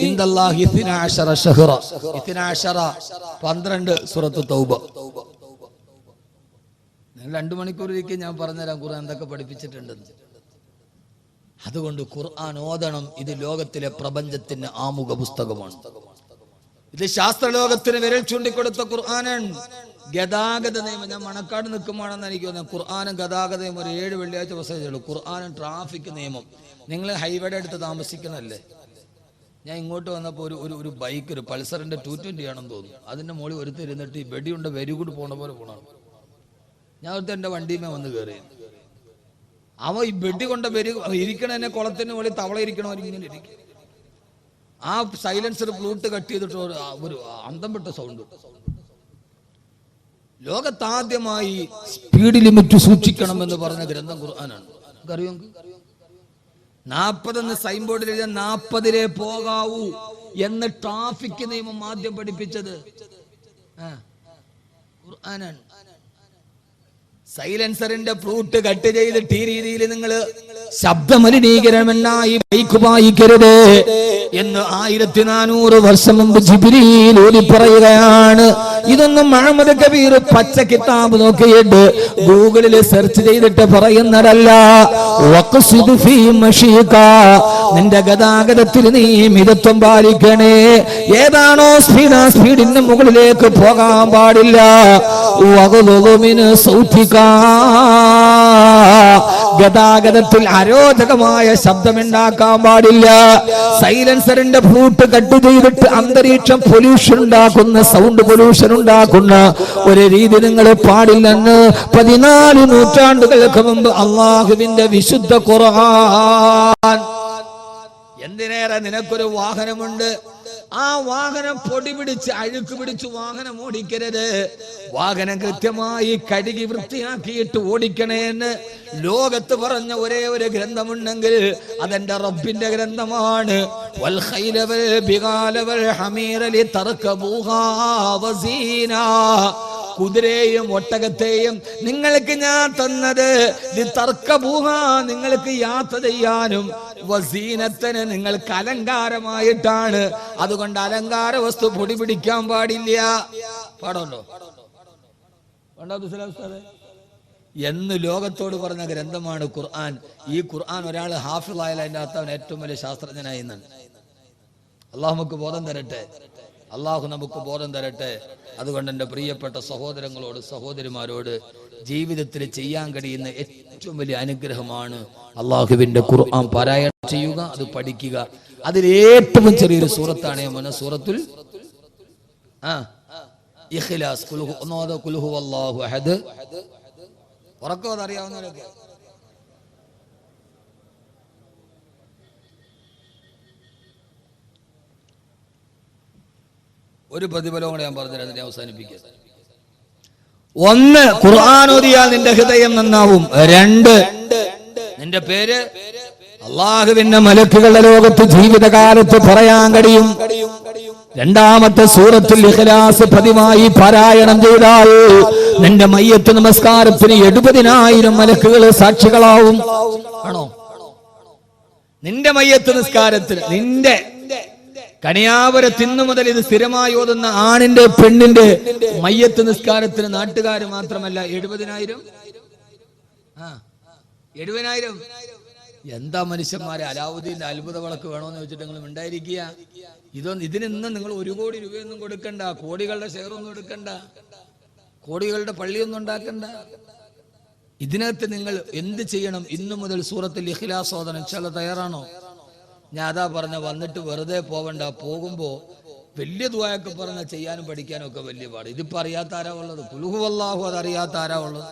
عند الله 12 شهرا 12 സൂറത്ത് തൗബ. 2 മണിക്കൂർ ഇരിക്കും, ഞാൻ പറഞ്ഞുതരാം ഖുർആൻ എന്തൊക്കെ പഠിപ്പിച്ചിട്ടുണ്ടെന്ന്. അതുകൊണ്ട് ഖുർആൻ ഓതണം. ഇത് ലോകത്തിലെ പ്രപഞ്ചത്തിന് ആമുഖ പുസ്തകമാണ്. ഇത് ശാസ്ത്രലോകത്തിന് വിരൽ ചൂണ്ടിക്കൊടുത്ത ഖുർആനാണ്. ഗതാഗത നിയമം, ഞാൻ മണക്കാട് നിൽക്കുമ്പോഴാണെന്ന് എനിക്ക് തോന്നുന്നത്, ഖുർആനും ഗതാഗത നിയമം ഒരു 7 വെള്ളിയാഴ്ച പുസ്തകമുള്ളൂ. ഖുർആനും ട്രാഫിക് നിയമം. നിങ്ങൾ ഹൈവേയുടെ അടുത്ത് താമസിക്കണല്ലേ? ഞാൻ ഇങ്ങോട്ട് വന്നപ്പോൾ ഒരു ബൈക്ക്, ഒരു പൾസറിന്റെ 220 ആണെന്ന് തോന്നുന്നു, അതിന്റെ മുകളിൽ ഒരുത്തിരുന്നിട്ട് ഈ വെടിയുണ്ട വെരി ഗുഡ് പോണ പോലെ പോകണം. ഞാൻ ഒരുത്ത എൻ്റെ വണ്ടിയുമേ വന്ന് കയറി. അവ ഈ വെടി കൊണ്ട വെരി ഇരിക്കണ എന്നെ കുളത്തിന് മുകളിൽ തവള ഇരിക്കണ ഇങ്ങനെ ഇരിക്കും. ആ സൈലൻസർ ഫ്ലൂട്ട് കട്ട് ചെയ്തിട്ട് ഒരു അന്തം വിട്ട സൗണ്ട്. ലോകത്താദ്യമായി സ്പീഡ് ലിമിറ്റ് സൂക്ഷിക്കണം എന്ന് പറഞ്ഞ ഗ്രന്ഥം ഖുർആനാണ്. അറിയോ? 40 സൈൻ ബോർഡിൽ എഴുതിയ 40 പോകാവൂ എന്ന് ട്രാഫിക് നിയമം ആദ്യം പഠിപ്പിച്ചത് ഖുർആനാണ്. സൈലൻസറിന്റെ ഫ്ലൂട്ട് കട്ട് ചെയ്തിട്ട് ഈ രീതിയിൽ നിങ്ങൾ ശബ്ദമലിനീകരമെന്നായി ബൈക്ക് വായിക്കരുത് എന്ന് 1400 വർഷം മുമ്പ് ജിബ്രീൽ ഓതി പറയുകയാണ്. ഇതൊന്നും മുഹമ്മദ് കബീർ പച്ച കിതാബ് നോക്കിയിട്ട് ഗൂഗിളിൽ സെർച്ച് ചെയ്തിട്ട് പറയുന്നതല്ല. നിന്റെ ഗതാഗതത്തിൽ നീ മിതത്വം പാലിക്കണേ. ഏതാണോ സ്പീഡ്, ആ സ്പീഡിന്റെ മുകളിലേക്ക് പോകാൻ പാടില്ല. ഗതാഗതത്തിൽ അരോചകമായ ശബ്ദമുണ്ടാക്കാൻ പാടില്ല. സൈലൻസറിന്റെ ഫ്ലൂട്ട് കട്ട് ചെയ്തിട്ട് അന്തരീക്ഷം പൊല്യൂഷൻ ഉണ്ടാക്കുന്ന, സൗണ്ട് പൊല്യൂഷൻ ഉണ്ടാക്കുന്ന ഒരു രീതി നിങ്ങൾ പാടില്ലെന്ന് 14 നൂറ്റാണ്ടുകൾക്ക് മുമ്പ് അള്ളാഹുവിന്റെ വിശുദ്ധ ഖുർആൻ. എന്തിനേറെ നിനക്കൊരു വാഹനമുണ്ട്, ആ വാഹനം പൊടി പിടിച്ച് അഴുക്ക് പിടിച്ച് വാഹനം ഓടിക്കരുത്. വാഹനം കൃത്യമായി കഴുകി വൃത്തിയാക്കിയിട്ട് ഓടിക്കണേ എന്ന് ലോകത്ത് പറഞ്ഞ ഒരേ ഒരു ഗ്രന്ഥമുണ്ടെങ്കിൽ അതെന്റെ റബ്ബിന്റെ ഗ്രന്ഥമാണ്. വൽ ഖൈല വൽ ബിഗാല വൽ ഹമീറ ലിതർകബൂഹാ വസീന. കുതിരയെയും ഒട്ടകത്തെയും നിങ്ങൾക്ക് ഞാൻ തന്നത് നിങ്ങൾക്ക് യാത്ര ചെയ്യാനും വസീനത്തിന് നിങ്ങൾക്ക് അലങ്കാരമായിട്ടാണ്. അതുകൊണ്ട് അലങ്കാര വസ്തു പൊടി പിടിക്കാൻ പാടില്ല. പാടുണ്ടോ എന്ന് ലോകത്തോട് പറഞ്ഞ ഗ്രന്ഥമാണ് ഖുർആൻ. ഈ ഖുർആൻ ഒരാൾ ഹാഫിളായാലും അതിൻ്റെ അകത്ത് അവൻ ഏറ്റവും വലിയ ശാസ്ത്രജ്ഞനായി എന്നാണ്. അള്ളാഹു നമുക്ക് ബോധം തരട്ടെ, അള്ളാഹു നമുക്ക് ബോധം തരട്ടെ. അതുകൊണ്ട് എൻ്റെ പ്രിയപ്പെട്ട സഹോദരങ്ങളോട് സഹോദരിമാരോട് ജീവിതത്തിൽ ചെയ്യാൻ കഴിയുന്ന ഏറ്റവും വലിയ അനുഗ്രഹമാണ് അള്ളാഹുവിൻ്റെ ഖുർആൻ പാരായണം ചെയ്യുക, അത് പഠിക്കുക. അതിൽ ഏറ്റവും ചെറിയൊരു സൂറത്താണ് സൂറത്തുൽ ഇഖ്ലാസ്. ഖുൽ ഹുവല്ലാഹു അഹദ്. ഉറക്കോ അതറിയാവുന്നവരൊക്കെ ഒരു പ്രതിഫലവും കൂടെ ഞാൻ പറഞ്ഞുതരാം, അതിനെ അവസാനിപ്പിക്കുക. 1, ഖുർആൻ ഓതിയാൽ നിന്റെ ഹൃദയം നന്നാവും. 2, നിന്റെ പേര് അള്ളാഹുവിന്റെ മലക്കുകളുടെ ലോകത്ത് ജീവിതകാലത്ത് പറയാൻ കഴിയും. രണ്ടാമത്തെ സൂറത്തുൽ ഇഖ്ലാസ് പതിവായി പാരായണം ചെയ്താൽ നിന്റെ മയ്യത്ത് നമസ്കാരത്തിന് 70,000 മലക്കുകൾ സാക്ഷികളാവും. ആണോ? നിന്റെ മയ്യത്ത് നിസ്കാരത്തിന്, നിന്റെ കണിയാപുരത്തിന്നു മുതൽ ഇത് സ്ഥിരമായി ഓതുന്ന ആണിന്റെ പെണ്ണിന്റെ മയ്യത്ത് നിസ്കാരത്തിന് നാട്ടുകാർ മാത്രമല്ല 70,000. 70,000. എന്താ മനുഷ്യന്മാരെ, അലാവുദ്ദീന്റെ അത്ഭുത വിളക്ക് വേണോന്ന് വെച്ചിട്ട് നിങ്ങൾ ഉണ്ടായിരിക്കുക. ഇതിനൊന്നും നിങ്ങൾ 1 കോടി രൂപയൊന്നും കൊടുക്കണ്ട, കോടികളുടെ ഷെയറൊന്നും എടുക്കണ്ട, കോടികളുടെ പള്ളിയൊന്നും ഉണ്ടാക്കണ്ട. ഇതിനകത്ത് നിങ്ങൾ എന്ത് ചെയ്യണം? ഇന്നു മുതൽ സൂറത്തുൽ ഇഖ്ലാസ് ഓതണം. ഇൻഷാല്ലാ തയ്യാറാണോ? ഞാൻ അതാ പറഞ്ഞ, വന്നിട്ട് വെറുതെ പോവണ്ട. പോകുമ്പോ വലിയ ദുആയൊക്കെ പറഞ്ഞ ചെയ്യാനും പഠിക്കാനും ഒക്കെ വലിയ പാട്. ഇതിപ്പോ അറിയാത്ത ആരാ ഉള്ളത്? ഖുൽ ഹുവല്ലാഹു അത് അറിയാത്ത ആരാ ഉള്ളത്?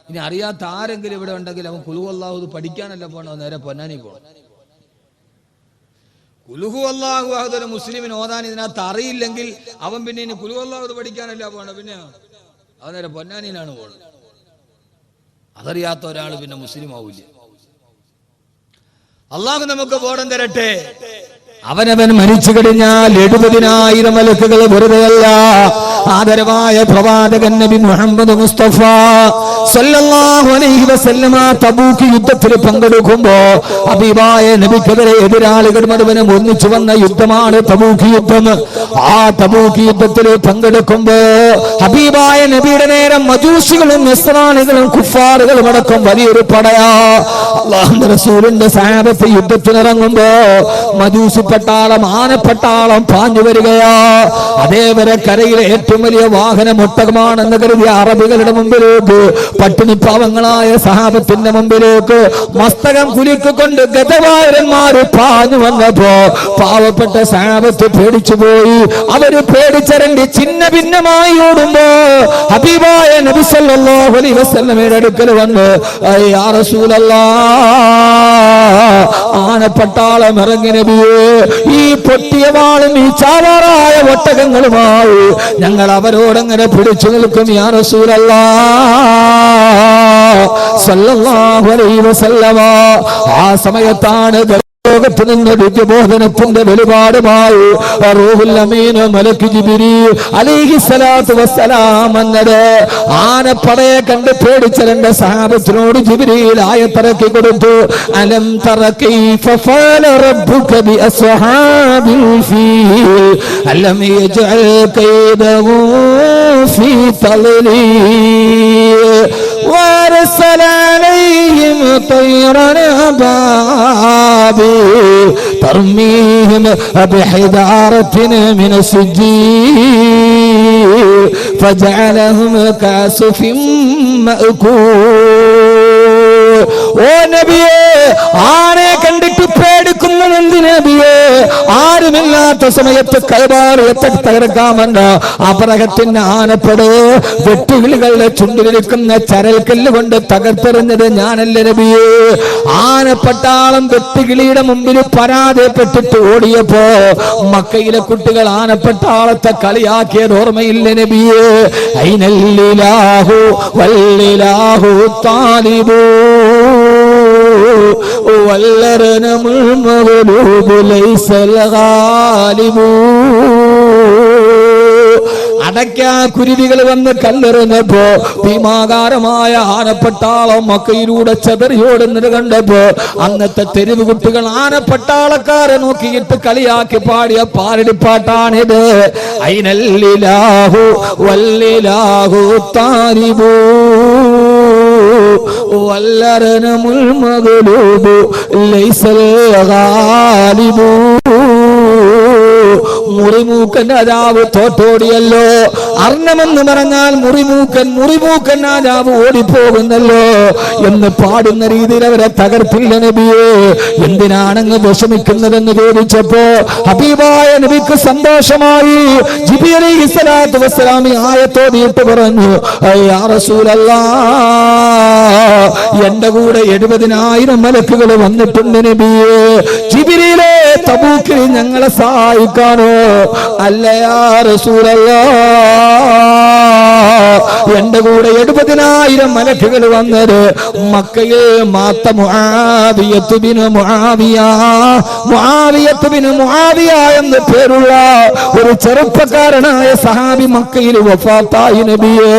ഇനി അറിയാത്ത ആരെങ്കിലും ഇവിടെ ഉണ്ടെങ്കിൽ അവൻ ഖുൽ ഹുവല്ലാഹു ഇത് പഠിക്കാനല്ല പോണോ, നേരെ പൊന്നാനി പോകണം. ഖുൽ ഹുവല്ലാഹു അഹദ് ഒരു മുസ്ലിമിന് ഓതാൻ ഇതിനകത്ത് അറിയില്ലെങ്കിൽ അവൻ പിന്നെ ഇനി ഖുൽ ഹുവല്ലാഹു ഇത് പഠിക്കാനല്ല പോകണം, പിന്നെ അവൻ നേരെ പൊന്നാനിയിലാണ് പോകണം. അതറിയാത്ത ഒരാൾ പിന്നെ മുസ്ലിം ആവില്ല. അള്ളാഹു നമുക്ക് ബോധം തരട്ടെ. അവനവൻ മരിച്ചു കഴിഞ്ഞാൽ 70,000 മലക്കുകൾ വെറുതെയല്ല. ആദരവായ പ്രവാചകൻ നബി മുഹമ്മദ് മുസ്തഫ സല്ലല്ലാഹു അലൈഹി വസല്ലമ തബൂക്ക് യുദ്ധത്തിൽ പങ്കെടുക്കുമ്പോ ഹബീബായ നബിക്കെതിരെ എതിരാളികൾ മുഴുവനും ഒന്നിച്ചു വന്ന യുദ്ധമാണ് തബൂക്ക് യുദ്ധം. ആ തബൂക്ക് യുദ്ധത്തിൽ പങ്കെടുക്കുമ്പോ ഹബീബായ നബിയുടെ നേരം മജൂസികളും നസ്രാനികളും കുഫാറുകളും അടക്കം വലിയൊരു പടയാ. അല്ലാഹുവിന്റെ റസൂലിന്റെ സഹാബത്ത് യുദ്ധത്തിനിറങ്ങുമ്പോ മജൂസി പട്ടാളം, ആനപ്പട്ടാളം പാഞ്ഞു വരികയാ. അതേവരെ കരയിലെ ഏറ്റവും വലിയ വാഹനം ഒട്ടകമാണെന്ന് കരുതിയ അറബികളുടെ മുമ്പിലേക്ക്, പട്ടിണി പാവങ്ങളായ സഹാബത്തിന്റെ മുമ്പിലേക്ക് മസ്തകം കുലുക്കിക്കൊണ്ട് ഗതവാരന്മാര് പാഞ്ഞു വന്നപ്പോ പാവപ്പെട്ട സഹാബത്ത് പേടിച്ചുപോയി. അവര് പേടിച്ചരണ്ടി ചിന്ന ഭിന്നമായി ഓടുമ്പോ ഹബീബായ നബി സല്ലല്ലാഹു അലൈഹി വസല്ലമയുടെ അടുക്കൽ വന്ന്, യാ റസൂലല്ലാഹ്, ആനപ്പട്ടാളം ഇറങ്ങി നബിയേ, ഈ പൊട്ടിയ വാളും ഈ ചാവാറായ ഒട്ടകങ്ങളുമായി ഞങ്ങൾ അവരോടങ്ങനെ പിടിച്ചു നിൽക്കും യാ റസൂലല്ലാഹ് സല്ലല്ലാഹു അലൈഹി വസല്ലമ. ആ സമയത്താണ് ലോകത്ത് നിന്ന് ദിവ്യബോധനത്തിന്റെ വെളിപാടുമായി റൂഹുൽ അമീൻ മലക്ക് ജിബ്രീൽ അലൈഹിസ്സലാത്തു വസ്സലാം എന്നത്. ആനപ്പടയെ കണ്ട് പേടിച്ച രണ്ട് സഹാബത്തിനോട് ജിബ്രീൽ ആയത്തിറക്കി കൊടുത്തു. അലം തറ കൈഫ ഫഅല റബ്ബുക ബി അസ്ഹാബിൽ ഫീൽ അലം യജ്അൽ കൈദഹു ഫീ തളലീൽ وارسل عليهم طيرا أبابيل ترميهم بحجارة من سجيل فجعلهم كعصف مأكول. ഓ നബിയേ, ആരെ കണ്ടിട്ട് പേടിക്കുന്നത് എന്ത് നബിയേ? ആരുമില്ലാത്ത സമയത്ത് കൈബാറിയത്തെ തകർക്കാമെന്ന് അപരഹത്തിന്റെ ആനപ്പെട് വെട്ടുകിളികളുടെ ചുണ്ടിലിരിക്കുന്ന ചരൽക്കല്ല് കൊണ്ട് തകർത്തെറിഞ്ഞത് ഞാനല്ല നബിയേ. ആനപ്പട്ടാളം വെട്ടുകിളിയുടെ മുമ്പിൽ പരാജയപ്പെട്ടിട്ട് ഓടിയപ്പോ മക്കയിലെ കുട്ടികൾ ആനപ്പട്ടാളത്തെ കളിയാക്കിയത് ഓർമ്മയില്ല നബിയേ. ഐനല്ലിലാഹു വല്ലിലാഹു താലിബൂ والرنم المغلوب ليس الغالب. അടയ്ക്കാ കുരുവികൾ വന്ന് കല്ലെറിഞ്ഞപ്പോ ഭീമാകാരമായ ആനപ്പട്ടാളം മക്കയിലൂടെ ചെതറിയോടുന്നത് കണ്ടപ്പോ അന്നത്തെ തെരുവ് കുട്ടികൾ ആനപ്പട്ടാളക്കാരെ നോക്കിയിട്ട് കളിയാക്കി പാടിയ പാരടിപ്പാട്ടാണിത്. ഐനല്ലിലാഹു വല്ലിലാഹു താരിബൂ വല്ലറനമുൽ മഗ്ലൂബു ലൈസൽ ഗാലിബു. മുറിമൂക്കൻ രാജാവ് തോറ്റോടിയല്ലോ. അർണമെന്ന് പറഞ്ഞാൽ മുറിമൂക്കൻ, മുറിമൂക്കൻ രാജാവ് ഓടിപ്പോകുന്നല്ലോ എന്ന് പാടുന്ന രീതിയിൽ അവരെ തകർത്തില്ല നബിയെ. എന്തിനാണെന്ന് വിഷമിക്കുന്നതെന്ന് ചോദിച്ചപ്പോ ഹബീബായ നബിക്ക് സന്തോഷമായി. ജിബ്രീൽ അലൈഹിസ്സലാത്തു വസ്സലാം ആയത്തോതിയിട്ട് പറഞ്ഞു, യാ റസൂലല്ലാഹ്, എന്റെ കൂടെ 70,000 മലക്കുകൾ വന്നിട്ടുണ്ട് നബിയെ. ജിബ്രീലേ, തബൂക്ക് ഷഫാഅത്തിന് ഞങ്ങളെ സഹായിക്കാനോ? അല്ലയാ റസൂലല്ലാഹ്, എന്റെ കൂടെ 70,000 മലക്കുകൾ വന്നത് മക്കയിൽ മാത്ത മുആവിയത്ത് ബിൻ മുആവിയ എന്ന് പേരുള്ള ഒരു ചെറുപ്പക്കാരനായ സഹാബി മക്കയിൽ വഫാത്തായി നബിയെ.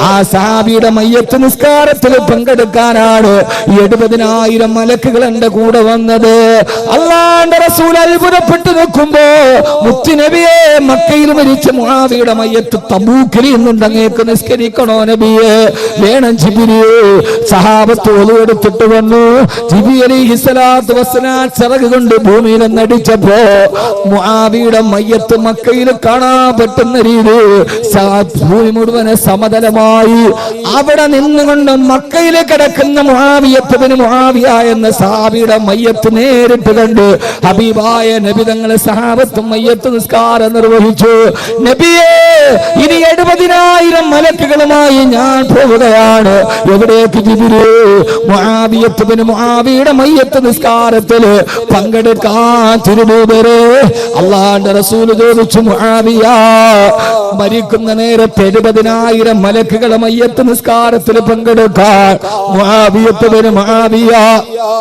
ആ സഹാബിയുടെ മയ്യത്ത് നിസ്കാരത്തിൽ പങ്കെടുക്കാനാണ് 70,000 മലക്കുകൾ എന്റെ കൂടെ വന്നത്. അല്ലാഹുവിന്റെ റസൂൽ അത്ഭുതപ്പെട്ടു നിൽക്കുമ്പോ മുത്തുനബിയെ, മക്കയിൽ മരിച്ച മുആവിയുടെ മയ്യത്ത് തബൂക്കിൽ നിന്നുണ്ട്, അങ്ങേക്ക് നിസ്കരിക്കണോ നബിയെ? വേണം ജിബ്രീൽ. സഹാബത്ത് ഒളിവെടുത്തിട്ട് വന്നു. ജിബ്രീൽ അലൈഹിസ്സലാത്തു വസ്സലാം ചിറക് കൊണ്ട് ഭൂമിയിൽ നടിച്ചപ്പോ മുആവിയുടെ മയ്യത്ത് മക്കയിൽ കാണാൻ പറ്റുന്ന രീതിയിൽ ഭൂമി മുഴുവൻ സമതലമായി. അവിടെ നിന്നുകൊണ്ട് മക്കയിൽ കിടക്കുന്ന മുആവിയ എന്ന സഹാബിയുടെ മയ്യത്ത് നേരിട്ട് കണ്ട് ഹബീബായ നബി തങ്ങളെ സഹാബത്തും മയ്യത്ത് നിസ്കാരം നിർവഹിച്ചു. നബിയേ, ഇനി 70,000 മലക്കുകളുമായി ഞാൻ പോവുകയാണ്. എവിടേക്ക് ജിബ്രീൽ? മുആവിയുടെ മയ്യത്ത് നിസ്കാരത്തിൽ പങ്കെടുക്കാൻ തിരുനൂബരെ. അല്ലാഹുവിന്റെ റസൂൽ ചോദിച്ചു, മുആവിയ മരിക്കുന്ന നേരത്തെ 70,000 മലക്കുകളെ മയ്യത്ത് നിസ്കാരത്തിൽ പങ്കെടുക്കാൻ മുആവിയ